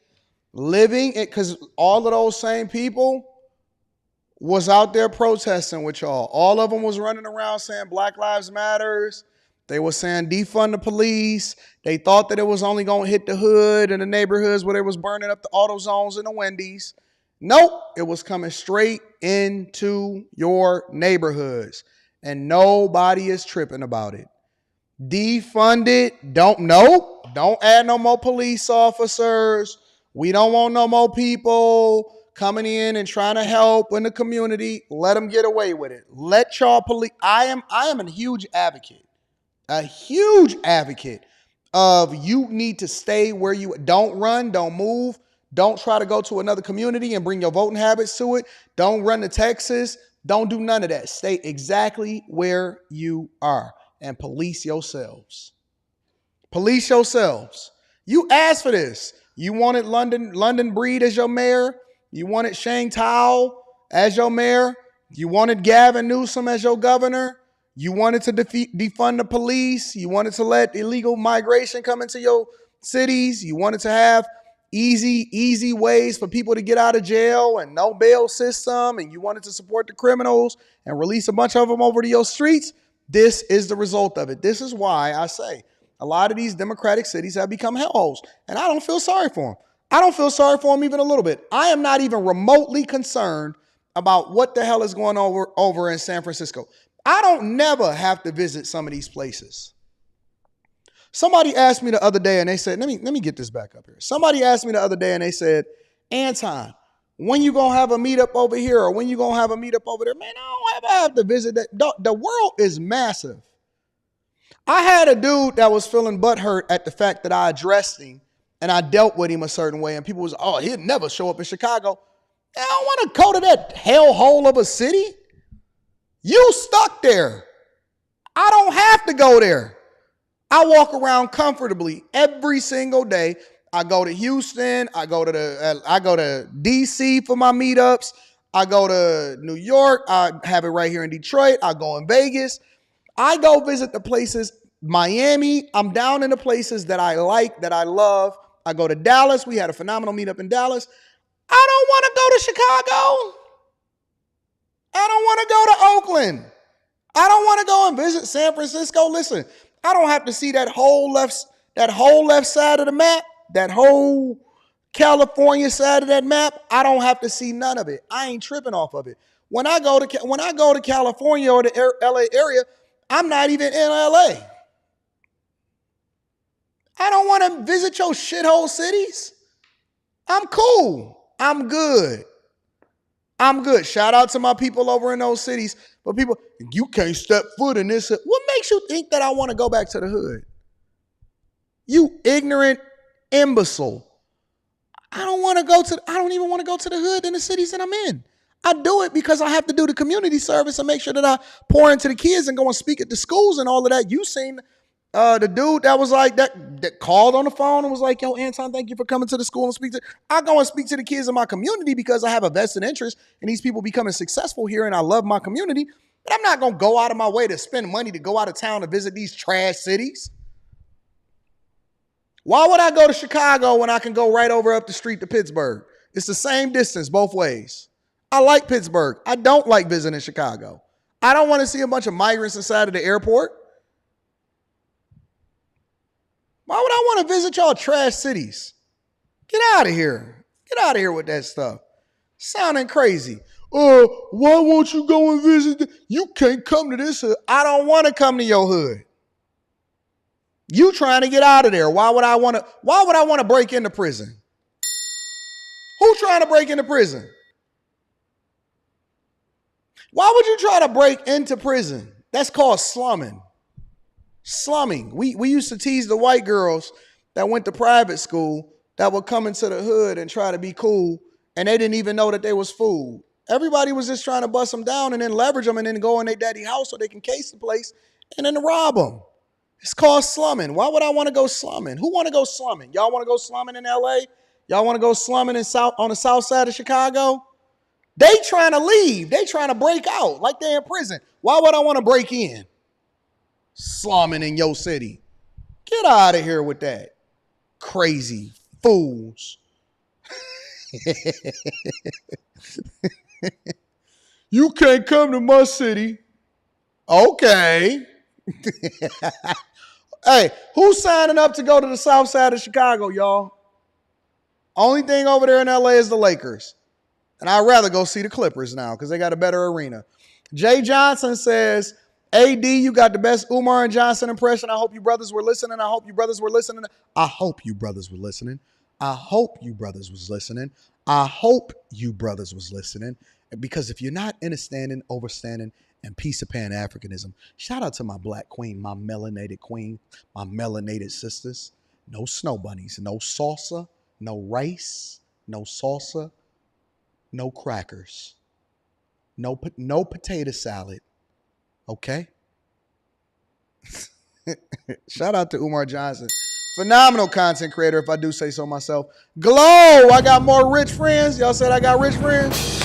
Speaker 1: living it, because all of those same people was out there protesting with y'all. All of them was running around saying Black Lives Matters. They were saying defund the police. They thought that it was only going to hit the hood and the neighborhoods where they was burning up the auto zones and the Wendy's. Nope, it was coming straight into your neighborhoods, and nobody is tripping about it. Defund it. Don't add no more police officers. We don't want no more people coming in and trying to help in the community. Let them get away with it. Let y'all police. I am a huge advocate of you need to stay where you don't run, don't move, don't try to go to another community and bring your voting habits to it. Don't run to Texas. Don't do none of that. Stay exactly where you are. And police yourselves. Police yourselves. You asked for this. You wanted London Breed as your mayor. You wanted Shane Towell as your mayor. You wanted Gavin Newsom as your governor. You wanted to defund the police. You wanted to let illegal migration come into your cities. You wanted to have easy ways for people to get out of jail and no bail system. And you wanted to support the criminals and release a bunch of them over to your streets. This is the result of it. This is why I say a lot of these Democratic cities have become hellholes. And I don't feel sorry for them. I don't feel sorry for them even a little bit. I am not even remotely concerned about what the hell is going on over in San Francisco. I don't never have to visit some of these places. Somebody asked me the other day and they said, let me get this back up here. Somebody asked me the other day and they said, Anton, when you going to have a meetup over here or when you going to have a meetup over there? Man, I don't ever have to visit that. The world is massive. I had a dude that was feeling butthurt at the fact that I addressed him and I dealt with him a certain way and people was, oh, he'd never show up in Chicago. I don't want to go to that hellhole of a city. You stuck there. I don't have to go there. I walk around comfortably every single day. I go to Houston. I go to DC for my meetups. I go to New York. I have it right here in Detroit. I go in Vegas. I go visit the places. Miami. I'm down in the places that I like, that I love. I go to Dallas. We had a phenomenal meetup in Dallas. I don't want to go to Chicago. I don't want to go to Oakland. I don't want to go and visit San Francisco. Listen, I don't have to see that whole left side of the map, that whole California side of that map. I don't have to see none of it. I ain't tripping off of it. When I go to California or the LA area, I'm not even in LA. I don't want to visit your shithole cities. I'm cool. I'm good. Shout out to my people over in those cities. But people, you can't step foot in this. What makes you think that I want to go back to the hood? You ignorant imbecile. I don't even want to go to the hood in the cities that I'm in. I do it because I have to do the community service and make sure that I pour into the kids and go and speak at the schools and all of that. You seen the dude that was like that called on the phone and was like, yo, Anton, thank you for coming to the school and speak to. I go and speak to the kids in my community because I have a vested interest in these people becoming successful here and I love my community. But I'm not going to go out of my way to spend money to go out of town to visit these trash cities. Why would I go to Chicago when I can go right over up the street to Pittsburgh? It's the same distance both ways. I like Pittsburgh. I don't like visiting Chicago. I don't want to see a bunch of migrants inside of the airport. Why would I want to visit y'all trash cities? Get out of here. Get out of here with that stuff. Sounding crazy. Why won't you go and visit? You can't come to this hood. I don't want to come to your hood. You trying to get out of there. Why would I want to break into prison? Who trying to break into prison? Why would you try to break into prison? That's called slumming. Slumming. We used to tease the white girls that went to private school that would come into the hood and try to be cool, and they didn't even know that they was fooled. Everybody was just trying to bust them down and then leverage them and then go in their daddy house so they can case the place and then rob them. It's called slumming. Why would I want to go slumming? Who want to go slumming? Y'all want to go slumming in LA? Y'all want to go slumming on the south side of Chicago? They trying to leave. They trying to break out like they're in prison. Why would I want to break in? Slumming in your city. Get out of here with that. Crazy fools. You can't come to my city. Okay. Hey, who's signing up to go to the south side of Chicago, y'all? Only thing over there in LA is the Lakers. And I'd rather go see the Clippers now because they got a better arena. Jay Johnson says, AD, you got the best Umar and Johnson impression. I hope you brothers were listening. I hope you brothers were listening. I hope you brothers were listening. I hope you brothers was listening. I hope you brothers was listening. Because if you're not understanding, overstanding, and piece of Pan-Africanism, shout out to my black queen, my melanated sisters. No snow bunnies, no salsa, no rice, no salsa, no crackers, no potato salad. Okay? Shout out to Umar Johnson Phenomenal content creator, if I do say so myself. Glow, I got more rich friends. Y'all said I got rich friends?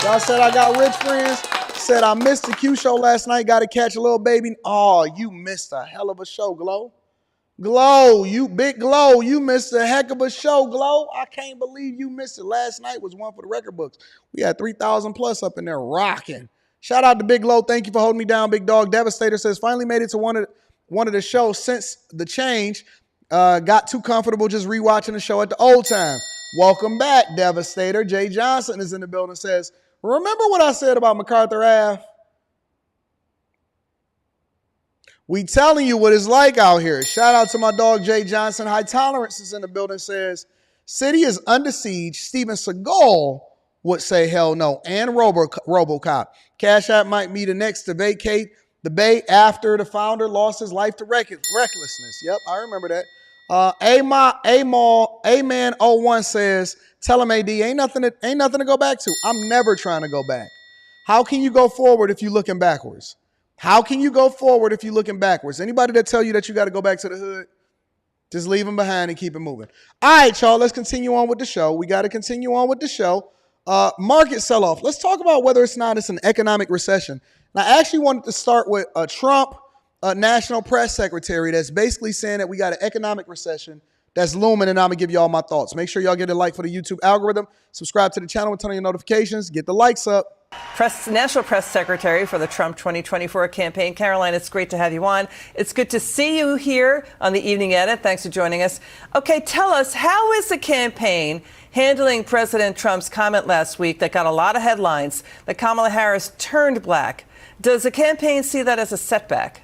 Speaker 1: Y'all said I got rich friends? Said I missed the Q show last night. Got to catch a little baby. Oh, you missed a hell of a show, Glow. Glow, you big Glow. You missed a heck of a show, Glow. I can't believe you missed it. Last night was one for the record books. We had 3,000 plus up in there rocking. Shout out to Big Glow. Thank you for holding me down, Big Dog. Devastator says, finally made it to one of the shows since the change. Got too comfortable just rewatching the show at the old time. Welcome back, Devastator. Jay Johnson is in the building, says, remember what I said about MacArthur Ave? We telling you what it's like out here. Shout out to my dog, Jay Johnson. High Tolerance is in the building, says, city is under siege. Steven Seagal would say hell no. And RoboCop. Cash App might be the next to vacate the Bay after the founder lost his life to recklessness. Yep, I remember that. A-Man01 says, tell him AD, ain't nothing to go back to. I'm never trying to go back. How can you go forward if you're looking backwards? How can you go forward if you're looking backwards? Anybody that tell you that you got to go back to the hood, just leave them behind and keep it moving. All right, y'all, let's continue on with the show. We got to continue on with the show. Market sell-off. Let's talk about whether it's an economic recession. Now, I actually wanted to start with Trump, National Press Secretary, that's basically saying that we got an economic recession that's looming, and I'm going to give you all my thoughts. Make sure y'all get a like for the YouTube algorithm. Subscribe to the channel and turn on your notifications. Get the likes up.
Speaker 3: National Press Secretary for the Trump 2024 campaign. Caroline, it's great to have you on. It's good to see you here on the Evening Edit. Thanks for joining us. Okay, tell us, how is the campaign handling President Trump's comment last week that got a lot of headlines that Kamala Harris turned black? Does the campaign see that as a setback?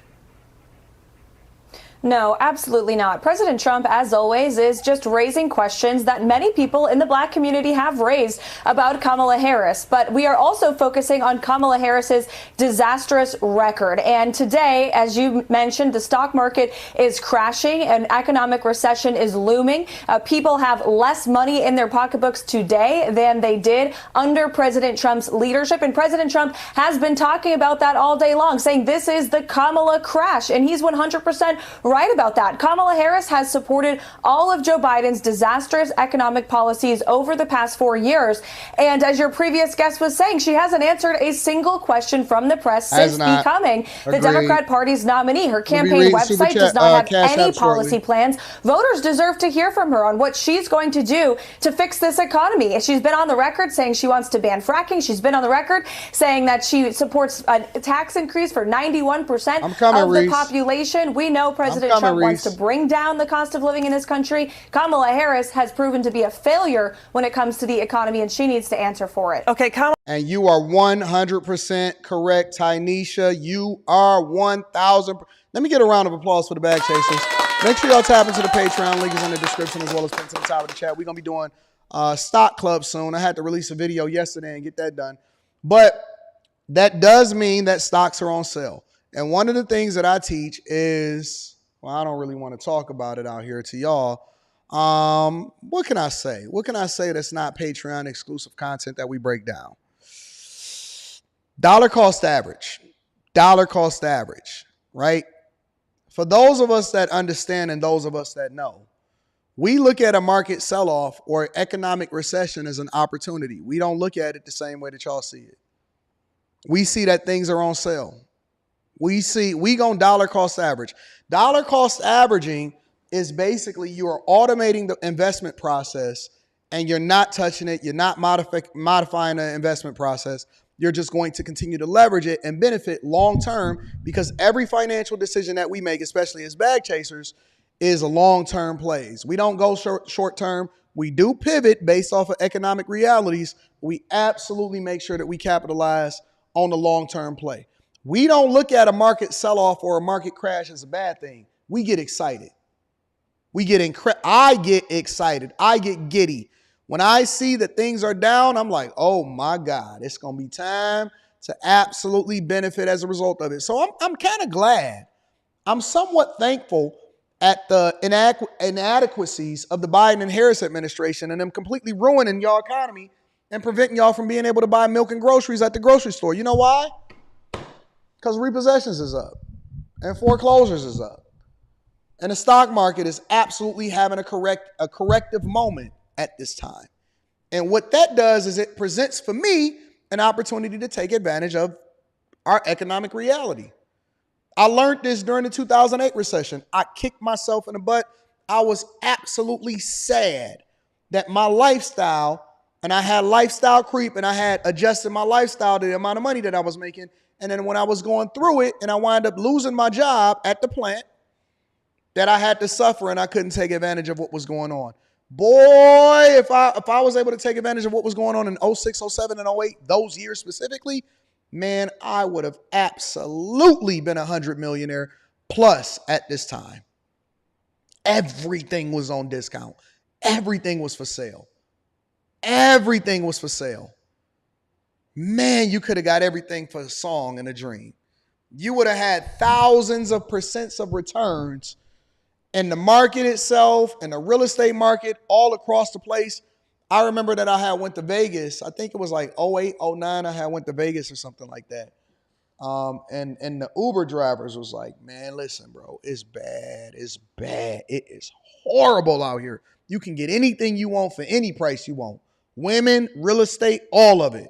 Speaker 5: No, absolutely not. President Trump, as always, is just raising questions that many people in the black community have raised about Kamala Harris. But we are also focusing on Kamala Harris's disastrous record. And today, as you mentioned, the stock market is crashing. An economic recession is looming. People have less money in their pocketbooks today than they did under President Trump's leadership. And President Trump has been talking about that all day long, saying this is the Kamala crash. And he's 100% right about that. Kamala Harris has supported all of Joe Biden's disastrous economic policies over the past 4 years. And as your previous guest was saying, she hasn't answered a single question from the press since becoming the Democrat Party's nominee. Her campaign website does not have any policy plans. Voters deserve to hear from her on what she's going to do to fix this economy. She's been on the record saying she wants to ban fracking. She's been on the record saying that she supports a tax increase for 91% of the population. We know President Trump wants to bring down the cost of living in this country. Kamala Harris has proven to be a failure when it comes to the economy, and she needs to answer for it.
Speaker 3: Okay, Kamala.
Speaker 1: And you are 100% correct, Tynesha. You are 1,000. Let me get a round of applause for the bag chasers. Make sure y'all tap into the Patreon. Link is in the description as well as pinned to the top of the chat. We're going to be doing Stock Club soon. I had to release a video yesterday and get that done. But that does mean that stocks are on sale. And one of the things that I teach is, well, I don't really want to talk about it out here to y'all. What can I say? What can I say that's not Patreon exclusive content that we break down? Dollar cost average. Dollar cost average, right? For those of us that understand and those of us that know, we look at a market sell-off or economic recession as an opportunity. We don't look at it the same way that y'all see it. We see that things are on sale. We go dollar cost average. Dollar cost averaging is basically you are automating the investment process and you're not touching it. You're not modifying the investment process. You're just going to continue to leverage it and benefit long term, because every financial decision that we make, especially as bag chasers, is a long-term plays. We don't go short term. We do pivot based off of economic realities. We absolutely make sure that we capitalize on the long-term play. We don't look at a market sell-off or a market crash as a bad thing. We get excited. I get excited. I get giddy. When I see that things are down, I'm like, oh my God, it's going to be time to absolutely benefit as a result of it. So I'm kind of glad. I'm somewhat thankful at the inadequacies of the Biden and Harris administration and them completely ruining y'all economy and preventing y'all from being able to buy milk and groceries at the grocery store. You know why? Because repossessions is up and foreclosures is up. And the stock market is absolutely having a corrective moment at this time. And what that does is it presents for me an opportunity to take advantage of our economic reality. I learned this during the 2008 recession. I kicked myself in the butt. I was absolutely sad that my lifestyle, and I had lifestyle creep, and I had adjusted my lifestyle to the amount of money that I was making. And then when I was going through it and I wound up losing my job at the plant, that I had to suffer and I couldn't take advantage of what was going on. Boy, if I was able to take advantage of what was going on in 06, 07, and 08, those years specifically, man, I would have absolutely been 100 millionaire plus at this time. Everything was on discount. Everything was for sale. Everything was for sale. Man, you could have got everything for a song and a dream. You would have had thousands of percents of returns in the market itself and the real estate market all across the place. I remember that I had went to Vegas. I think it was like 08, 09. I had went to Vegas or something like that. And the Uber drivers was like, man, listen, bro, it's bad. It's bad. It is horrible out here. You can get anything you want for any price you want. Women, real estate, all of it.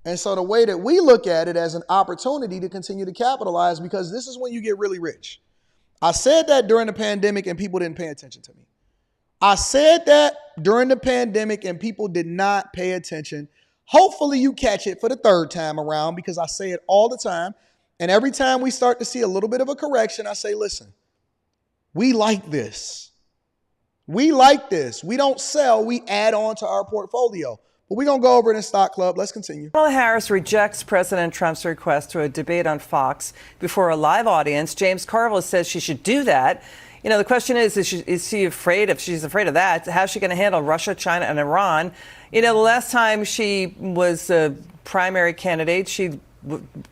Speaker 1: And so the way that we look at it as an opportunity to continue to capitalize, because this is when you get really rich. I said that during the pandemic and people didn't pay attention to me. I said that during the pandemic and people did not pay attention. Hopefully you catch it for the third time around, because I say it all the time. And every time we start to see a little bit of a correction, I say, listen, we like this. We like this. We don't sell, we add on to our portfolio. But we're going to go over it in Stock Club. Let's continue.
Speaker 3: Kamala Harris rejects President Trump's request to a debate on Fox before a live audience. James Carville says she should do that. You know, the question is she afraid? If she's afraid of that, how's she going to handle Russia, China, and Iran? You know, the last time she was a primary candidate, she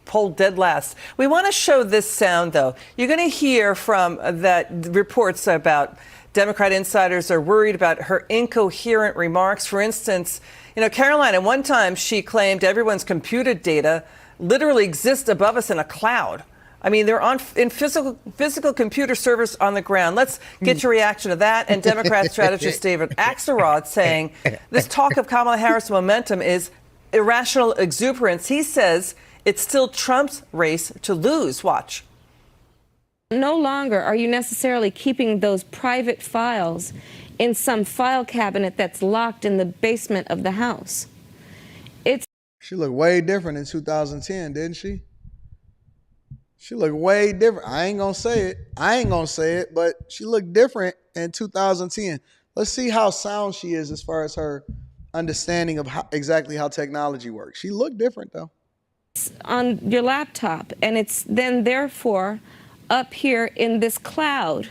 Speaker 3: polled dead last. We want to show this sound, though. You're going to hear from that reports about Democrat insiders are worried about her incoherent remarks. For instance, you know, Caroline, at one time she claimed everyone's computer data literally exists above us in a cloud. I mean, they're in physical computer servers on the ground. Let's get your reaction to that. And Democrat strategist David Axelrod saying this talk of Kamala Harris momentum is irrational exuberance. He says it's still Trump's race to lose. Watch.
Speaker 6: No longer are you necessarily keeping those private files in some file cabinet that's locked in the basement of the house.
Speaker 1: She looked way different in 2010, didn't she? She looked way different. I ain't gonna say it, but she looked different in 2010. Let's see how sound she is as far as her understanding of exactly how technology works. She looked different, though.
Speaker 6: On your laptop, and it's then therefore up here in this cloud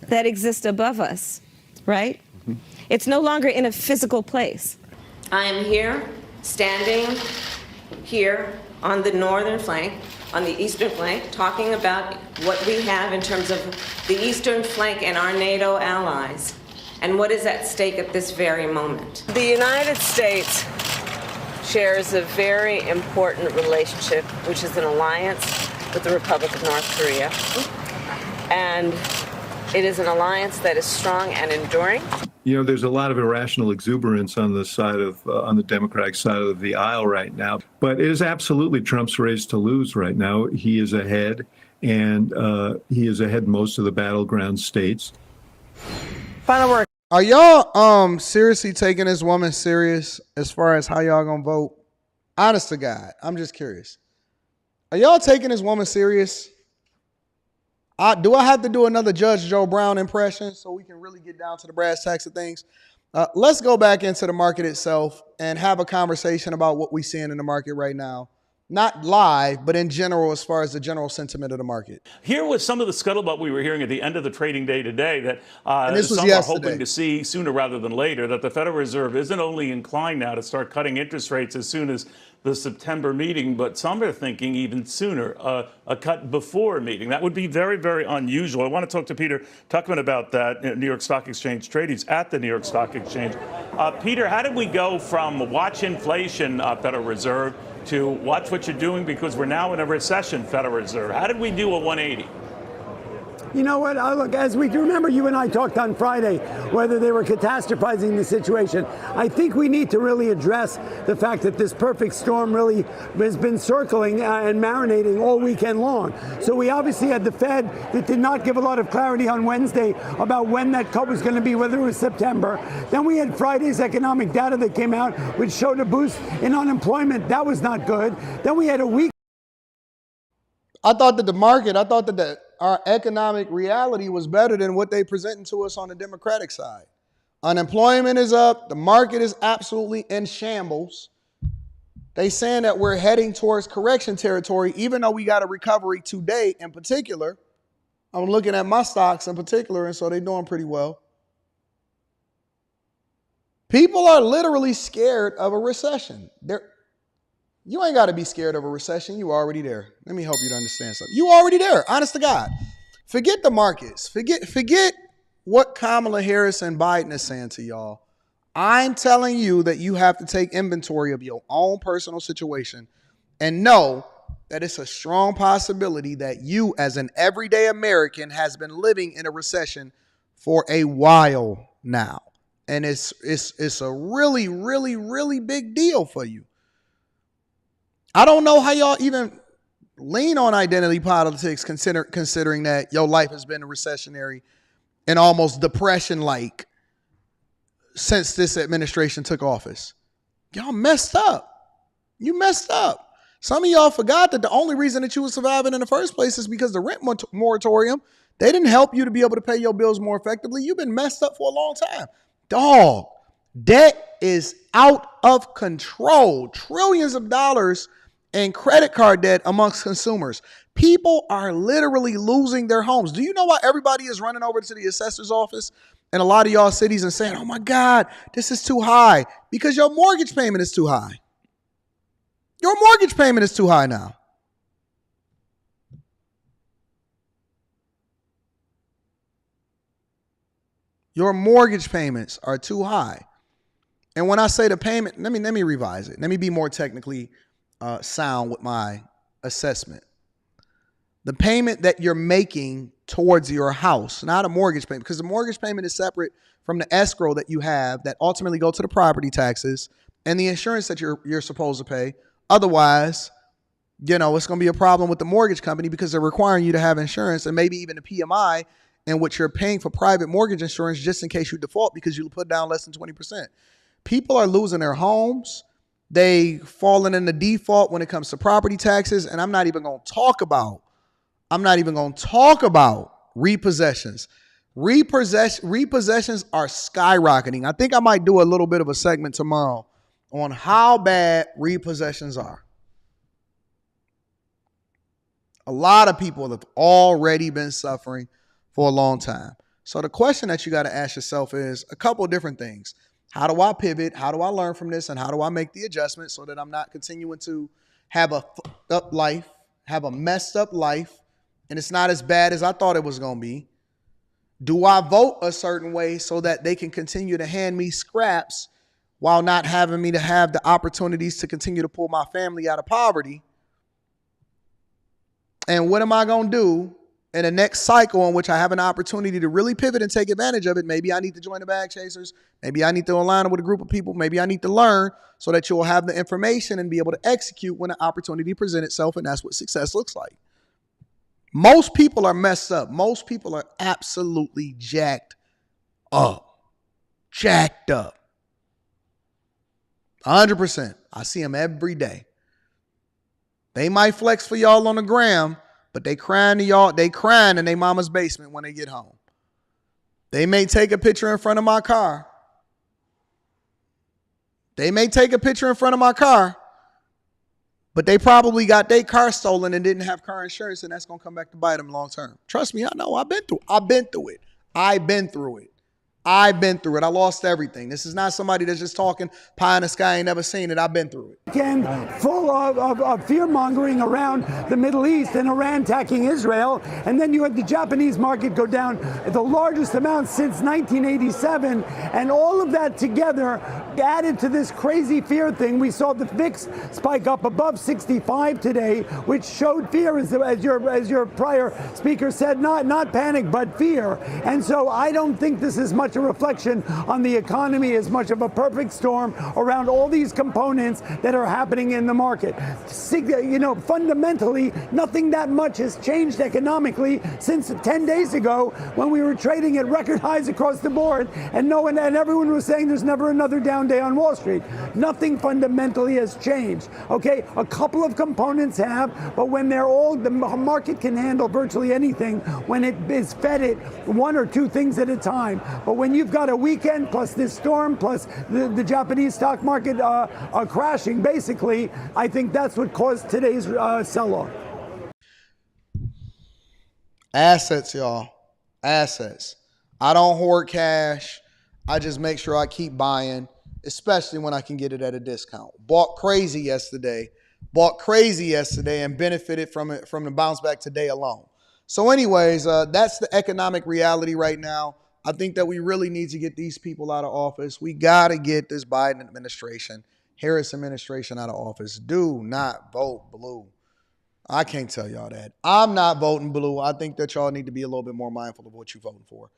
Speaker 6: that exists above us, right? Mm-hmm. It's no longer in a physical place. I am here, standing here on the northern flank, on the eastern flank, talking about what we have in terms of the eastern flank and our NATO allies, and what is at stake at this very moment.
Speaker 7: The United States shares a very important relationship, which is an alliance with the Republic of North Korea. And it is an alliance that is strong and enduring.
Speaker 8: You know, there's a lot of irrational exuberance on the side of, on the Democratic side of the aisle right now. But it is absolutely Trump's race to lose right now. He is ahead, and he is ahead in most of the battleground states.
Speaker 3: Final word.
Speaker 1: Are y'all seriously taking this woman serious as far as how y'all gonna vote? Honest to God, I'm just curious. Are y'all taking this woman serious? Do I have to do another Judge Joe Brown impression so we can really get down to the brass tacks of things? Let's go back into the market itself and have a conversation about what we're seeing in the market right now. Not live, but in general, as far as the general sentiment of the market.
Speaker 9: Here was some of the scuttlebutt we were hearing at the end of the trading day today that
Speaker 1: some
Speaker 9: are hoping to see sooner rather than later, that the Federal Reserve isn't only inclined now to start cutting interest rates as soon as the September meeting, but some are thinking even sooner, a cut before a meeting. That would be very, very unusual. I want to talk to Peter Tuchman about that, New York Stock Exchange trade. He's at the New York Stock Exchange. Peter, how did we go from watch inflation, Federal Reserve, to watch what you're doing because we're now in a recession, Federal Reserve? How did we do a 180?
Speaker 10: You know what? Look, as we remember, you and I talked on Friday whether they were catastrophizing the situation. I think we need to really address the fact that this perfect storm really has been circling and marinating all weekend long. So we obviously had the Fed that did not give a lot of clarity on Wednesday about when that cut was going to be, whether it was September. Then we had Friday's economic data that came out, which showed a boost in unemployment. That was not good. Then we had a week.
Speaker 1: I thought that our economic reality was better than what they presenting to us on the Democratic side. Unemployment is up. The market is absolutely in shambles. They saying that we're heading towards correction territory, even though we got a recovery today in particular. I'm looking at my stocks in particular, and so they're doing pretty well. People are literally scared of a recession. You ain't got to be scared of a recession. You already there. Let me help you to understand something. You already there, honest to God. Forget the markets. Forget what Kamala Harris and Biden is saying to y'all. I'm telling you that you have to take inventory of your own personal situation and know that it's a strong possibility that you, as an everyday American, has been living in a recession for a while now. And it's a really, really, really big deal for you. I don't know how y'all even lean on identity politics considering that your life has been recessionary and almost depression-like since this administration took office. Y'all messed up. You messed up. Some of y'all forgot that the only reason that you were surviving in the first place is because the rent moratorium, they didn't help you to be able to pay your bills more effectively. You've been messed up for a long time. Dog, debt is out of control. Trillions of dollars in credit card debt amongst consumers. People are literally losing their homes. Do you know why everybody is running over to the assessor's office in a lot of y'all cities and saying, oh my God, this is too high? Because your mortgage payment is too high. Your mortgage payment is too high now. Your mortgage payments are too high. And when I say the payment, let me revise it. Let me be more technically sound with my assessment. The payment that you're making towards your house, not a mortgage payment, because the mortgage payment is separate from the escrow that you have that ultimately go to the property taxes and the insurance that you're supposed to pay. Otherwise, it's going to be a problem with the mortgage company because they're requiring you to have insurance and maybe even a PMI in which you're paying for private mortgage insurance just in case you default because you put down less than 20%. People are losing their homes. They falling into default when it comes to property taxes. And I'm not even going to talk about repossessions. Repossessions are skyrocketing. I think I might do a little bit of a segment tomorrow on how bad repossessions are. A lot of people have already been suffering for a long time. So the question that you got to ask yourself is a couple of different things. How do I pivot? How do I learn from this? And how do I make the adjustment so that I'm not continuing to have a fucked up life, have a messed up life, and it's not as bad as I thought it was going to be? Do I vote a certain way so that they can continue to hand me scraps while not having me to have the opportunities to continue to pull my family out of poverty? And what am I going to do in the next cycle in which I have an opportunity to really pivot and take advantage of it? Maybe I need to join the bag chasers. Maybe I need to align with a group of people. Maybe I need to learn so that you'll have the information and be able to execute when an opportunity presents itself. And that's what success looks like. Most people are messed up. Most people are absolutely jacked up. Jacked up. 100%. I see them every day. They might flex for y'all on the gram, but they crying to y'all. They crying in their mama's basement when they get home. They may take a picture in front of my car. But they probably got their car stolen and didn't have car insurance, and that's going to come back to bite them long term. Trust me, I know. I've been through it. I've been through it. I lost everything. This is not somebody that's just talking pie in the sky, ain't never seen it. I've been through it.
Speaker 10: Again, full of fear-mongering around the Middle East and Iran attacking Israel. And then you had the Japanese market go down the largest amount since 1987. And all of that together added to this crazy fear thing. We saw the VIX spike up above 65 today, which showed fear, as your prior speaker said, not panic, but fear. And so I don't think this is much a reflection on the economy as much of a perfect storm around all these components that are happening in the market. Fundamentally, nothing that much has changed economically since 10 days ago when we were trading at record highs across the board and everyone was saying there's never another down day on Wall Street. Nothing fundamentally has changed. Okay, a couple of components have, but when the market can handle virtually anything when it is fed it one or two things at a time. But when you've got a weekend plus this storm plus the Japanese stock market crashing, basically, I think that's what caused today's sell-off.
Speaker 1: Assets, y'all. Assets. I don't hoard cash. I just make sure I keep buying, especially when I can get it at a discount. Bought crazy yesterday and benefited from it, from the bounce back today alone. So anyways, that's the economic reality right now. I think that we really need to get these people out of office. We got to get this Biden administration, Harris administration out of office. Do not vote blue. I can't tell y'all that. I'm not voting blue. I think that y'all need to be a little bit more mindful of what you're voting for.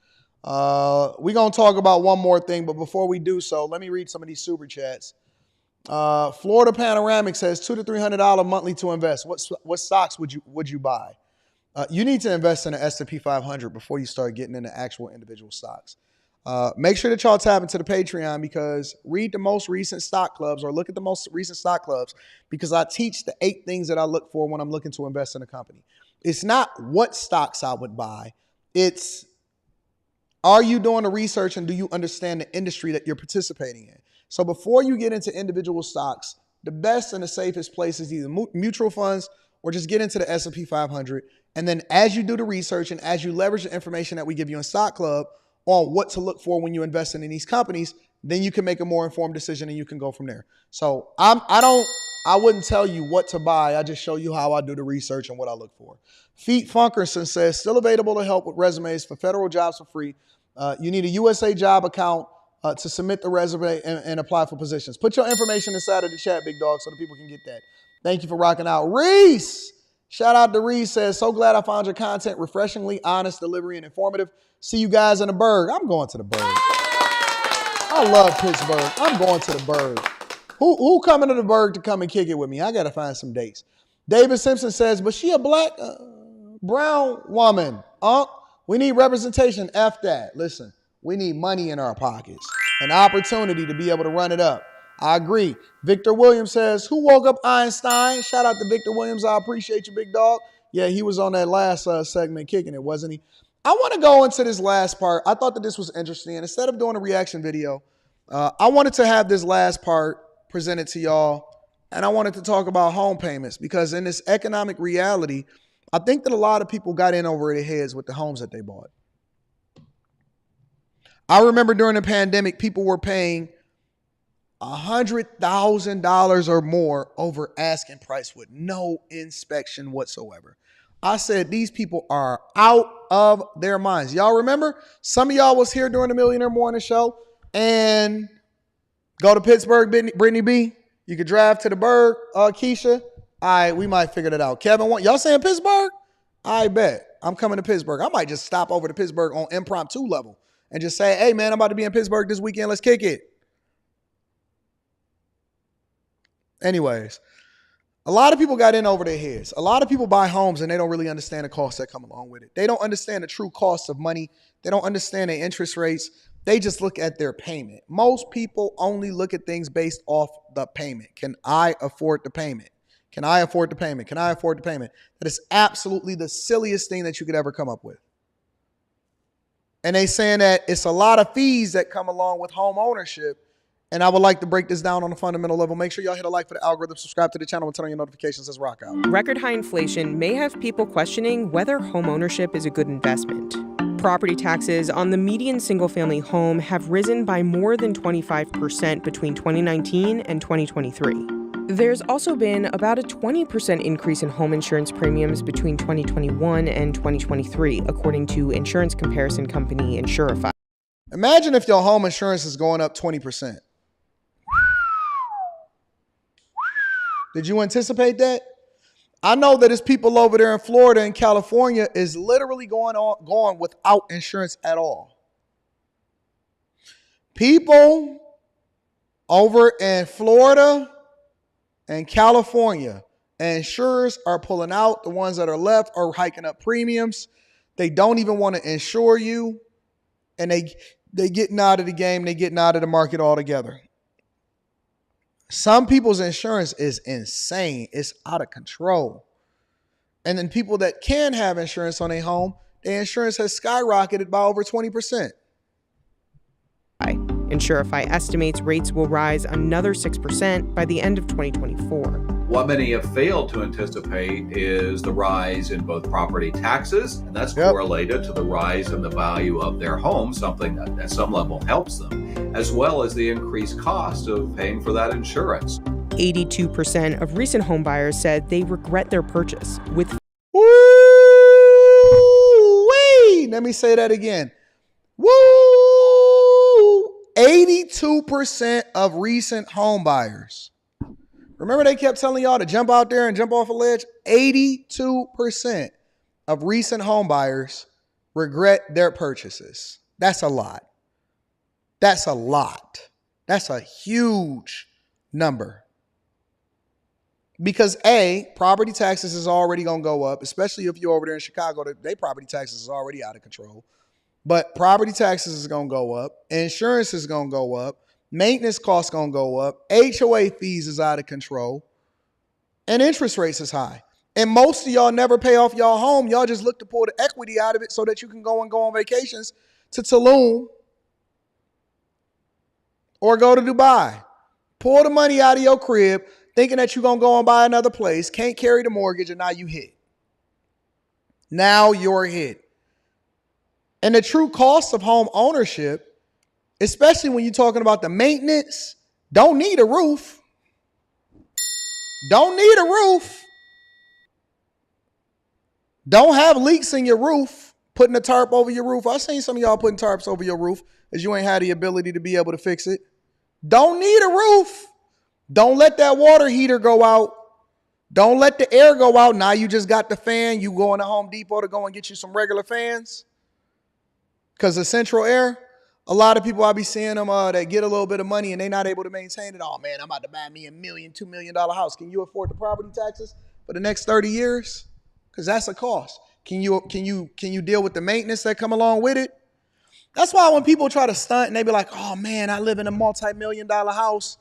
Speaker 1: We're going to talk about one more thing, but before we do so, let me read some of these super chats. Florida Panoramic says $200 to $300 monthly to invest. What stocks would you buy? You need to invest in the S&P 500 before you start getting into actual individual stocks. Make sure that y'all tap into the Patreon, because read the most recent stock clubs or look at the most recent stock clubs, because I teach the 8 things that I look for when I'm looking to invest in a company. It's not what stocks I would buy. It's, are you doing the research and do you understand the industry that you're participating in? So before you get into individual stocks, the best and the safest place is either mutual funds or just get into the S&P 500. And then as you do the research and as you leverage the information that we give you in Stock Club on what to look for when you invest in these companies, then you can make a more informed decision and you can go from there. So I wouldn't tell you what to buy. I just show you how I do the research and what I look for. Feet Funkerson says, still available to help with resumes for federal jobs for free. You need a USA job account to submit the resume and apply for positions. Put your information inside of the chat, big dog, so the people can get that. Thank you for rocking out. Reese! Shout out to Reese, says, so glad I found your content refreshingly honest, delivery, and informative. See you guys in the Berg. I'm going to the Berg. I love Pittsburgh. I'm going to the Berg. Who coming to the Berg to come and kick it with me? I got to find some dates. David Simpson says, but she a black, brown woman. We need representation. F that. Listen, we need money in our pockets. An opportunity to be able to run it up. I agree. Victor Williams says, who woke up Einstein? Shout out to Victor Williams. I appreciate you, big dog. Yeah, he was on that last segment kicking it, wasn't he? I want to go into this last part. I thought that this was interesting. And instead of doing a reaction video, I wanted to have this last part presented to y'all. And I wanted to talk about home payments, because in this economic reality, I think that a lot of people got in over their heads with the homes that they bought. I remember during the pandemic, people were paying $100,000 or more over asking price with no inspection whatsoever. I said, these people are out of their minds. Y'all remember? Some of y'all was here during the Millionaire Morning Show and go to Pittsburgh, Brittany B. You could drive to the Berg, Keisha. All right, we might figure that out. Kevin, y'all saying Pittsburgh? I bet. I'm coming to Pittsburgh. I might just stop over to Pittsburgh on impromptu level and just say, hey, man, I'm about to be in Pittsburgh this weekend. Let's kick it. Anyways, a lot of people got in over their heads. A lot of people buy homes and they don't really understand the costs that come along with it. They don't understand the true costs of money. They don't understand the interest rates. They just look at their payment. Most people only look at things based off the payment. Can I afford the payment? Can I afford the payment? Can I afford the payment? That is absolutely the silliest thing that you could ever come up with. And they saying that it's a lot of fees that come along with home ownership. And I would like to break this down on a fundamental level. Make sure y'all hit a like for the algorithm, subscribe to the channel, and turn on your notifications as rock out.
Speaker 11: Record high inflation may have people questioning whether home ownership is a good investment. Property taxes on the median single-family home have risen by more than 25% between 2019 and 2023. There's also been about a 20% increase in home insurance premiums between 2021 and 2023, according to insurance comparison company Insurify.
Speaker 1: Imagine if your home insurance is going up 20%. Did you anticipate that? I know that it's people over there in Florida and California is literally going without insurance at all. People over in Florida and California, insurers are pulling out. The ones that are left are hiking up premiums. They don't even want to insure you. And they getting out of the game. They getting out of the market altogether. Some people's insurance is insane. It's out of control. And then people that can have insurance on their home, their insurance has skyrocketed by over 20%.
Speaker 11: Insurify estimates rates will rise another 6% by the end of 2024.
Speaker 12: What many have failed to anticipate is the rise in both property taxes, and that's correlated to the rise in the value of their home, something that at some level helps them, as well as the increased cost of paying for that insurance.
Speaker 11: 82% of recent home buyers said they regret their purchase, with
Speaker 1: Woo-wee! Let me say that again. Woo! 82% of recent home buyers. Remember they kept telling y'all to jump out there and jump off a ledge? 82% of recent home buyers regret their purchases. That's a lot. That's a lot. That's a huge number. Because A, property taxes is already going to go up, especially if you're over there in Chicago. Their property taxes is already out of control. But property taxes is going to go up. Insurance is going to go up. Maintenance costs going to go up. HOA fees is out of control. And interest rates is high. And most of y'all never pay off y'all home. Y'all just look to pull the equity out of it so that you can go on vacations to Tulum or go to Dubai. Pull the money out of your crib thinking that you're going to go and buy another place. Can't carry the mortgage, and now you hit. Now you're hit. And the true cost of home ownership, especially when you're talking about the maintenance, don't need a roof. Don't need a roof. Don't have leaks in your roof, putting a tarp over your roof. I've seen some of y'all putting tarps over your roof as you ain't had the ability to be able to fix it. Don't need a roof. Don't let that water heater go out. Don't let the air go out. Now you just got the fan. You going to Home Depot to go and get you some regular fans. Because the central air, a lot of people I be seeing them that get a little bit of money and they not able to maintain it. Oh man, I'm about to buy me $1 million, $2 million house. Can you afford the property taxes for the next 30 years? Because that's a cost. Can you deal with the maintenance that come along with it? That's why when people try to stunt and they be like, oh man, I live in a multi-million-dollar house.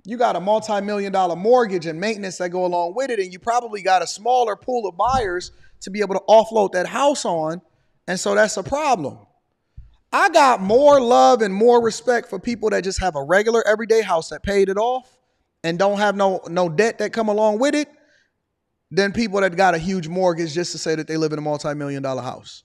Speaker 1: You got a multi-million-dollar mortgage and maintenance that go along with it, and you probably got a smaller pool of buyers to be able to offload that house on. And so that's a problem. I got more love and more respect for people that just have a regular everyday house that paid it off and don't have no debt that come along with it than people that got a huge mortgage just to say that they live in a multi-million-dollar house.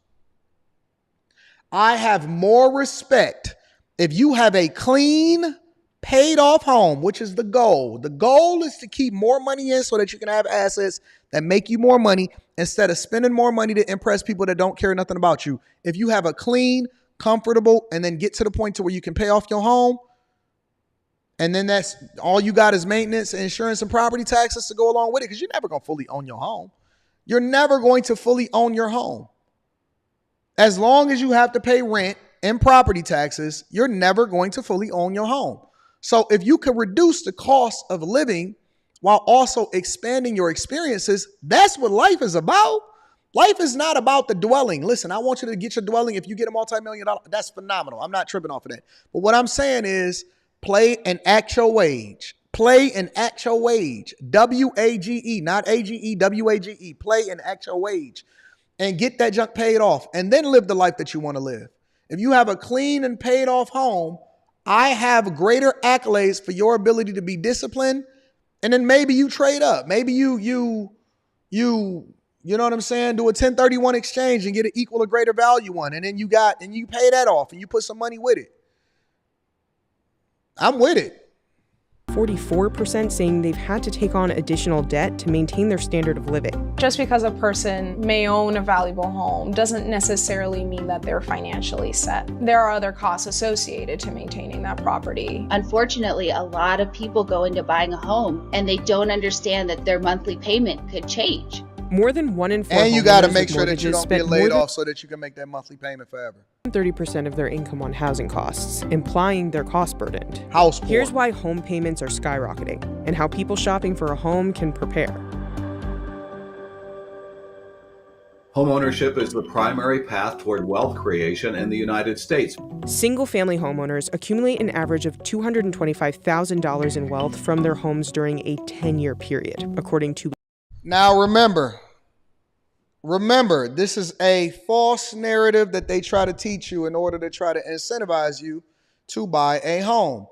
Speaker 1: I have more respect if you have a clean, paid off home, which is the goal. The goal is to keep more money in so that you can have assets that make you more money instead of spending more money to impress people that don't care nothing about you. If you have a clean, comfortable, and then get to the point to where you can pay off your home, and then that's all you got is maintenance, insurance, and property taxes to go along with it, because you're never going to fully own your home. You're never going to fully own your home. As long as you have to pay rent and property taxes, you're never going to fully own your home. So if you can reduce the cost of living while also expanding your experiences, that's what life is about. Life is not about the dwelling. Listen, I want you to get your dwelling. If you get a multi-million-dollar, that's phenomenal. I'm not tripping off of that. But what I'm saying is play an actual wage. Play an actual wage. W-A-G-E, not A-G-E, W-A-G-E. Play an actual wage and get that junk paid off and then live the life that you want to live. If you have a clean and paid off home, I have greater accolades for your ability to be disciplined. And then maybe you trade up. Maybe you You know what I'm saying? Do a 1031 exchange and get an equal or greater value one. And then you pay that off and you put some money with it. I'm with it.
Speaker 11: 44% saying they've had to take on additional debt to maintain their standard of living.
Speaker 13: Just because a person may own a valuable home doesn't necessarily mean that they're financially set. There are other costs associated to maintaining that property.
Speaker 14: Unfortunately, a lot of people go into buying a home and they don't understand that their monthly payment could change.
Speaker 11: More than 1 in 4
Speaker 1: And you got to make sure that you don't get laid off so that you can make that monthly payment forever.
Speaker 11: 30% of their income on housing costs, implying they're cost burdened.
Speaker 1: House poor.
Speaker 11: Here's why home payments are skyrocketing and how people shopping for a home can prepare.
Speaker 12: Homeownership is the primary path toward wealth creation in the United States.
Speaker 11: Single-family homeowners accumulate an average of $225,000 in wealth from their homes during a 10-year period, according to...
Speaker 1: Now remember, this is a false narrative that they try to teach you in order to try to incentivize you to buy a home.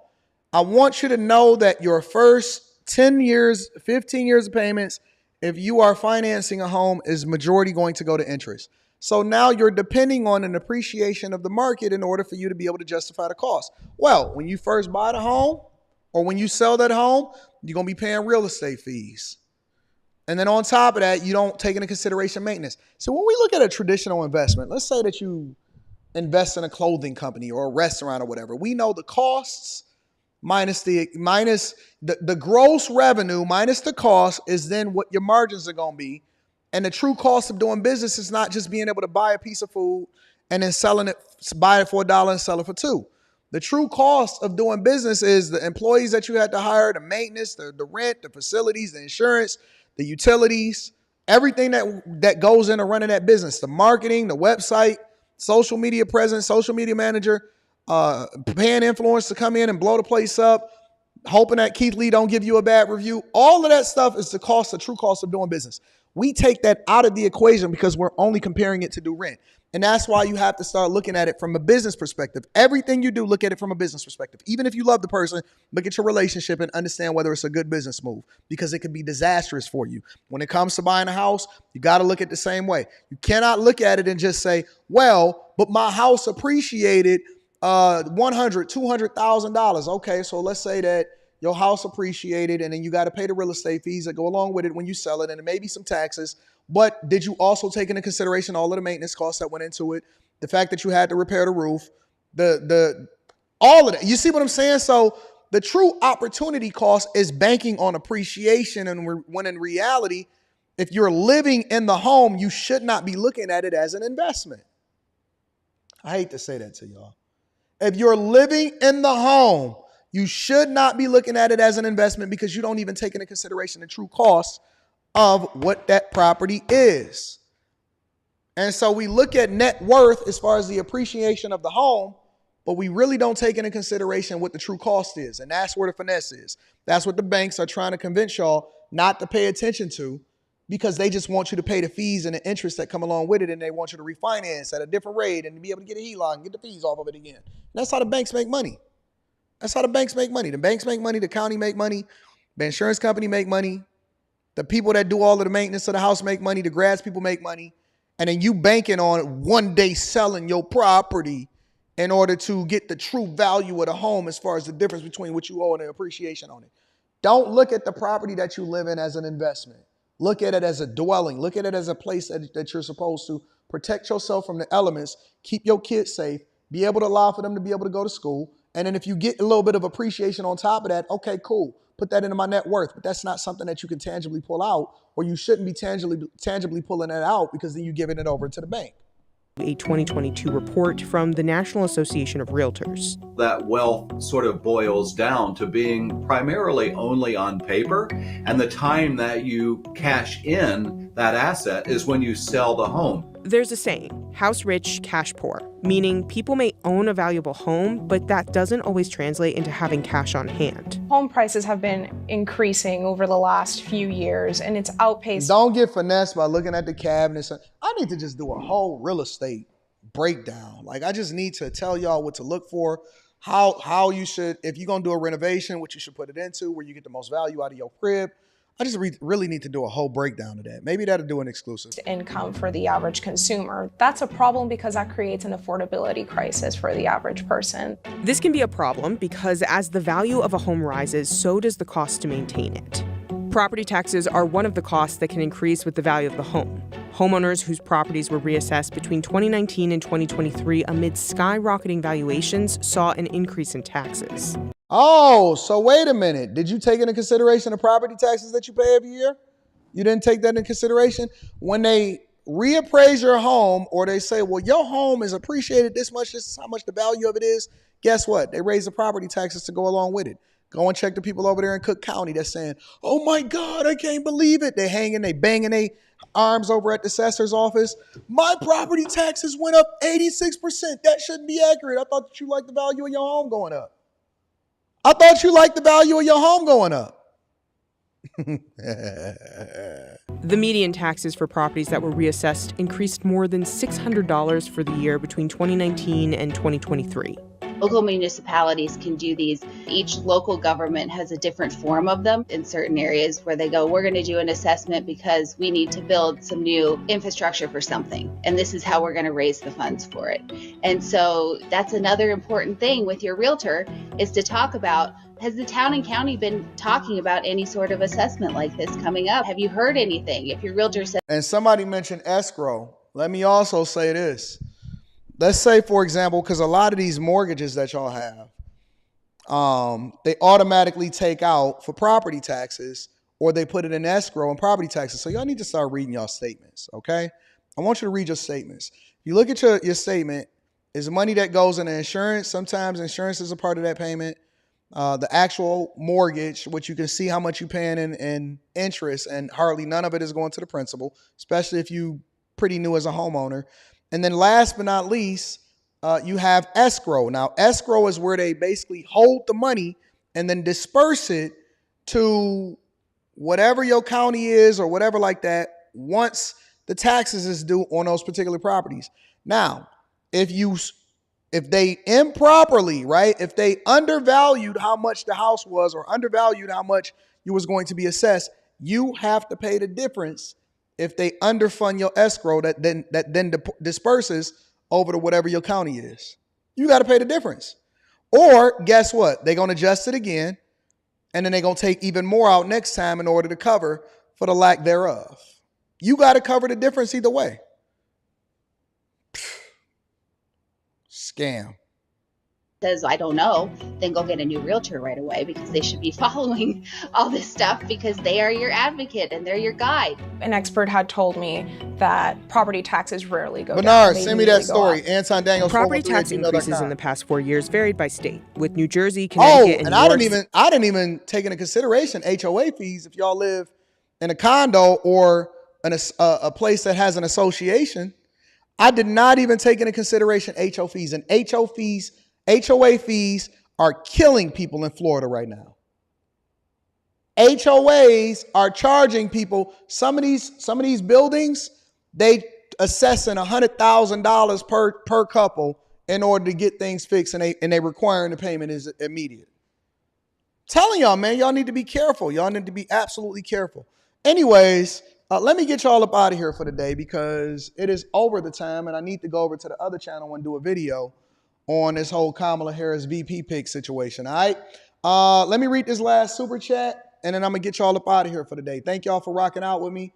Speaker 1: I want you to know that your first 10 years, 15 years of payments, if you are financing a home, is majority going to go to interest. So now you're depending on an appreciation of the market in order for you to be able to justify the cost. Well, when you first buy the home or when you sell that home, you're going to be paying real estate fees. And then on top of that, you don't take into consideration maintenance. So when we look at a traditional investment, let's say that you invest in a clothing company or a restaurant or whatever, we know the costs minus the gross revenue minus the cost is then what your margins are going to be. And the true cost of doing business is not just being able to buy a piece of food and then buy it for $1 and sell it for $2. The true cost of doing business is the employees that you had to hire, the maintenance, the rent, the facilities, the insurance, the utilities, everything that goes into running that business, the marketing, the website, social media presence, social media manager, paying influencers to come in and blow the place up, hoping that Keith Lee don't give you a bad review. All of that stuff is the true cost of doing business. We take that out of the equation because we're only comparing it to do rent. And that's why you have to start looking at it from a business perspective. Everything you do, look at it from a business perspective. Even if you love the person, look at your relationship and understand whether it's a good business move, because it could be disastrous for you. When it comes to buying a house, you got to look at it the same way. You cannot look at it and just say, well, but my house appreciated $100,000, $200,000. Okay, so let's say that your house appreciated and then you got to pay the real estate fees that go along with it when you sell it, and maybe some taxes. But did you also take into consideration all of the maintenance costs that went into it? The fact that you had to repair the roof, all of that. You see what I'm saying? So the true opportunity cost is banking on appreciation. And when in reality, if you're living in the home, you should not be looking at it as an investment. I hate to say that to y'all. If you're living in the home, you should not be looking at it as an investment because you don't even take into consideration the true cost of what that property is. And so we look at net worth as far as the appreciation of the home, but we really don't take into consideration what the true cost is. And that's where the finesse is. That's what the banks are trying to convince y'all not to pay attention to, because they just want you to pay the fees and the interest that come along with it, and they want you to refinance at a different rate and to be able to get a HELOC and get the fees off of it again. And that's how the banks make money. That's how the banks make money. The banks make money, the county make money, the insurance company make money, the people that do all of the maintenance of the house make money, the grass people make money, and then you banking on one day selling your property in order to get the true value of the home as far as the difference between what you owe and the appreciation on it. Don't look at the property that you live in as an investment. Look at it as a dwelling. Look at it as a place that you're supposed to protect yourself from the elements, keep your kids safe, be able to allow for them to be able to go to school. And then if you get a little bit of appreciation on top of that, okay, cool. Put that into my net worth. But that's not something that you can tangibly pull out, or you shouldn't be tangibly pulling that out, because then you're giving it over to the bank.
Speaker 11: A 2022 report from the National Association of Realtors.
Speaker 12: That wealth sort of boils down to being primarily only on paper, and the time that you cash in that asset is when you sell the home.
Speaker 11: There's a saying, house rich, cash poor, meaning people may own a valuable home, but that doesn't always translate into having cash on hand.
Speaker 13: Home prices have been increasing over the last few years, and it's outpaced.
Speaker 1: Don't get finessed by looking at the cabinets. I need to just do a whole real estate breakdown. Like, I just need to tell y'all what to look for, how you should, if you're going to do a renovation, what you should put it into, where you get the most value out of your crib. I just really need to do a whole breakdown of that. Maybe that'll do an exclusive.
Speaker 13: Income for the average consumer. That's a problem because that creates an affordability crisis for the average person.
Speaker 11: This can be a problem because as the value of a home rises, so does the cost to maintain it. Property taxes are one of the costs that can increase with the value of the home. Homeowners whose properties were reassessed between 2019 and 2023 amid skyrocketing valuations saw an increase in taxes.
Speaker 1: Oh, so wait a minute. Did you take into consideration the property taxes that you pay every year? You didn't take that into consideration? When they reappraise your home, or they say, well, your home is appreciated this much, this is how much the value of it is, guess what? They raise the property taxes to go along with it. Go and check the people over there in Cook County that's saying, oh my God, I can't believe it. They banging their arms over at the assessor's office. My property taxes went up 86%. That shouldn't be accurate. I thought that you liked the value of your home going up. I thought you liked the value of your home going up.
Speaker 11: The median taxes for properties that were reassessed increased more than $600 for the year between 2019 and 2023.
Speaker 14: Local municipalities can do these. Each local government has a different form of them in certain areas where they go, we're going to do an assessment because we need to build some new infrastructure for something. And this is how we're going to raise the funds for it. And so that's another important thing with your realtor is to talk about, has the town and county been talking about any sort of assessment like this coming up? Have you heard anything? If your realtor says...
Speaker 1: And somebody mentioned escrow. Let me also say this. Let's say, for example, because a lot of these mortgages that y'all have, they automatically take out for property taxes, or they put it in escrow and property taxes. So y'all need to start reading y'all statements, okay? I want you to read your statements. If you look at your statement, is money that goes into insurance. Sometimes insurance is a part of that payment. The actual mortgage, which you can see how much you're paying in interest, and hardly none of it is going to the principal, especially if you pretty new as a homeowner. And then last but not least, you have escrow. Now, escrow is where they basically hold the money and then disperse it to whatever your county is or whatever like that once the taxes is due on those particular properties. Now, if they improperly, right, if they undervalued how much the house was or undervalued how much you was going to be assessed, you have to pay the difference. If they underfund your escrow that then disperses over to whatever your county is, you got to pay the difference. Or guess what? They're going to adjust it again, and then they're going to take even more out next time in order to cover for the lack thereof. You got to cover the difference either way. Scam.
Speaker 14: Says, I don't know, then go get a new realtor right away because they should be following all this stuff because they are your advocate and they're your guide.
Speaker 13: An expert had told me that property taxes rarely go down.
Speaker 1: Bernard, send me that story. Anton Daniels.
Speaker 11: Property tax increases in the past 4 years varied by state, with New Jersey, Connecticut, and
Speaker 1: I didn't even take into consideration HOA fees if y'all live in a condo or a place that has an association. I did not even take into consideration HO fees, and HOA fees are killing people in Florida right now. HOAs are charging people. Some of these buildings, they assessing $100,000 per couple in order to get things fixed, and they requiring the payment is immediate. Telling y'all, man, y'all need to be careful. Y'all need to be absolutely careful. Anyways, let me get y'all up out of here for the day because it is over the time, and I need to go over to the other channel and do a video on this whole Kamala Harris VP pick situation. All right. Let me read this last super chat, and then I'm going to get y'all up out of here for the day. Thank y'all for rocking out with me.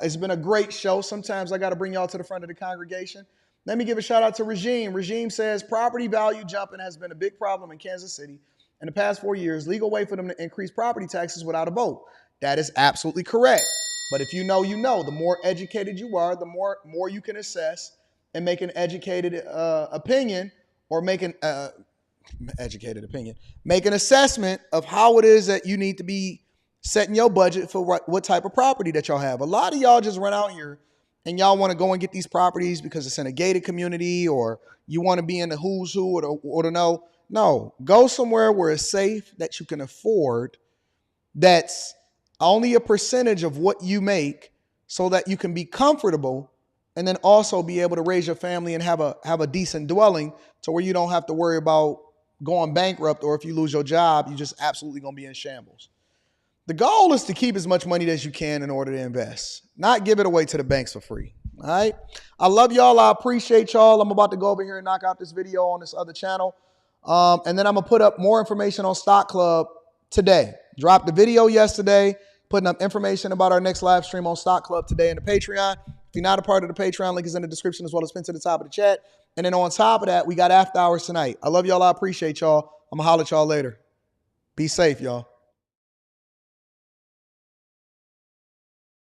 Speaker 1: It's been a great show. Sometimes I got to bring y'all to the front of the congregation. Let me give a shout out to Regime. Regime says property value jumping has been a big problem in Kansas City in the past 4 years. Legal way for them to increase property taxes without a vote. That is absolutely correct. But if you know, you know. The more educated you are, the more you can assess and make an educated opinion, or make an assessment of how it is that you need to be setting your budget for what type of property that y'all have. A lot of y'all just run out here and y'all want to go and get these properties because it's in a gated community, or you want to be in the who's who or the no. No, go somewhere where it's safe, that you can afford, that's only a percentage of what you make, so that you can be comfortable and then also be able to raise your family and have a decent dwelling to where you don't have to worry about going bankrupt, or if you lose your job, you're just absolutely going to be in shambles. The goal is to keep as much money as you can in order to invest, not give it away to the banks for free. All right. I love y'all. I appreciate y'all. I'm about to go over here and knock out this video on this other channel. And then I'm going to put up more information on Stock Club today. Dropped the video yesterday, putting up information about our next live stream on Stock Club today in the Patreon. If you're not a part of the Patreon, link is in the description as well as pinned to the top of the chat. And then on top of that, we got after hours tonight. I love y'all. I appreciate y'all. I'm going to holler at y'all later. Be safe, y'all.